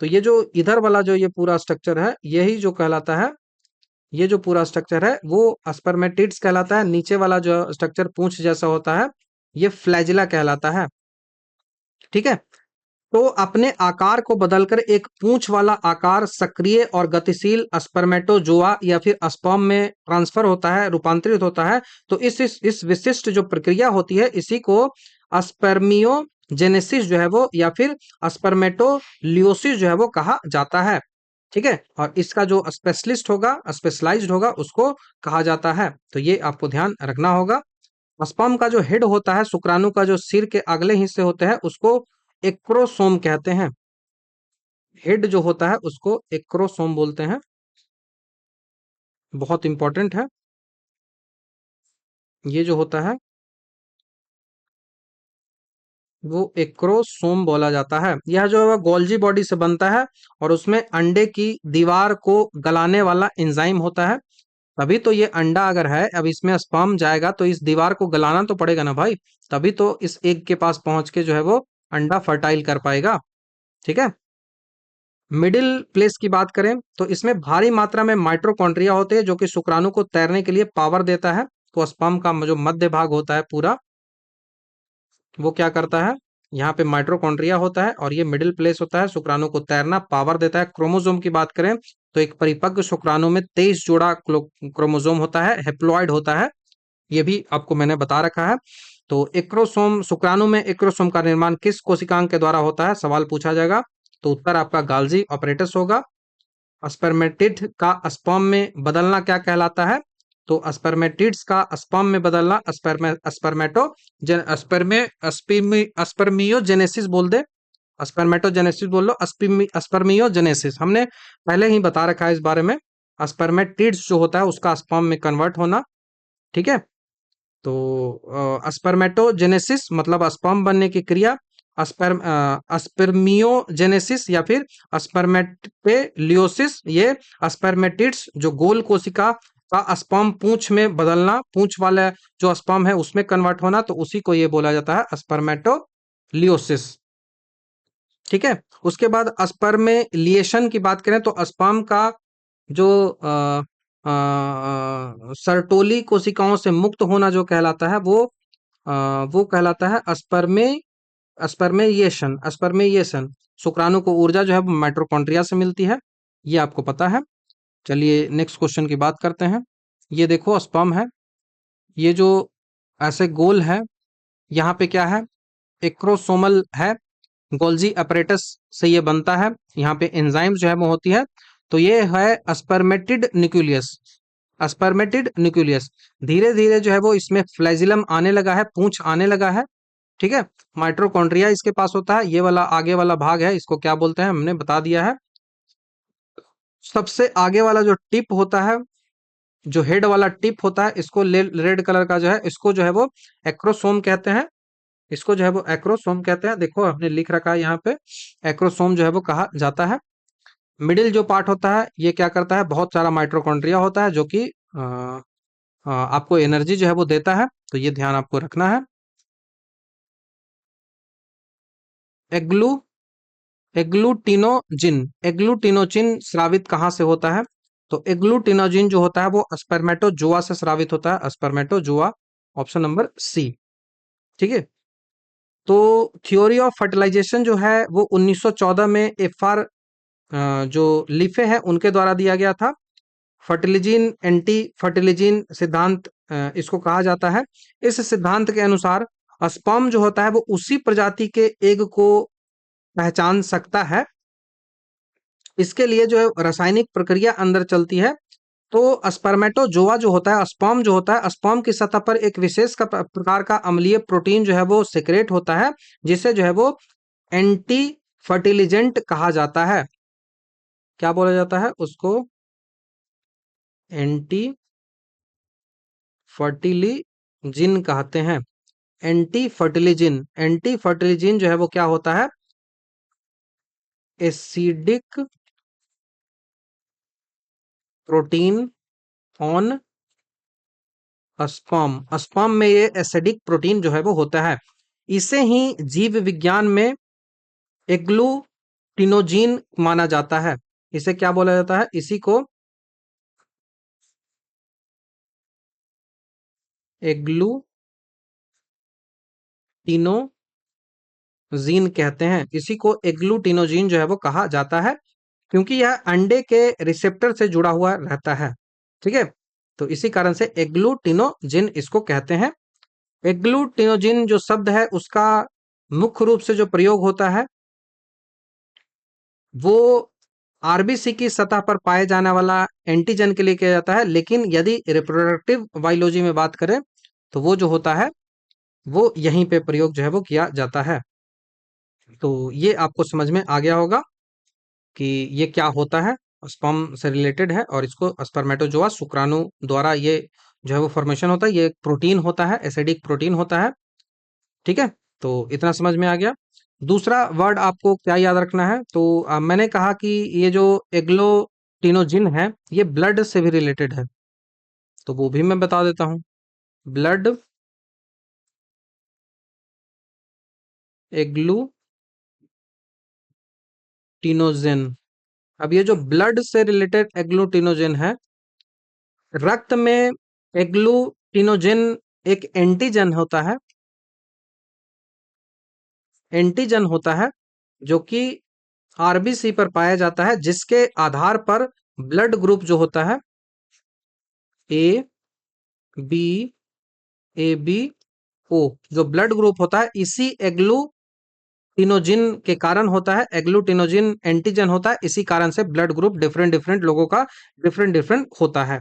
तो ये जो इधर वाला जो ये पूरा स्ट्रक्चर है यही जो कहलाता है, ये जो पूरा स्ट्रक्चर है वो स्पर्मेटिड्स कहलाता है। नीचे वाला जो स्ट्रक्चर पूंछ जैसा होता है ये फ्लैजिला कहलाता है। ठीक है। तो अपने आकार को बदलकर एक पूंछ वाला आकार सक्रिय और गतिशील स्पर्मेटोजोआ या फिर स्पर्म में ट्रांसफर होता है, रूपांतरित होता है। तो इस विशिष्ट जो प्रक्रिया होती है इसी को स्पर्मियोजेनेसिस जो है वो या फिर स्पर्मेटोलियोसिस जो है वो कहा जाता है। ठीक है। और इसका जो स्पेशलिस्ट होगा, स्पेशलाइज्ड होगा, उसको कहा जाता है। तो ये आपको ध्यान रखना होगा। स्पर्म का जो हेड होता है, शुक्राणु का जो सिर के अगले हिस्से होते हैं उसको एक्रोसोम कहते हैं। हेड जो होता है उसको एक्रोसोम बोलते हैं। बहुत इंपॉर्टेंट है। ये जो होता है वो एक्रोसोम बोला जाता है। यह जो है गोल्जी बॉडी से बनता है, और उसमें अंडे की दीवार को गलाने वाला एंजाइम होता है। तभी तो ये अंडा अगर है, अब इसमें स्पर्म जाएगा तो इस दीवार को गलाना तो पड़ेगा ना भाई, तभी तो इस एग के पास पहुंच के जो है वो अंडा फर्टाइल कर पाएगा। ठीक है। मिडिल प्लेस की बात करें तो इसमें भारी मात्रा में माइटोकॉन्ड्रिया होते हैं, जो कि शुक्राणु को तैरने के लिए पावर देता है। तो स्पर्म का जो मध्य भाग होता है पूरा, वो क्या करता है, यहाँ पे माइटोकॉन्ड्रिया होता है, और ये मिडिल प्लेस होता है, शुक्राणु को तैरना पावर देता है। क्रोमोसोम की बात करें तो एक परिपक्व शुक्राणु में 23 जोड़ा क्रोमोसोम होता है, हेप्लॉइड होता है। ये भी आपको मैंने बता रखा है। तो एक्रोसोम, शुक्राणु में एक्रोसोम का निर्माण किस कोशिकांग के द्वारा होता है, सवाल पूछा जाएगा। तो उत्तर आपका गाल्जी ऑपरेटस होगा। स्पर्मेटिड का स्पर्म में बदलना क्या कहलाता है? तो स्पर्मेटिड्स का स्पर्म में बदलना स्पर्मियोजेनेसिस बोल दे, स्पर्मेटोजेनेसिस बोल लो, स्पर्मियोजेनेसिस हमने पहले ही बता रखा है इस बारे में। स्पर्मेटिड्स जो होता है उसका स्पर्म में कन्वर्ट होना, ठीक है। तो स्पर्मेटोजेनेसिस मतलब स्पर्म बनने की क्रिया, स्पर्मियोजेनेसिस या फिर स्पर्मेटलियोसिस ये स्पर्मेटिड्स जो गोल कोशिका का स्पर्म पूंछ में बदलना, पूंछ वाला जो स्पर्म है उसमें कन्वर्ट होना, तो उसी को ये बोला जाता है स्पर्मेटोलियोसिस, ठीक है। उसके बाद स्पर्मेलिएशन की बात करें तो स्पर्म का जो सर्टोली कोशिकाओं से मुक्त होना जो कहलाता है वो कहलाता है स्पर्मेलिएशन। शुक्राणु को ऊर्जा जो है वो माइटोकॉन्ड्रिया से मिलती है, ये आपको पता है। चलिए नेक्स्ट क्वेश्चन की बात करते हैं। ये देखो स्पर्म है, ये जो ऐसे गोल है, यहाँ पे क्या है, एक्रोसोमल है, गोल्जी अपरेटस से ये बनता है, यहाँ पे एंजाइम जो है वो होती है। तो ये है स्पर्मेटिड न्यूक्लियस, स्पर्मेटिड न्यूक्लियस। धीरे धीरे जो है वो इसमें फ्लैजिलम आने लगा है, पूंछ आने लगा है, ठीक है। माइटोकॉन्ड्रिया इसके पास होता है, ये वाला आगे वाला भाग है, इसको क्या बोलते हैं हमने बता दिया है। सबसे आगे वाला जो टिप होता है, जो हेड वाला टिप होता है, इसको रेड कलर का जो है, इसको जो है वो एक्रोसोम कहते हैं, इसको जो है वो एक्रोसोम कहते हैं। देखो हमने लिख रखा है यहाँ पे, एक्रोसोम जो है वो कहा जाता है। मिडिल जो पार्ट होता है ये क्या करता है, बहुत सारा माइटोकॉन्ड्रिया होता है जो कि आपको एनर्जी जो है वो देता है, तो ये ध्यान आपको रखना है। एग्लू एग्लूटिनोजिन स्रावित कहाँ से होता है, तो एग्लूटिनोजिन जो होता है वो स्पर्मेटोजोआ से स्रावित होता है, स्पर्मेटोजोआ, ऑप्शन नंबर सी, ठीक है। तो थ्योरी ऑफ फर्टिलाइजेशन जो है वो 1914 में एफआर जो लिफे हैं उनके द्वारा दिया गया था। फर्टिलिजिन एंटी फर्टिलिजिन सिद्धांत इसको कहा जाता है। इस सिद्धांत के अनुसार स्पर्म जो होता है वो उसी प्रजाति के एग को पहचान सकता है। इसके लिए जो है रासायनिक प्रक्रिया अंदर चलती है। तो स्पर्मेटोजोआ जो होता है, स्पर्म जो होता है, स्पर्म की सतह पर एक विशेष प्रकार का अम्लीय प्रोटीन जो है वो सिक्रेट होता है, जिसे जो है वो एंटी फर्टिलिजेंट कहा जाता है। क्या बोला जाता है उसको, एंटी फर्टिलिजिन कहते हैं। एंटी फर्टिलिजिन जो है वो क्या होता है, acidic protein on sperm, sperm में ये एसिडिक प्रोटीन जो है वो होता है। इसे ही जीव विज्ञान में एग्लूटिनोजीन माना जाता है। इसे क्या बोला जाता है, इसी को एग्लूटिनोजीन कहते हैं। इसी को एग्लूटिनोजीन जो है वो कहा जाता है, क्योंकि यह अंडे के रिसेप्टर से जुड़ा हुआ रहता है, ठीक है। तो इसी कारण से एग्लूटिनोजिन इसको कहते हैं। एग्लूटिनोजिन जो शब्द है उसका मुख्य रूप से जो प्रयोग होता है वो आरबीसी की सतह पर पाए जाने वाला एंटीजन के लिए किया जाता है, लेकिन यदि रिप्रोडक्टिव बायोलॉजी में बात करें तो वो जो होता है वो यहीं पे प्रयोग जो है वो किया जाता है। तो ये आपको समझ में आ गया होगा कि ये क्या होता है, स्पर्म से रिलेटेड है, और इसको स्पर्मेटोजोआ शुक्राणु द्वारा ये जो है वो फॉर्मेशन होता है, ये एक प्रोटीन होता है, एसिडिक प्रोटीन होता है, ठीक है। तो इतना समझ में आ गया। दूसरा वर्ड आपको क्या याद रखना है, तो मैंने कहा कि ये जो एग्लोटिनोजिन है ये ब्लड से भी रिलेटेड है, तो वो भी मैं बता देता हूँ। ब्लड एग्लूटिनोजिन, अब ये जो ब्लड से रिलेटेड एग्लूटिनोजिन है, रक्त में एग्लूटिनोजिन एक एंटीजन होता है जो कि आरबीसी पर पाया जाता है, जिसके आधार पर ब्लड ग्रुप जो होता है ए बी ओ, जो ब्लड ग्रुप होता है इसी एग्लूटिनोजिन के कारण होता है। एग्लूटिनोजिन एंटीजन होता है, इसी कारण से ब्लड ग्रुप डिफरेंट डिफरेंट लोगों का डिफरेंट डिफरेंट होता है,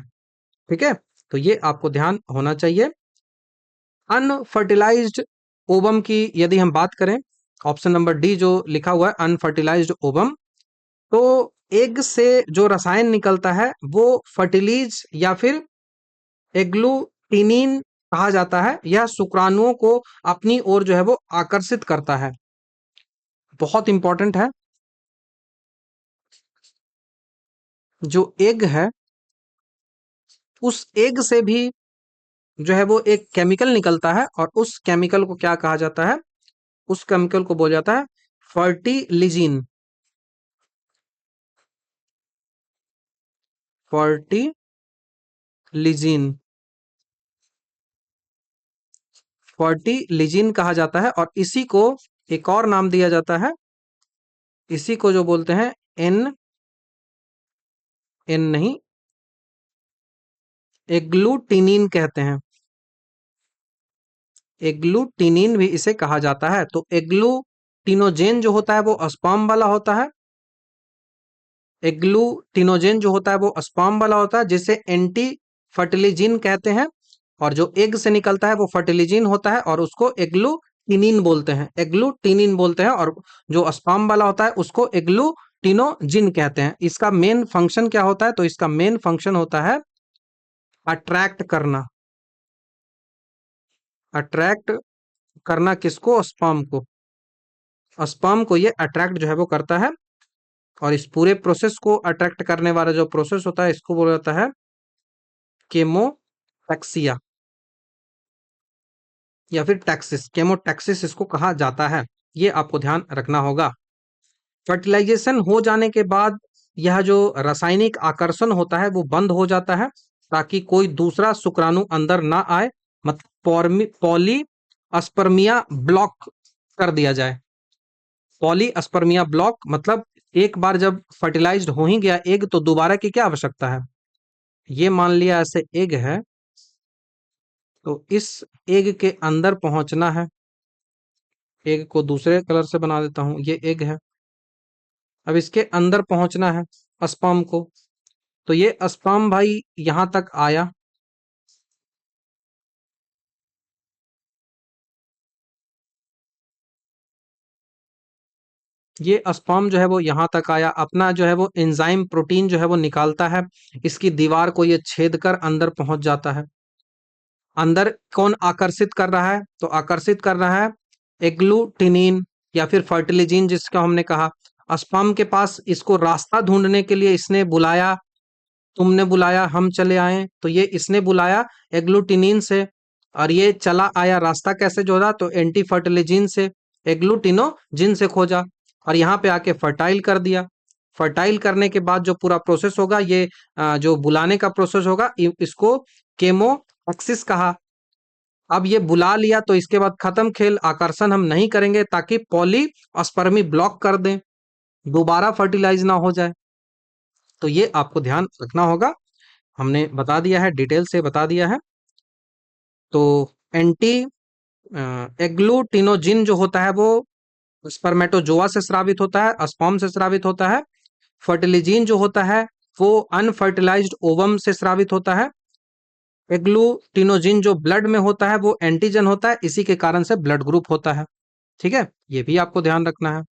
ठीक है। तो ये आपको ध्यान होना चाहिए। अनफर्टिलाइज्ड ओवम की यदि हम बात करें, ऑप्शन नंबर डी जो लिखा हुआ है अनफर्टिलाइज्ड ओवम, तो एग से जो रसायन निकलता है वो फर्टिलीज या फिर एग्लूटिनिन कहा जाता है। यह शुक्राणुओं को अपनी ओर जो है वो आकर्षित करता है। बहुत इंपॉर्टेंट है। जो एग है, उस एग से भी जो है वो एक केमिकल निकलता है, और उस केमिकल को क्या कहा जाता है? उस केमिकल को बोला जाता है फर्टिलिजिन। फर्टिलिजिन, फर्टिलिजिन कहा जाता है। और इसी को एक और नाम दिया जाता है, इसी को जो बोलते हैं एन, एन नहीं, एग्लूटिनिन कहते हैं। एग्लूटिनिन भी इसे कहा जाता है। तो एग्लूटिनोजेन जो होता है वो स्पर्म वाला होता है। एग्लूटिनोजेन जो होता है वो स्पर्म वाला होता है, जिसे एंटी फर्टिलिजिन कहते हैं। और जो एग से निकलता है वो फर्टिलिजिन होता है, और उसको एग्लूटिनिन बोलते हैं, एग्लूटिनिन बोलते हैं। और जो स्पर्म वाला होता है उसको एग्लूटिनोजिन कहते हैं। इसका मेन फंक्शन क्या होता है? तो इसका मेन फंक्शन होता है अट्रैक्ट करना। अट्रैक्ट करना किसको? स्पर्म को। स्पर्म को ये अट्रैक्ट जो है वो करता है। और इस पूरे प्रोसेस को अट्रैक्ट करने वाला जो प्रोसेस होता है इसको बोला जाता है केमोटैक्सिया, या फिर टैक्सिस। केमोटैक्सिस इसको कहा जाता है। ये आपको ध्यान रखना होगा। फर्टिलाइजेशन हो जाने के बाद यह जो रासायनिक आकर्षण होता है वो बंद हो जाता है, ताकि कोई दूसरा शुक्राणु अंदर ना आए। मतलब पॉली अस्पर्मिया ब्लॉक कर दिया जाए। पॉली अस्पर्मिया ब्लॉक मतलब एक बार जब फर्टिलाइज्ड हो ही गया एग, तो दोबारा की क्या आवश्यकता है? ये मान लिया ऐसे एग है, तो इस एग के अंदर पहुंचना है। एग को दूसरे कलर से बना देता हूं, ये एग है। अब इसके अंदर पहुंचना है स्पर्म को। तो ये स्पर्म भाई यहां तक आया। ये स्पर्म जो है वो यहां तक आया, अपना जो है वो एंजाइम प्रोटीन जो है वो निकालता है। इसकी दीवार को ये छेद कर अंदर पहुंच जाता है। अंदर कौन आकर्षित कर रहा है? तो आकर्षित कर रहा है एग्लूटिनिन या फिर फर्टिलिजिन, जिसका हमने कहा। स्पर्म के पास इसको रास्ता ढूंढने के लिए इसने बुलाया, तुमने बुलाया, हम चले आए, तो ये इसने बुलाया एग्लूटिनिन से, और ये चला आया। रास्ता कैसे जोड़ा? तो एंटी फर्टिलिजिन से, एग्लूटिनोजिन से खोजा, और यहाँ पे आके फर्टाइल कर दिया। फर्टाइल करने के बाद जो पूरा प्रोसेस होगा, ये जो बुलाने का प्रोसेस होगा, इसको केमो एक्सिस कहा। अब ये बुला लिया तो इसके बाद खत्म खेल, आकर्षण हम नहीं करेंगे, ताकि पॉली अस्पर्मी ब्लॉक कर दें, दोबारा फर्टिलाइज ना हो जाए। तो ये आपको ध्यान रखना होगा। हमने बता दिया है, डिटेल से बता दिया है। तो एंटी एग्लूटिनोजिन जो होता है वो स्पर्मेटोजोआ से स्रावित होता है, स्पर्म से स्रावित होता है। फर्टिलिजिन जो होता है वो अनफर्टिलाइज्ड ओवम से स्रावित होता है। एग्लूटिनोजिन जो ब्लड में होता है वो एंटीजन होता है, इसी के कारण से ब्लड ग्रुप होता है। ठीक है, ये भी आपको ध्यान रखना है।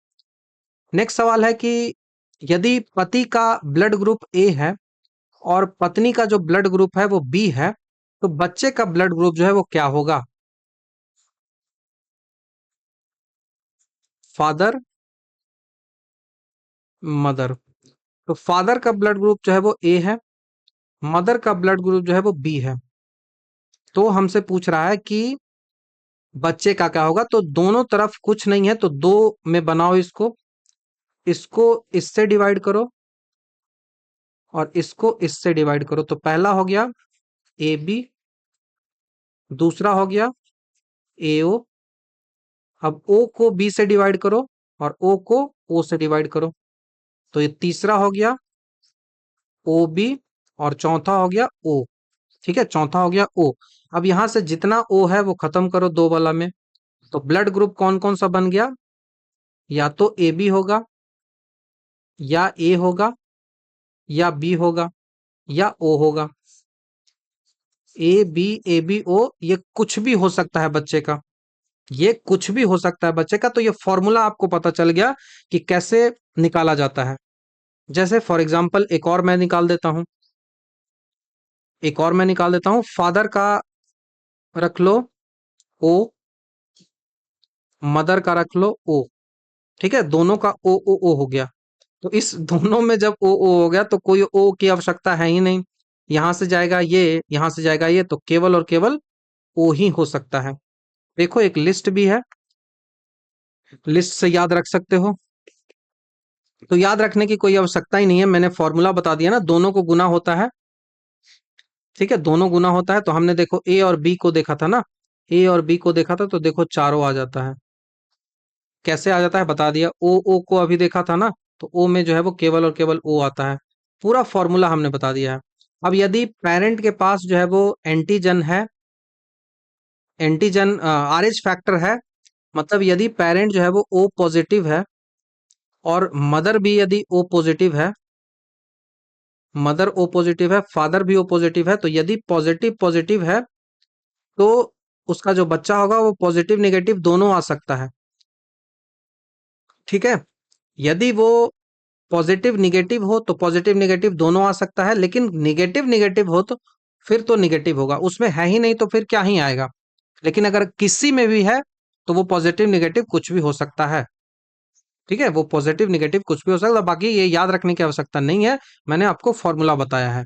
नेक्स्ट सवाल है कि यदि पति का ब्लड ग्रुप ए है और पत्नी का जो ब्लड ग्रुप है वो बी है, तो बच्चे का ब्लड ग्रुप जो है वो क्या होगा? Father, mother. तो फादर का ब्लड ग्रुप जो है वो ए है, मदर का ब्लड ग्रुप जो है वो बी है। तो हमसे पूछ रहा है कि बच्चे का क्या होगा? तो दोनों तरफ कुछ नहीं है, तो दो में बनाओ इसको। इसको इससे डिवाइड करो और इसको इससे डिवाइड करो। तो पहला हो गया ए बी, दूसरा हो गया ए ओ। अब ओ को बी से डिवाइड करो और ओ को ओ से डिवाइड करो। तो ये तीसरा हो गया ओ बी, और चौथा हो गया ओ। ठीक है, चौथा हो गया ओ। अब यहां से जितना ओ है वो खत्म करो दो वाला में। तो ब्लड ग्रुप कौन कौन सा बन गया? या तो ए बी होगा, या ए होगा, या बी होगा, या ओ होगा। ABABO, ये कुछ भी हो सकता है बच्चे का, ये कुछ भी हो सकता है बच्चे का। तो ये फॉर्मूला आपको पता चल गया कि कैसे निकाला जाता है। जैसे फॉर एग्जांपल एक और मैं निकाल देता हूं, फादर का रख लो ओ, मदर का रख लो ओ। ठीक है, दोनों का ओ हो गया। तो इस दोनों में जब ओ हो गया तो कोई ओ की आवश्यकता है ही नहीं। यहां से जाएगा ये, यहां से जाएगा ये, तो केवल और केवल ओ ही हो सकता है। देखो एक लिस्ट भी है, लिस्ट से याद रख सकते हो। तो याद रखने की कोई आवश्यकता ही नहीं है, मैंने फॉर्मूला बता दिया ना, दोनों को गुना होता है। ठीक है, दोनों गुना होता है। तो हमने देखो ए और बी को देखा था ना, ए और बी को देखा था, तो देखो चारों आ जाता है। कैसे आ जाता है बता दिया। ओ को अभी देखा था ना, तो ओ में जो है वो केवल और केवल ओ आता है। पूरा फॉर्मूला हमने बता दिया है। अब यदि पेरेंट के पास जो है वो एंटीजन है, एंटीजन आरएच फैक्टर है, मतलब यदि पेरेंट जो है वो ओ पॉजिटिव है और मदर भी यदि ओ पॉजिटिव है, मदर ओ पॉजिटिव है, फादर भी ओ पॉजिटिव है, तो यदि पॉजिटिव पॉजिटिव है तो उसका जो बच्चा होगा वो पॉजिटिव नेगेटिव दोनों आ सकता है। ठीक है, यदि वो पॉजिटिव निगेटिव हो तो पॉजिटिव निगेटिव दोनों आ सकता है, लेकिन निगेटिव निगेटिव हो तो फिर तो निगेटिव होगा, उसमें है ही नहीं तो फिर क्या ही आएगा। लेकिन अगर किसी में भी है तो वो पॉजिटिव निगेटिव कुछ भी हो सकता है। ठीक है, वो पॉजिटिव निगेटिव कुछ भी हो सकता है, बाकी ये याद रखने की आवश्यकता नहीं है, मैंने आपको फॉर्मूला बताया है।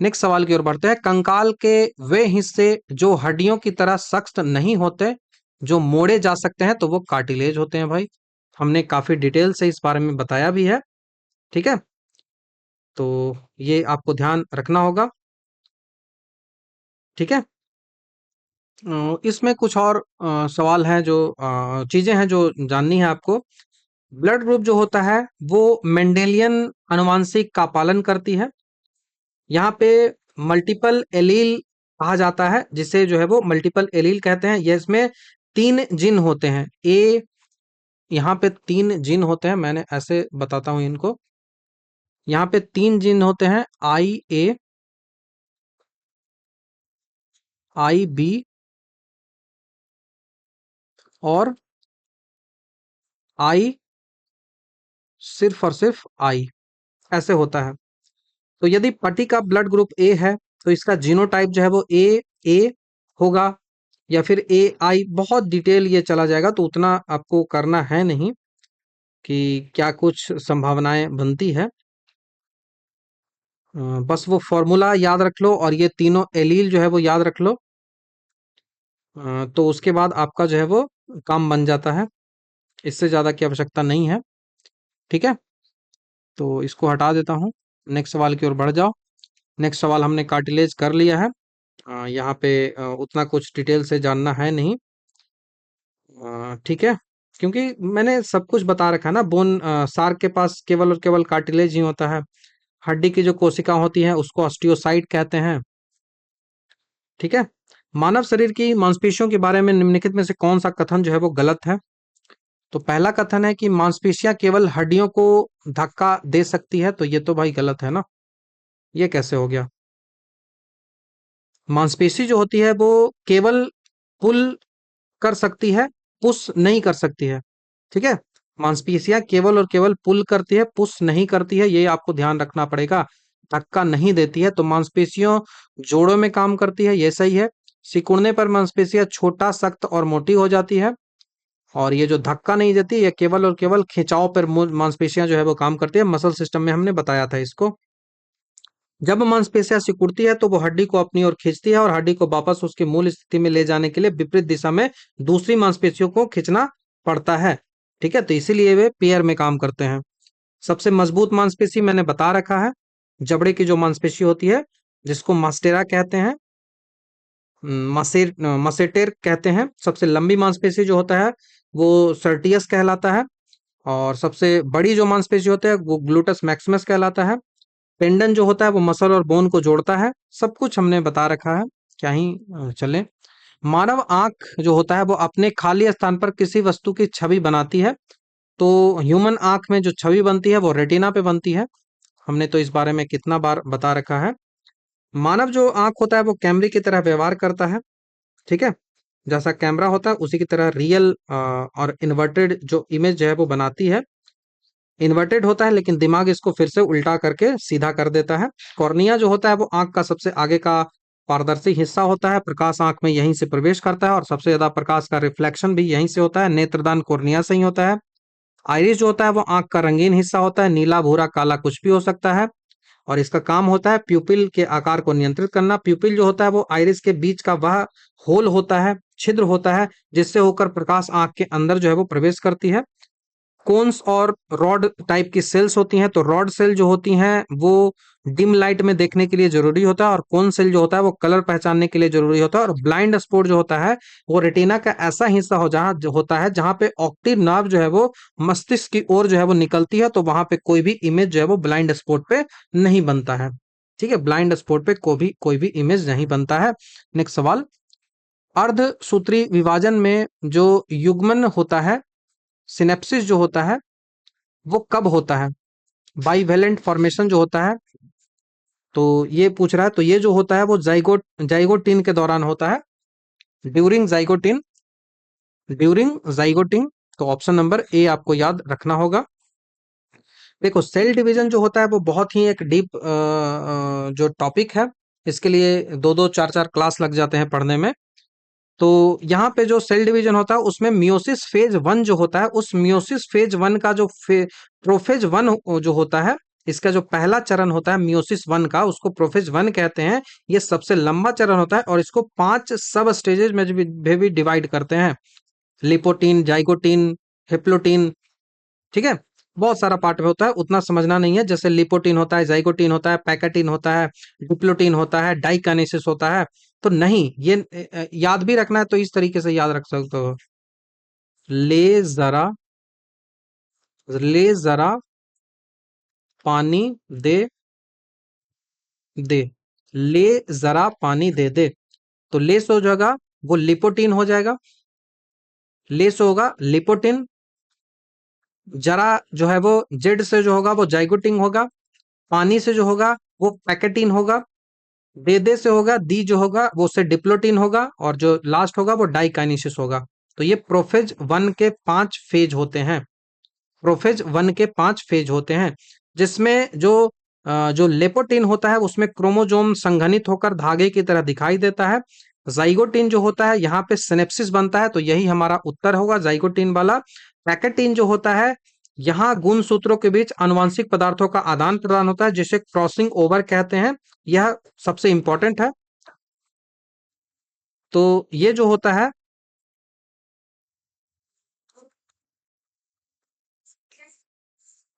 नेक्स्ट सवाल की ओर बढ़ते हैं। कंकाल के वे हिस्से जो हड्डियों की तरह सख्त नहीं होते, जो मोड़े जा सकते हैं, तो वो कार्टिलेज होते हैं भाई। हमने काफी डिटेल से इस बारे में बताया भी है। ठीक है, तो ये आपको ध्यान रखना होगा। ठीक है, इसमें कुछ और सवाल हैं, जो चीजें हैं जो जाननी है आपको। ब्लड ग्रुप जो होता है वो मेंडेलियन अनुवांशिक का पालन करती है। यहाँ पे मल्टीपल एलील कहा जाता है, जिसे जो है वो मल्टीपल एलील कहते हैं। ये इसमें 3 जीन होते हैं। यहाँ पे 3 जीन होते हैं, मैंने ऐसे बताता हूँ इनको। यहाँ पे 3 जीन होते हैं, IA, IB और I, सिर्फ और सिर्फ आई, ऐसे होता है। तो यदि पति का ब्लड ग्रुप ए है तो इसका जीनोटाइप जो है वो ए होगा, या फिर AI। बहुत डिटेल ये चला जाएगा, तो उतना आपको करना है नहीं कि क्या कुछ संभावनाएं बनती है। बस वो फॉर्मूला याद रख लो और ये तीनों एलील जो है वो याद रख लो। तो उसके बाद आपका जो है वो काम बन जाता है, इससे ज्यादा की आवश्यकता नहीं है। ठीक है, तो इसको हटा देता हूँ, नेक्स्ट सवाल की ओर बढ़ जाओ। नेक्स्ट सवाल हमने कार्टिलेज कर लिया है। यहाँ पे उतना कुछ डिटेल से जानना है नहीं। ठीक है, क्योंकि मैंने सब कुछ बता रखा है ना। बोन सार्क के पास केवल और केवल कार्टिलेज ही होता है। हड्डी की जो कोशिका होती है उसको ऑस्टियोसाइट कहते हैं। ठीक है, मानव शरीर की मांसपेशियों के बारे में निम्नलिखित में से कौन सा कथन जो है वो गलत है। तो पहला कथन है कि मांसपेशियां केवल हड्डियों को धक्का दे सकती है, तो ये तो भाई गलत है ना, ये कैसे हो गया। मांसपेशी जो होती है वो केवल पुल कर सकती है, पुश नहीं कर सकती है। ठीक है, मांसपेशियां केवल और केवल पुल करती है, पुश नहीं करती है, ये आपको ध्यान रखना पड़ेगा। धक्का नहीं देती है। तो मांसपेशियों जोड़ों में काम करती है, ये सही है। सिकुड़ने पर मांसपेशियां छोटा, सख्त और मोटी हो जाती है। और ये जो धक्का नहीं देती, ये केवल और केवल खिंचाव पर मांसपेशियां जो है वो काम करती है। मसल सिस्टम में हमने बताया था इसको। जब मांसपेशियां सिकुड़ती है तो वो हड्डी को अपनी ओर खींचती है और हड्डी को वापस उसकी मूल स्थिति में ले जाने के लिए विपरीत दिशा में दूसरी मांसपेशियों को खींचना पड़ता है। ठीक है, तो इसीलिए वे पेयर में काम करते हैं। सबसे मजबूत मांसपेशी मैंने बता रखा है, जबड़े की जो मांसपेशी होती है जिसको मास्टेरा कहते हैं, मसेटेर कहते हैं। सबसे लंबी मांसपेशी जो होता है वो सर्टियस कहलाता है। और सबसे बड़ी जो मांसपेशी होता है वो ग्लूटस मैक्सिमस कहलाता है। टेंडन जो होता है वो मसल और बोन को जोड़ता है। सब कुछ हमने बता रखा है, क्या ही चले। मानव आंख जो होता है वो अपने खाली स्थान पर किसी वस्तु की छवि बनाती है। तो ह्यूमन आंख में जो छवि बनती है वो रेटिना पे बनती है। हमने तो इस बारे में कितना बार बता रखा है। मानव जो आंख होता है वो कैमरे की तरह व्यवहार करता है, ठीक है। जैसा कैमरा होता है उसी की तरह रियल और इन्वर्टेड जो इमेज है वो बनाती है। इन्वर्टेड होता है लेकिन दिमाग इसको फिर से उल्टा करके सीधा कर देता है। कॉर्निया जो होता है वो आंख का सबसे आगे का पारदर्शी हिस्सा होता है। प्रकाश आंख में यहीं से प्रवेश करता है और सबसे ज्यादा प्रकाश का रिफ्लेक्शन भी यहीं से होता है। नेत्रदान कॉर्निया से ही होता है। आइरिस जो होता है वो आंख का रंगीन हिस्सा होता है, नीला भूरा काला कुछ भी हो सकता है। और इसका काम होता है प्यूपिल के आकार को नियंत्रित करना। प्यूपिल जो होता है वो आइरिस के बीच का वह होल होता है, छिद्र होता है, जिससे होकर प्रकाश आंख के अंदर जो है वो प्रवेश करती है। कोन्स और रॉड टाइप की सेल्स होती हैं, तो रॉड सेल जो होती हैं वो डिम लाइट में देखने के लिए जरूरी होता है, और कोन सेल जो होता है वो कलर पहचानने के लिए जरूरी होता है। और ब्लाइंड स्पॉट जो होता है वो रेटिना का ऐसा हिस्सा हो जहाँ जो होता है जहाँ पे ऑप्टिक नर्व जो है वो मस्तिष्क की ओर जो है वो निकलती है, तो वहां पे कोई भी इमेज जो है वो ब्लाइंड स्पॉट पे नहीं बनता है। ठीक है, ब्लाइंड स्पॉट पे कोई भी इमेज नहीं बनता है। नेक्स्ट सवाल, अर्धसूत्री विभाजन में जो युग्मन होता है, सिनेप्सिस जो होता है, वो कब होता है? बाइवेलेंट फॉर्मेशन जो होता है, तो ये पूछ रहा है, तो ये जो होता है वो जाइगोटिन के दौरान होता है। During zygotene, during zygotene. तो ऑप्शन नंबर ए आपको याद रखना होगा। देखो, सेल डिवीजन जो होता है वो बहुत ही एक डीप जो टॉपिक है, इसके लिए दो दो चार चार क्लास लग जाते हैं पढ़ने में। तो यहाँ पे जो सेल डिवीजन होता है उसमें मियोसिस फेज वन जो होता है, उस मियोसिस फेज वन का जो प्रोफेज वन जो होता है, इसका जो पहला चरण होता है मियोसिस वन का, उसको प्रोफेज वन कहते हैं। ये सबसे लंबा चरण होता है और इसको 5 सब स्टेजेस में भी डिवाइड करते हैं। लिपोटीन, जाइगोटीन, हिप्लोटीन, ठीक है। बहुत सारा पार्ट में होता है, उतना समझना नहीं है। जैसे लिपोटीन होता है, जाइगोटीन होता है, पैकेटीन होता है, डिप्लोटीन होता है, डाइकानेसिस होता है। तो नहीं, ये याद भी रखना है तो इस तरीके से याद रख सकते हो। ले जरा, ले जरा पानी दे, दे, ले जरा पानी दे दे। तो ले से हो जाएगा वो लिपोटीन हो जाएगा, ले से होगा लिपोटीन। जरा जो है वो जेड से जो होगा वो जाइगोटिंग होगा। पानी से जो होगा वो पैकेटीन होगा। दे दे से होगा दी जो होगा वो से डिप्लोटीन होगा, और जो लास्ट होगा वो डाइकाइनेसिस होगा। तो ये प्रोफेज वन के 5 फेज होते हैं। प्रोफेज वन के 5 फेज होते हैं, जिसमें जो लेपोटिन होता है उसमें क्रोमोजोम संघनित होकर धागे की तरह दिखाई देता है। जाइगोटिन जो होता है यहाँ पे सिनेप्सिस बनता है, तो यही हमारा उत्तर होगा, जाइगोटिन वाला। पैकेटिन जो होता है, यहाँ गुणसूत्रों के बीच आनुवंशिक पदार्थों का आदान प्रदान होता है, जिसे क्रॉसिंग ओवर कहते हैं। यह सबसे इंपॉर्टेंट है। तो ये जो होता है,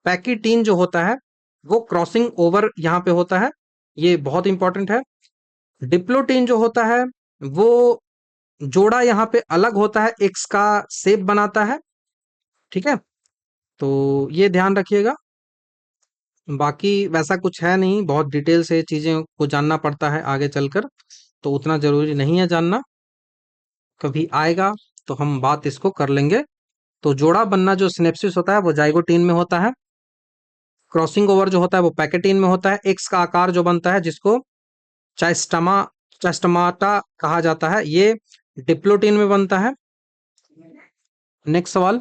पैकीटीन जो होता है वो क्रॉसिंग ओवर यहाँ पे होता है, ये बहुत इंपॉर्टेंट है। डिप्लोटीन जो होता है वो जोड़ा यहाँ पे अलग होता है, एक्स का शेप बनाता है, ठीक है। तो ये ध्यान रखिएगा। बाकी वैसा कुछ है नहीं, बहुत डिटेल से चीजें को जानना पड़ता है आगे चलकर, तो उतना जरूरी नहीं है जानना। कभी आएगा तो हम बात इसको कर लेंगे। तो जोड़ा बनना जो सिनेप्सिस होता है वो जाइगोटीन में होता है। क्रॉसिंग ओवर जो होता है वो पैकेटीन में होता है। एक्स का आकार जो बनता है जिसको चाइस्टमा चास्टमाटा कहा जाता है, ये डिप्लोटीन में बनता है। नेक्स्ट सवाल,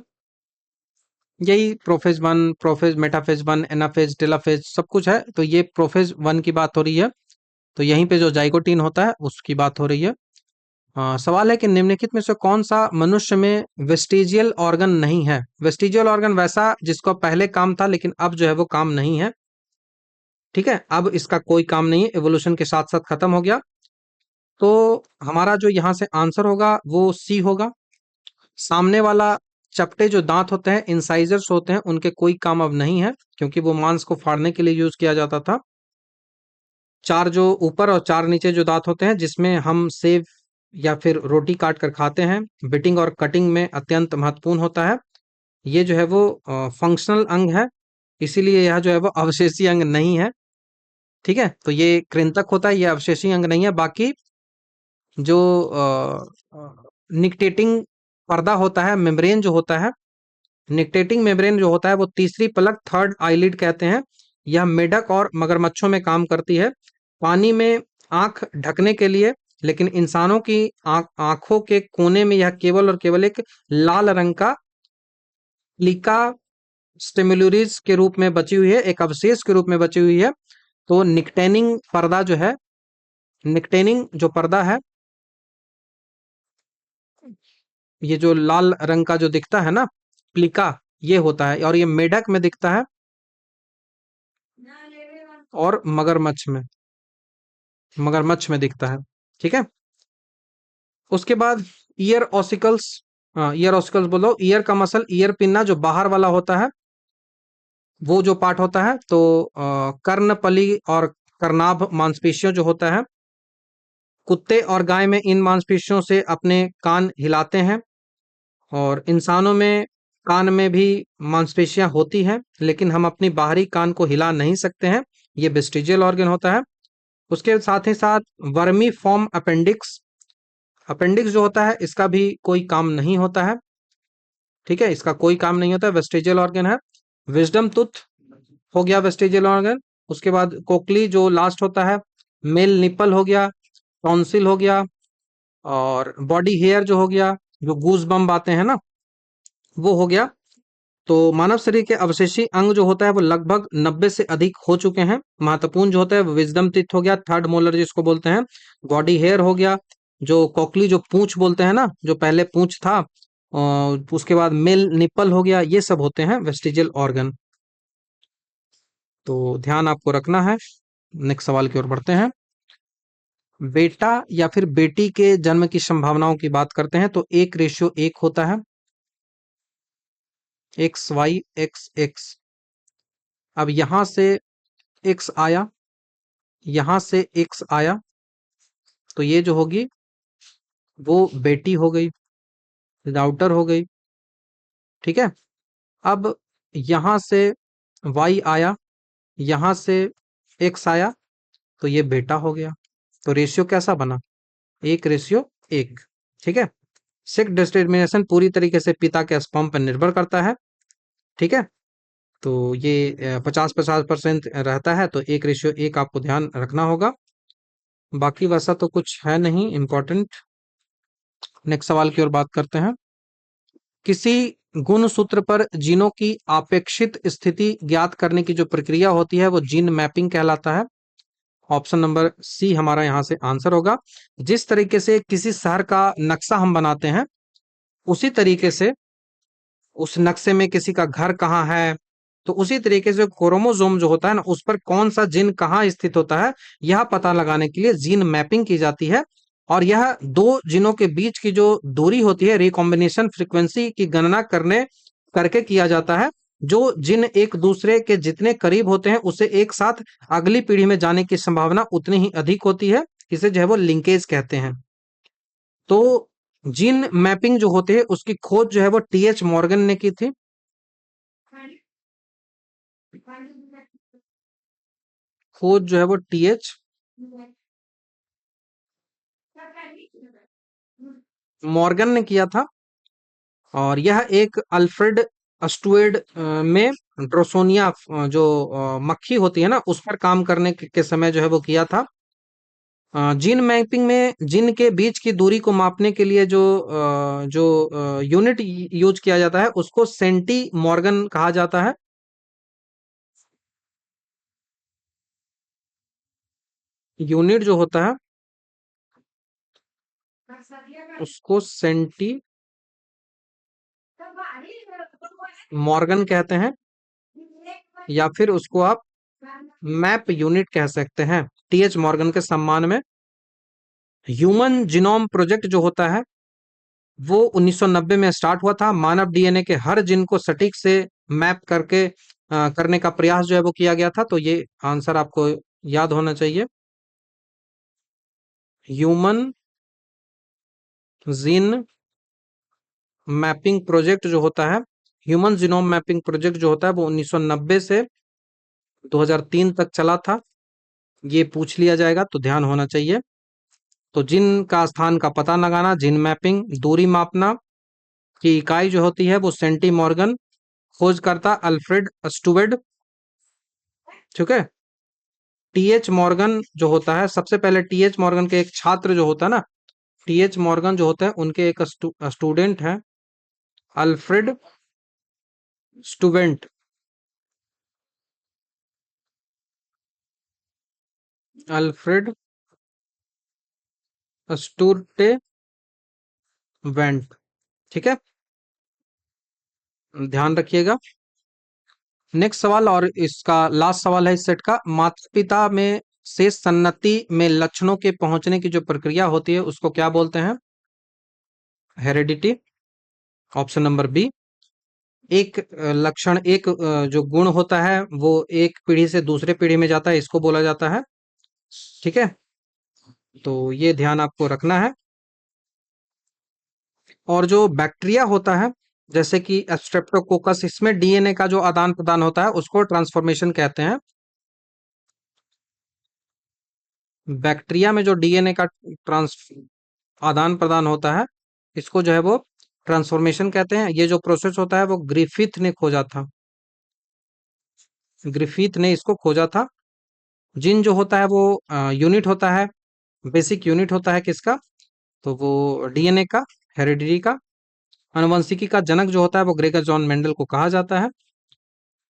यही prophase one, prophase, metaphase one, anaphase, telophase सब कुछ है, तो ये प्रोफेज वन की बात हो रही है। तो यहीं पे जो जाइगोटीन होता है उसकी बात हो रही है। सवाल है कि निम्नलिखित में से कौन सा मनुष्य में वेस्टिजियल ऑर्गन नहीं है? वेस्टिजियल ऑर्गन वैसा जिसका पहले काम था लेकिन अब जो है वो काम नहीं है, ठीक है। अब इसका कोई काम नहीं है, एवोल्यूशन के साथ साथ खत्म हो गया। तो हमारा जो यहाँ से आंसर होगा वो सी होगा। सामने वाला चपटे जो दांत होते हैं, इंसाइजर्स होते हैं, उनके कोई काम अब नहीं है, क्योंकि वो मांस को फाड़ने के लिए यूज किया जाता था। 4 जो ऊपर और 4 नीचे जो दांत होते हैं, जिसमें हम सेव या फिर रोटी काट कर खाते हैं, बिटिंग और कटिंग में अत्यंत महत्वपूर्ण होता है। ये जो है वो फंक्शनल अंग है, इसीलिए यह जो है वो अवशेषी अंग नहीं है, ठीक है। तो ये कृंतक होता है, ये अवशेषी अंग नहीं है। बाकी जो निकटेटिंग पर्दा होता है, मेम्ब्रेन जो होता है, निकटेटिंग मेम्ब्रेन जो होता है वो तीसरी पलक, थर्ड आईलिड कहते हैं। यह मेढक और मगरमच्छों में काम करती है। पानी में आंख ढकने के लिए, लेकिन इंसानों की आंखों के कोने में यह केवल और केवल एक लाल रंग का प्लिका स्टिमुलरिस के रूप में बची हुई है, एक अवशेष के रूप में बची हुई है। तो निकटेनिंग पर्दा जो है, निकटेनिंग जो पर्दा है, ये जो लाल रंग का जो दिखता है ना प्लिका, ये होता है, और ये मेढक में दिखता है और मगरमच्छ में दिखता है। ठीक है। उसके बाद ईयर ऑसिकल्स, ईयर ऑसिकल्स बोलो, ईयर का मसल, ईयर पिन्ना जो बाहर वाला होता है, वो जो पार्ट होता है। तो कर्णपली और कर्नाभ मांसपेशियों जो होता है, कुत्ते और गाय में इन मांसपेशियों से अपने कान हिलाते हैं, और इंसानों में कान में भी मांसपेशियां होती हैं, लेकिन हम अपनी बाहरी कान को हिला नहीं सकते हैं। ये वेस्टिजियल ऑर्गन होता है। उसके साथ ही साथ वर्मी फॉर्म अपेंडिक्स, अपेंडिक्स जो होता है इसका भी कोई काम नहीं होता है। ठीक है, इसका कोई काम नहीं होता है, वेस्टिजियल ऑर्गन है। विजडम टूथ हो गया वेस्टिजियल ऑर्गन। उसके बाद कोकली जो लास्ट होता है, मेल निपल हो गया, टॉन्सिल हो गया, और बॉडी हेयर जो हो गया, जो गूज बम्प आते हैं ना, वो हो गया। तो मानव शरीर के अवशेषी अंग जो होता है वो लगभग 90 से अधिक हो चुके हैं। महत्वपूर्ण जो होता है वो विजडम टीथ हो गया, थर्ड मोलर जिसको बोलते हैं, बॉडी हेयर हो गया, जो कोकली जो पूंछ बोलते हैं ना, जो पहले पूंछ था, और उसके बाद मेल निपल हो गया, ये सब होते हैं वेस्टिजियल ऑर्गन। तो ध्यान आपको रखना है। नेक्स्ट सवाल की ओर बढ़ते हैं। बेटा या फिर बेटी के जन्म की संभावनाओं की बात करते हैं, तो 1:1 होता है, XY XX। अब यहां से x आया, यहां से x आया, तो ये जो होगी वो बेटी हो गई, राउटर हो गई। ठीक है। अब यहां से y आया, यहां से x आया, तो ये बेटा हो गया। तो रेशियो कैसा बना? 1:1। ठीक है। सेक्स डिटरमिनेशन पूरी तरीके से पिता के स्पर्म पर निर्भर करता है। ठीक है। तो ये 50-50% रहता है, तो 1:1 आपको ध्यान रखना होगा। बाकी वैसा तो कुछ है नहीं इम्पोर्टेंट। नेक्स्ट सवाल की ओर बात करते हैं। किसी गुणसूत्र पर जीनों की अपेक्षित स्थिति ज्ञात करने की जो प्रक्रिया होती है वो जीन मैपिंग कहलाता है। ऑप्शन नंबर सी हमारा यहाँ से आंसर होगा। जिस तरीके से किसी शहर का नक्शा हम बनाते हैं, उसी तरीके से उस नक्शे में किसी का घर कहाँ है, तो उसी तरीके से क्रोमोसोम जो होता है ना, उस पर कौन सा जीन कहाँ स्थित होता है, यह पता लगाने के लिए जीन मैपिंग की जाती है। और यह दो जीनों के बीच की जो दूरी होती है, रिकॉम्बिनेशन फ्रीक्वेंसी की गणना करने करके किया जाता है। जो जिन एक दूसरे के जितने करीब होते हैं, उसे एक साथ अगली पीढ़ी में जाने की संभावना उतनी ही अधिक होती है। इसे जो है वो लिंकेज कहते हैं। तो जीन मैपिंग जो होते हैं उसकी खोज जो है वो TH मॉर्गन ने की थी। खोज जो है वो TH मॉर्गन ने किया था, और यह एक अल्फ्रेड अस्टुएड में ड्रोसोनिया जो मक्खी होती है ना, उस पर काम करने के समय जो है वो किया था। जीन मैपिंग में जीन के बीच की दूरी को मापने के लिए जो यूनिट यूज किया जाता है उसको सेंटी मॉर्गन कहा जाता है। यूनिट जो होता है उसको सेंटी मॉर्गन कहते हैं, या फिर उसको आप मैप यूनिट कह सकते हैं, TH मॉर्गन के सम्मान में। ह्यूमन जीनोम प्रोजेक्ट जो होता है वो 1990 में स्टार्ट हुआ था। मानव DNA के हर जीन को सटीक से मैप करके करने का प्रयास जो है वो किया गया था। तो ये आंसर आपको याद होना चाहिए। ह्यूमन जीन मैपिंग प्रोजेक्ट जो होता है, ह्यूमन जीनोम मैपिंग प्रोजेक्ट जो होता है वो 1990 से 2003 तक चला था। ये पूछ लिया जाएगा तो ध्यान होना चाहिए। तो जिन का स्थान का पता लगाना, जिन मैपिंग, दूरी मापना की इकाई जो होती है वो सेंटी मॉर्गन, खोजकर्ता अल्फ्रेड स्टुवेड। ठीक है। टीएच मॉर्गन जो होता है, सबसे पहले टीएच मॉर्गन के एक छात्र जो होता है ना, टीएच मॉर्गन जो होते हैं उनके एक स्टूडेंट है, Alfred Sturtevant. Alfred Sturtevant. ठीक है, ध्यान रखिएगा। नेक्स्ट सवाल और इसका लास्ट सवाल है इस सेट का, माता पिता में से सन्नति में लक्षणों के पहुंचने की जो प्रक्रिया होती है उसको क्या बोलते हैं? Heredity, option number B. एक लक्षण, एक जो गुण होता है वो एक पीढ़ी से दूसरे पीढ़ी में जाता है, इसको बोला जाता है। ठीक है, तो ये ध्यान आपको रखना है। और जो बैक्टीरिया होता है जैसे कि स्ट्रेप्टोकोकस, इसमें डीएनए का जो आदान प्रदान होता है उसको ट्रांसफॉर्मेशन कहते हैं। बैक्टीरिया में जो डीएनए का ट्रांस आदान प्रदान होता है इसको जो है वो ट्रांसफॉर्मेशन कहते हैं। ये जो प्रोसेस होता है वो ग्रिफिथ ने खोजा था, ग्रिफिथ ने इसको खोजा था। जीन जो होता है वो यूनिट होता है, बेसिक यूनिट होता है किसका? तो वो डीएनए का, हेरिडिटी का। आनुवंशिकी का जनक जो होता है वो ग्रेगर जॉन मेंडल को कहा जाता है।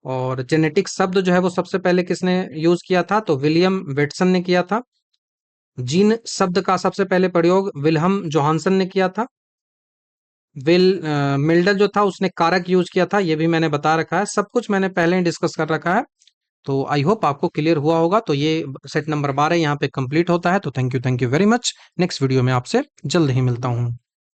और जेनेटिक शब्द जो है वो सबसे पहले किसने यूज किया था? तो विलियम वेटसन ने किया था। जीन शब्द का सबसे पहले प्रयोग विल्हम जोहानसन ने किया था। मिल्डल जो था उसने कारक यूज किया था, ये भी मैंने बता रखा है, सब कुछ मैंने पहले ही डिस्कस कर रखा है। तो आई होप आपको क्लियर हुआ होगा। तो ये सेट नंबर 12 यहाँ पे कंप्लीट होता है। तो thank you very much. Next video में आपसे जल्द ही मिलता हूँ।